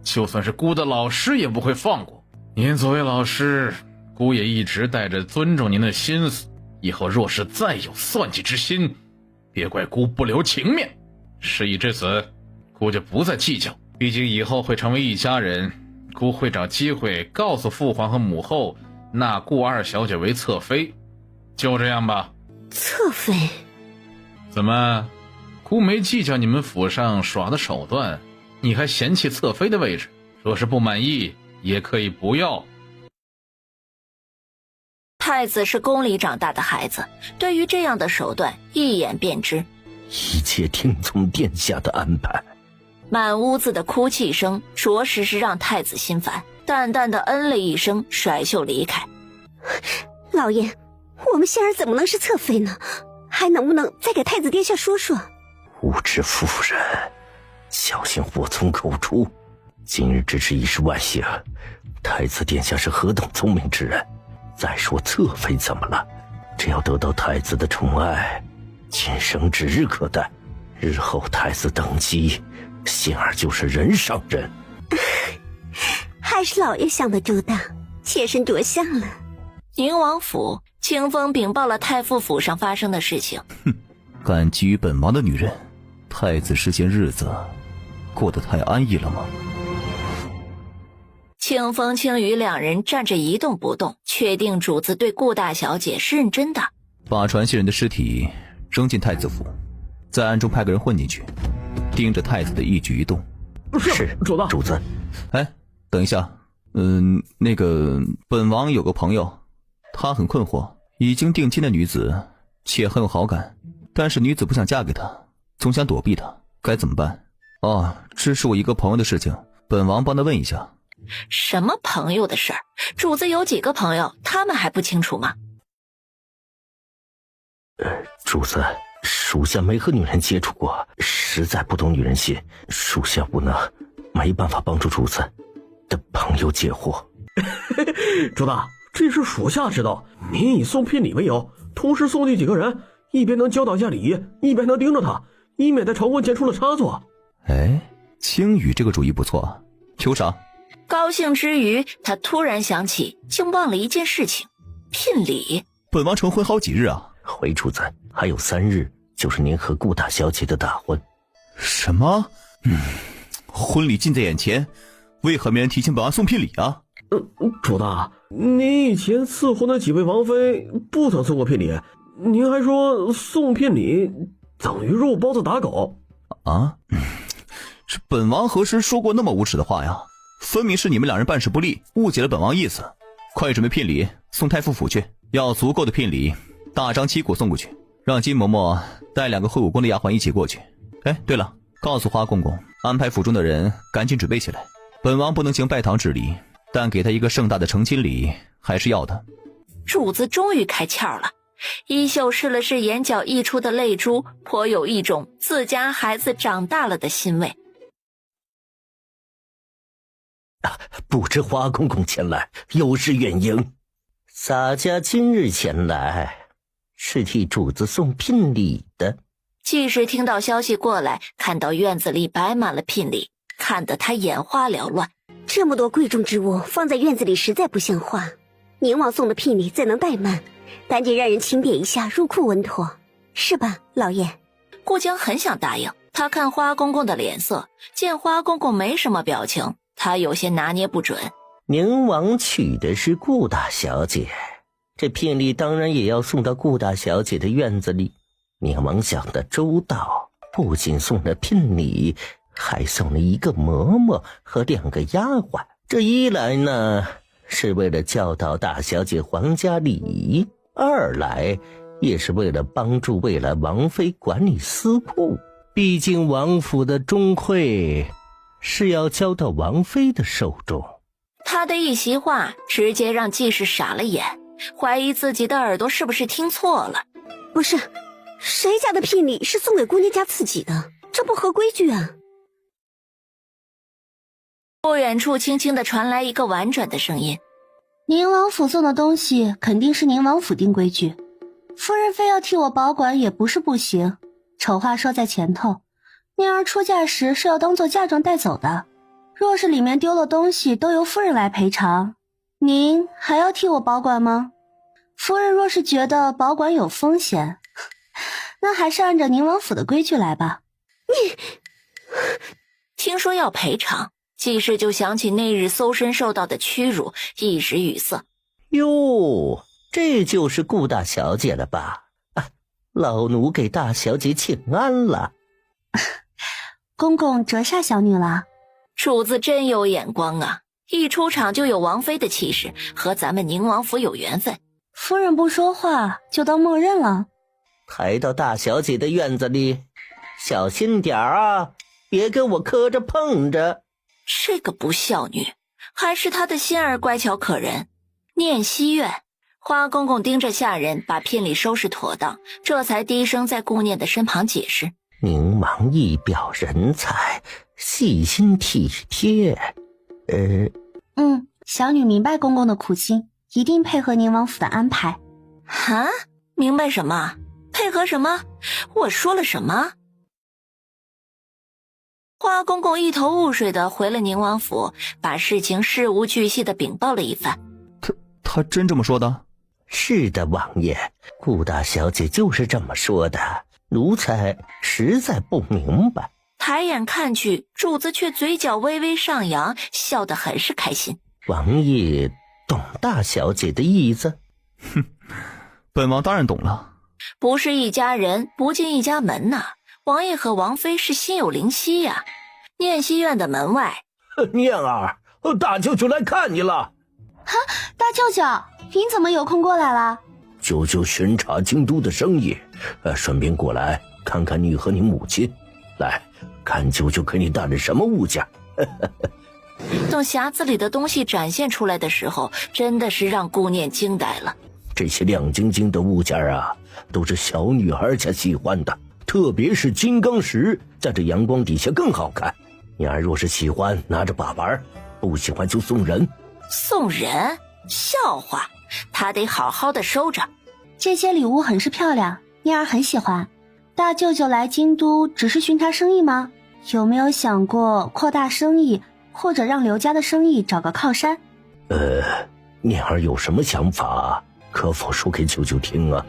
就算是姑的老师也不会放过。您作为老师，姑也一直带着尊重您的心思，以后若是再有算计之心，别怪姑不留情面。事已至此，姑就不再计较，毕竟以后会成为一家人，姑会找机会告诉父皇和母后，纳顾二小姐为侧妃。就这样吧。侧妃？怎么，姑没计较你们府上耍的手段，你还嫌弃侧妃的位置？若是不满意，也可以不要。太子是宫里长大的孩子，对于这样的手段一眼便知。一切听从殿下的安排。满屋子的哭泣声着实是让太子心烦，淡淡的嗯了一声，甩袖离开。老爷，我们仙儿怎么能是侧妃呢？还能不能再给太子殿下说说？无知妇人，小心祸从口出。今日之事已是万幸，太子殿下是何等聪明之人。再说侧妃怎么了？只要得到太子的宠爱，今生指日可待。日后太子登基，仙儿就是人上人。还是老爷想得周到，妾身着相了。宁王府，清风禀报了太傅府上发生的事情。敢觊觎本王的女人，太子世间日子过得太安逸了吗？清风清雨两人站着一动不动，确定主子对顾大小姐是认真的。把传信人的尸体扔进太子府，在暗中派个人混进去，盯着太子的一举一动。是主子。哎，等一下，那个本王有个朋友，他很困惑，已经定亲的女子，且很有好感，但是女子不想嫁给他，总想躲避他，该怎么办？哦，这是我一个朋友的事情，本王帮他问一下。什么朋友的事儿？主子有几个朋友，他们还不清楚吗？主子，属下没和女人接触过，实在不懂女人心，属下无能，没办法帮助主子的朋友解惑。主大，这是属下知道，您以送聘礼为由，同时送进几个人，一边能教导下礼仪，一边能盯着他，以免在朝官间出了差错。哎，青羽这个主意不错，求赏。高兴之余，他突然想起，竟忘了一件事情：聘礼。本王成婚好几日啊！回主子，还有3日，就是您和顾大小姐的大婚。什么？婚礼近在眼前，为何没人提醒本王送聘礼啊？主子，您以前伺候那几位王妃不曾送过聘礼，您还说送聘礼等于肉包子打狗啊？这本王何时说过那么无耻的话呀？分明是你们两人办事不力，误解了本王意思。快准备聘礼送太傅府去，要足够的聘礼，大张旗鼓送过去，让金嬷嬷带2个会武功的丫鬟一起过去。哎，对了，告诉花公公，安排府中的人赶紧准备起来。本王不能行拜堂之礼，但给他一个盛大的成亲礼还是要的。主子终于开窍了。衣袖试了试眼角溢出的泪珠，颇有一种自家孩子长大了的欣慰。不知花公公前来有失远迎，洒家今日前来是替主子送聘礼的。季氏听到消息过来，看到院子里摆满了聘礼，看得他眼花缭乱。这么多贵重之物放在院子里实在不像话，宁王送的聘礼怎能怠慢？赶紧让人清点一下，入库稳妥，是吧，老爷？顾江很想答应，他看花公公的脸色，见花公公没什么表情，他有些拿捏不准。宁王娶的是顾大小姐，这聘礼当然也要送到顾大小姐的院子里。宁王想得周到，不仅送了聘礼，还送了1个嬷嬷和2个丫鬟。这一来呢，是为了教导大小姐皇家礼仪，二来也是为了帮助未来王妃管理私库。毕竟王府的钟会是要交到王妃的手中。他的一席话直接让季氏傻了眼，怀疑自己的耳朵是不是听错了。不是，谁家的聘礼是送给姑娘家自己的？这不合规矩啊！不远处轻轻地传来一个婉转的声音：宁王府送的东西肯定是宁王府定规矩，夫人非要替我保管也不是不行。丑话说在前头，宁儿出嫁时是要当做嫁妆带走的，若是里面丢了东西都由夫人来赔偿，您还要替我保管吗？夫人若是觉得保管有风险，那还是按照宁王府的规矩来吧。你听说要赔偿，季氏就想起那日搜身受到的屈辱，一时语塞。哟，这就是顾大小姐了吧？老奴给大小姐请安了。公公折煞小女了。主子真有眼光啊，一出场就有王妃的气势，和咱们宁王府有缘分。夫人不说话就当默认了。抬到大小姐的院子里，小心点啊，别跟我磕着碰着。这个不孝女，还是她的心儿乖巧可人。念西院，花公公盯着下人把聘礼收拾妥当，这才低声在顾念的身旁解释：宁王一表人才，细心体贴。小女明白公公的苦心，一定配合宁王府的安排。啊？明白什么？配合什么？我说了什么？花公公一头雾水的回了宁王府，把事情事无巨细的禀报了一番。他真这么说的？是的，王爷，顾大小姐就是这么说的，奴才实在不明白。抬眼看去，主子却嘴角微微上扬，笑得很是开心。王爷懂大小姐的意思？哼，本王当然懂了。不是一家人，不进一家门呐。王爷和王妃是心有灵犀呀。念西院的门外，念儿，大舅舅来看你了。哈，大舅舅，您怎么有空过来了？舅舅巡查京都的生意，顺便过来看看你和你母亲。来，看舅舅给你带了什么物件。等匣子里的东西展现出来的时候，真的是让顾念惊呆了。这些亮晶晶的物件啊，都是小女孩家喜欢的，特别是金刚石，在这阳光底下更好看。你儿若是喜欢，拿着把玩；不喜欢就送人。送人？笑话，他得好好的收着。这些礼物很是漂亮，念儿很喜欢。大舅舅来京都只是巡查生意吗？有没有想过扩大生意，或者让刘家的生意找个靠山？念儿有什么想法，可否说给舅舅听啊？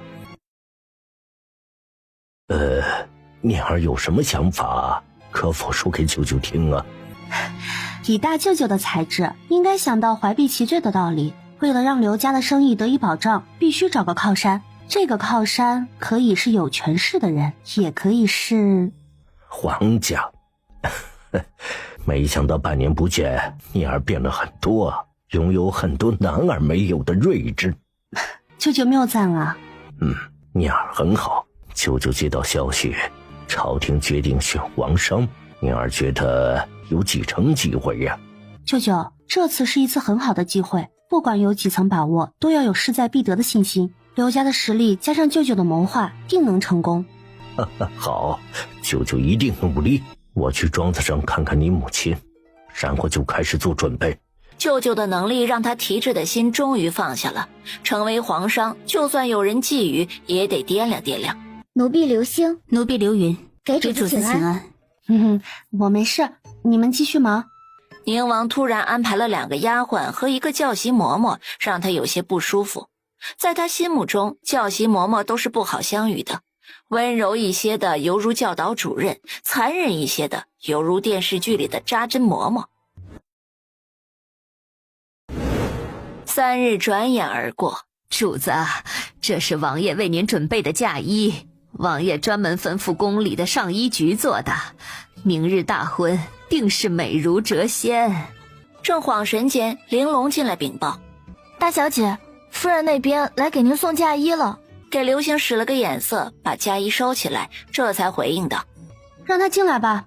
念儿有什么想法，可否说给舅舅听啊？以大舅舅的才智，应该想到怀璧其罪的道理。为了让刘家的生意得以保障，必须找个靠山。这个靠山可以是有权势的人，也可以是皇家。没想到半年不见，你儿变了很多啊，拥有很多男儿没有的睿智。舅舅谬赞啊。你儿很好。舅舅接到消息，朝廷决定选皇商，你儿觉得有几成机会呀？舅舅，这次是一次很好的机会，不管有几层把握，都要有势在必得的信心。刘家的实力加上舅舅的谋划，定能成功。好，舅舅一定努力。我去庄子上看看你母亲，然后就开始做准备。舅舅的能力让他提着的心终于放下了，成为皇商，就算有人觊觎，也得掂量掂量。奴婢刘星，奴婢刘云，给主子请安。我没事，你们继续忙。宁王突然安排了2个丫鬟和一个教习嬷嬷，让他有些不舒服。在他心目中，教习嬷嬷都是不好相与的，温柔一些的犹如教导主任，残忍一些的犹如电视剧里的扎针嬷嬷。3日转眼而过，主子，这是王爷为您准备的嫁衣，王爷专门吩咐宫里的上衣局做的，明日大婚定是美如谪仙。正恍神间，玲珑进来禀报：大小姐，夫人那边来给您送嫁衣了。给刘星使了个眼色，把嫁衣收起来，这才回应道：让她进来吧。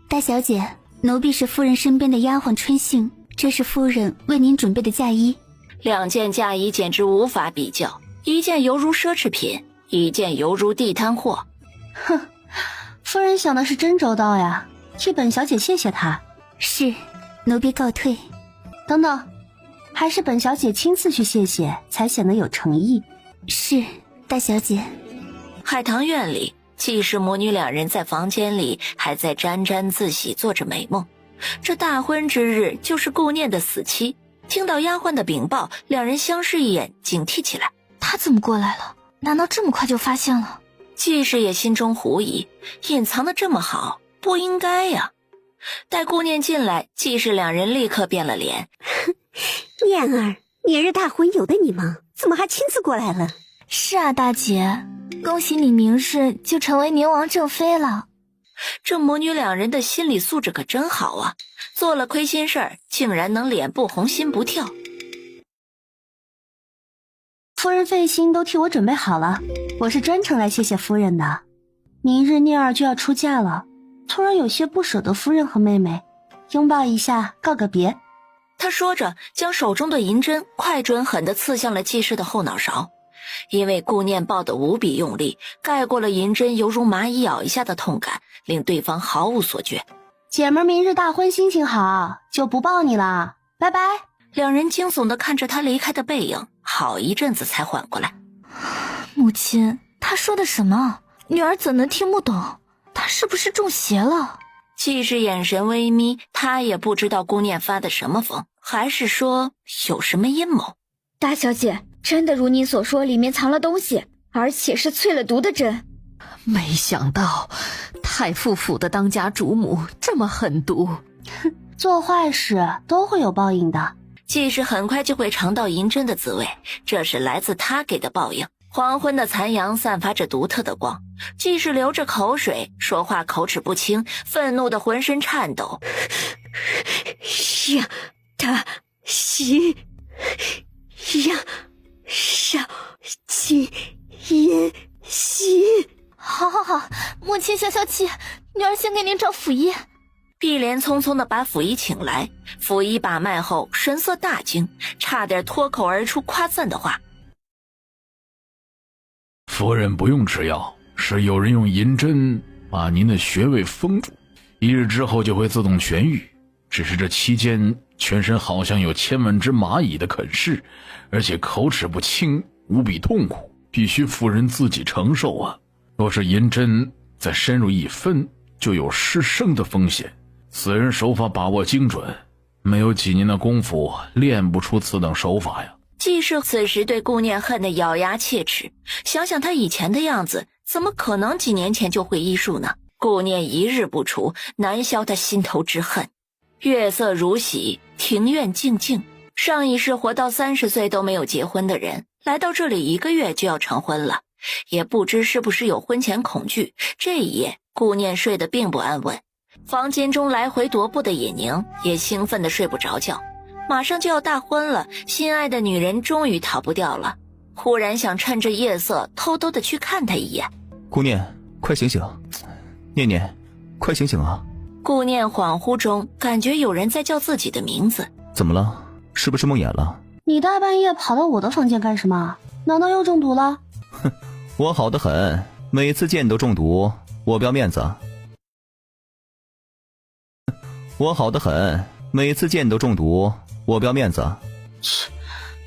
大小姐，奴婢是夫人身边的丫鬟春杏，这是夫人为您准备的嫁衣。2件嫁衣简直无法比较，一件犹如奢侈品，一件犹如地摊货。夫人想的是真周到呀，替本小姐谢谢她。是，奴婢告退。等等，还是本小姐亲自去谢谢，才显得有诚意。是，大小姐。海棠院里，季氏母女2人在房间里还在沾沾自喜，做着美梦。这大婚之日就是顾念的死期。听到丫鬟的禀报，2人相视一眼，警惕起来。他怎么过来了？难道这么快就发现了？季氏也心中狐疑，隐藏得这么好，不应该呀。待顾念进来，季氏2人立刻变了脸。念儿，明日大婚由得你忙，怎么还亲自过来了？是啊，大姐，恭喜你明日就成为宁王正妃了。这母女2人的心理素质可真好啊，做了亏心事儿，竟然能脸不红心不跳。夫人费心都替我准备好了，我是专程来谢谢夫人的。明日念儿就要出嫁了，突然有些不舍得夫人和妹妹，拥抱一下告个别。他说着，将手中的银针快准狠地刺向了季氏的后脑勺。因为顾念抱得无比用力，盖过了银针犹如蚂蚁咬一下的痛感，令对方毫无所觉。姐们明日大婚心情好，就不抱你了，拜拜。2人惊悚地看着他离开的背影，好一阵子才缓过来。母亲，他说的什么？女儿怎能听不懂？他是不是中邪了？季氏眼神微眯，他也不知道顾念发的什么疯，还是说有什么阴谋。大小姐，真的如你所说，里面藏了东西，而且是淬了毒的针。没想到太傅府的当家主母这么狠毒。做坏事都会有报应的。季氏很快就会尝到银针的滋味，这是来自他给的报应。黄昏的残阳散发着独特的光，季氏流着口水，说话口齿不清，愤怒的浑身颤抖。让他心让少亲言心。好，母亲消消气，女儿先给您找府医。碧莲匆匆地把府医请来，府医把脉后神色大惊，差点脱口而出夸赞的话。夫人不用吃药，是有人用银针把您的穴位封住，1日之后就会自动痊愈。只是这期间全身好像有千万只蚂蚁的啃噬，而且口齿不清，无比痛苦，必须夫人自己承受啊。若是银针再深入1分，就有失声的风险。此人手法把握精准，没有几年的功夫练不出此等手法呀。季氏此时对顾念恨得咬牙切齿，想想他以前的样子，怎么可能几年前就会医术呢？顾念一日不除，难消他心头之恨。月色如洗，庭院静静。上一世活到30岁都没有结婚的人，来到这里1个月就要成婚了，也不知是不是有婚前恐惧，这一夜顾念睡得并不安稳。房间中来回踱步的尹宁也兴奋得睡不着觉，马上就要大婚了，心爱的女人终于逃不掉了。忽然想趁着夜色偷偷地去看她一眼。顾念，快醒醒！念念，快醒醒啊！顾念恍惚中感觉有人在叫自己的名字。怎么了？是不是梦魇了？你大半夜跑到我的房间干什么？难道又中毒了？哼，我好得很，每次见你都中毒，我不要面子。我好得很，每次见你都中毒，我不要面子。切，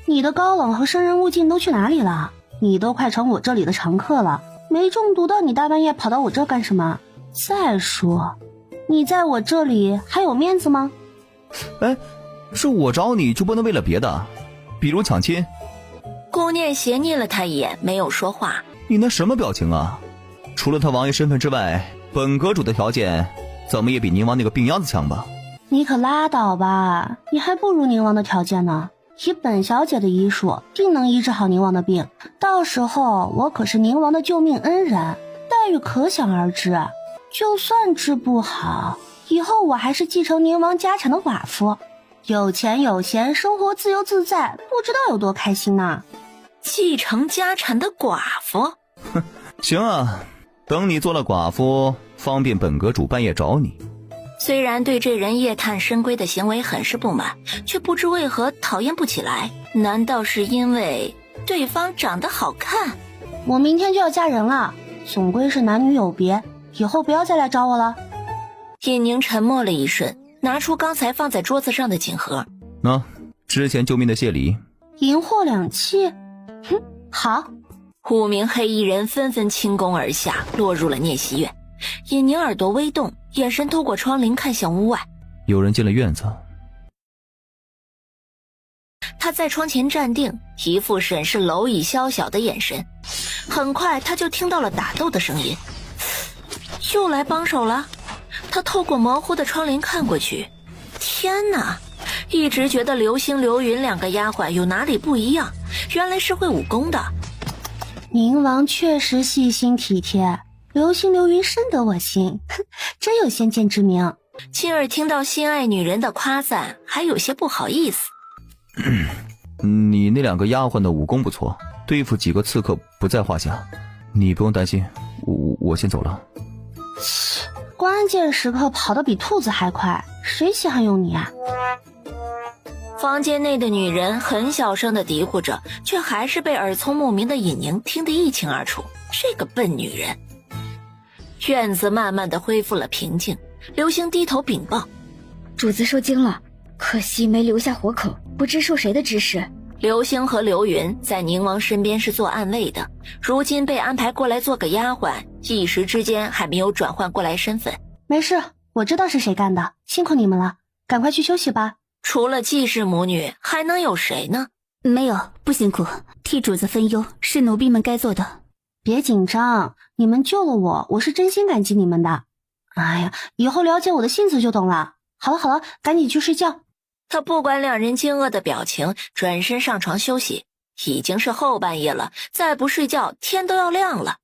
你的高冷和生人勿近都去哪里了？你都快成我这里的常客了，没中毒的你大半夜跑到我这干什么？再说，你在我这里还有面子吗？哎，是我找你就不能为了别的，比如抢亲？顾念斜睨了他一眼，没有说话。你那什么表情啊？除了他王爷身份之外，本阁主的条件怎么也比宁王那个病秧子强吧？你可拉倒吧，你还不如宁王的条件呢。以本小姐的医术，定能医治好宁王的病。到时候我可是宁王的救命恩人，待遇可想而知。就算治不好，以后我还是继承宁王家产的寡妇，有钱有闲，生活自由自在，不知道有多开心呢。继承家产的寡妇？哼，行啊，等你做了寡妇，方便本阁主半夜找你。虽然对这人夜探深闺的行为很是不满，却不知为何讨厌不起来。难道是因为对方长得好看？我明天就要嫁人了，总归是男女有别，以后不要再来找我了。尹宁沉默了一瞬，拿出刚才放在桌子上的锦盒。之前救命的谢礼。银货2器。哼，好。5名黑衣人纷纷倾弓而下，落入了聂西院。尹宁耳朵微动，眼神透过窗棂看向屋外。有人进了院子。他在窗前站定，一副审视蝼蚁宵小的眼神。很快他就听到了打斗的声音，又来帮手了。他透过模糊的窗帘看过去，天哪，一直觉得流星流云2个丫鬟有哪里不一样，原来是会武功的。宁王确实细心体贴，流星流云深得我心，真有先见之明。亲儿听到心爱女人的夸赞，还有些不好意思。你那2个丫鬟的武功不错，对付几个刺客不在话下，你不用担心，我先走了。关键时刻跑得比兔子还快，谁稀罕用你啊？房间内的女人很小声地嘀咕着，却还是被耳聪目明的尹宁听得一清二楚。这个笨女人。院子慢慢地恢复了平静，流星低头禀报：主子受惊了，可惜没留下活口，不知受谁的指使。流星和流云在宁王身边是做暗卫的，如今被安排过来做个丫鬟，一时之间还没有转换过来身份。没事，我知道是谁干的，辛苦你们了，赶快去休息吧。除了季氏母女，还能有谁呢？没有，不辛苦，替主子分忧是奴婢们该做的。别紧张，你们救了我，我是真心感激你们的。哎呀，以后了解我的性子就懂了。好了好了，赶紧去睡觉。他不管2人惊愕的表情，转身上床休息。已经是后半夜了，再不睡觉，天都要亮了。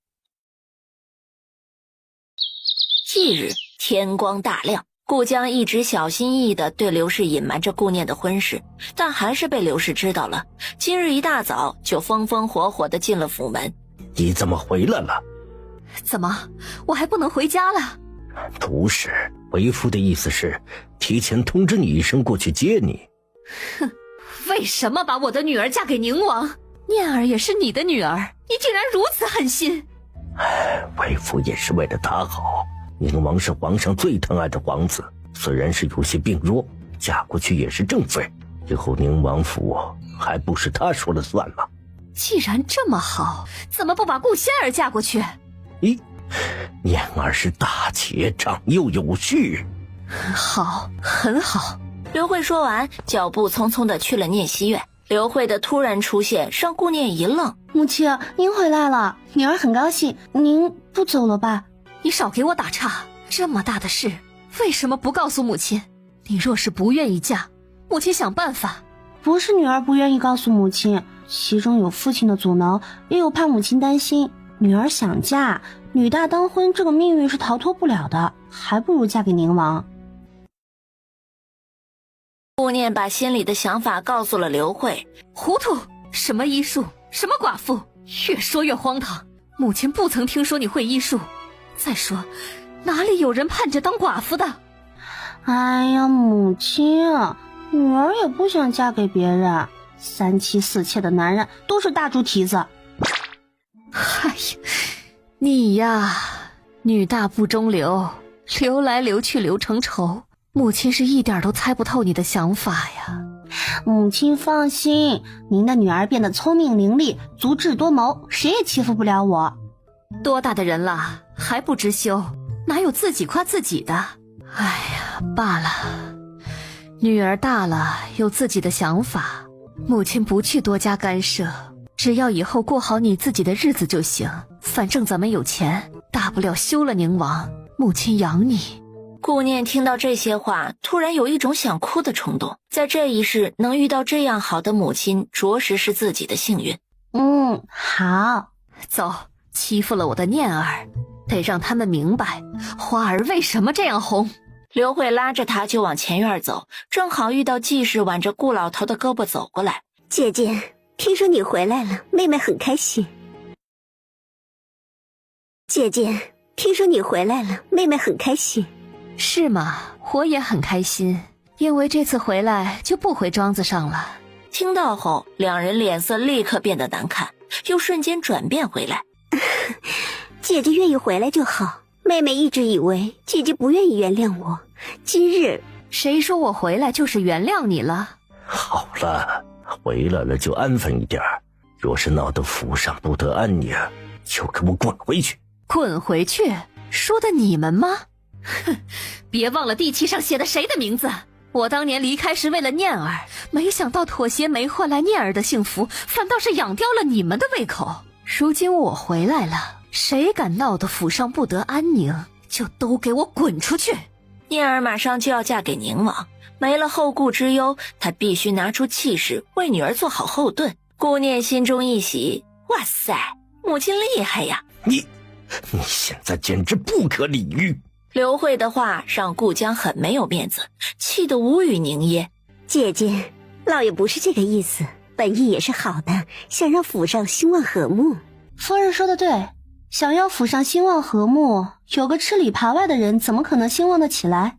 翌日天光大亮，顾江一直小心翼翼地对刘氏隐瞒着顾念的婚事，但还是被刘氏知道了。今日一大早就风风火火地进了府门。你怎么回来了？怎么，我还不能回家了？不是，为夫的意思是提前通知你一声过去接你。哼，为什么把我的女儿嫁给宁王？念儿也是你的女儿，你竟然如此狠心！为夫也是为了她好。宁王是皇上最疼爱的皇子，虽然是有些病弱，嫁过去也是正妃。以后宁王府还不是他说了算吗？既然这么好，怎么不把顾仙儿嫁过去？咦，念儿是大姐，长幼有序。好，很好。刘慧说完，脚步匆匆地去了聂西院。刘慧的突然出现让顾念一愣。母亲，您回来了，女儿很高兴，您不走了吧？你少给我打岔，这么大的事为什么不告诉母亲？你若是不愿意嫁，母亲想办法。不是女儿不愿意告诉母亲，其中有父亲的阻挠，也有怕母亲担心。女儿想嫁，女大当婚这个命运是逃脱不了的，还不如嫁给宁王。顾念把心里的想法告诉了刘慧。糊涂，什么医术，什么寡妇，越说越荒唐。母亲不曾听说你会医术，再说哪里有人盼着当寡妇的？哎呀，母亲啊，女儿也不想嫁给别人，3妻4妾的男人都是大猪蹄子。哎呀，你呀，女大不中留，留来留去留成仇。母亲是一点都猜不透你的想法呀。母亲放心，您的女儿变得聪明伶俐，足智多谋，谁也欺负不了我。多大的人了，还不知羞，哪有自己夸自己的？哎呀，罢了，女儿大了，有自己的想法，母亲不去多加干涉，只要以后过好你自己的日子就行。反正咱们有钱，大不了休了宁王，母亲养你。顾念听到这些话，突然有一种想哭的冲动。在这一世能遇到这样好的母亲，着实是自己的幸运。好，走，欺负了我的念儿，得让他们明白花儿为什么这样红。刘慧拉着他就往前院走，正好遇到季氏挽着顾老头的胳膊走过来。姐姐，听说你回来了，妹妹很开心。姐姐，听说你回来了，妹妹很开心。是吗？我也很开心，因为这次回来就不回庄子上了。听到后，两人脸色立刻变得难看，又瞬间转变回来。姐姐愿意回来就好，妹妹一直以为姐姐不愿意原谅我，今日谁说我回来就是原谅你了？好了，回来了就安分一点，若是闹得府上不得安宁，就给我滚回去。滚回去？说的你们吗？哼，别忘了地契上写的谁的名字。我当年离开是为了念儿，没想到妥协没换来念儿的幸福，反倒是养刁了你们的胃口。如今我回来了，谁敢闹得府上不得安宁，就都给我滚出去。念儿马上就要嫁给宁王，没了后顾之忧，他必须拿出气势为女儿做好后盾。顾念心中一喜，哇塞，母亲厉害呀！你现在简直不可理喻。刘慧的话让顾江很没有面子，气得无语凝噎。姐姐，老爷不是这个意思，本意也是好的，想让府上兴旺和睦。夫人说的对，想要府上兴旺和睦，有个吃里扒外的人怎么可能兴旺得起来？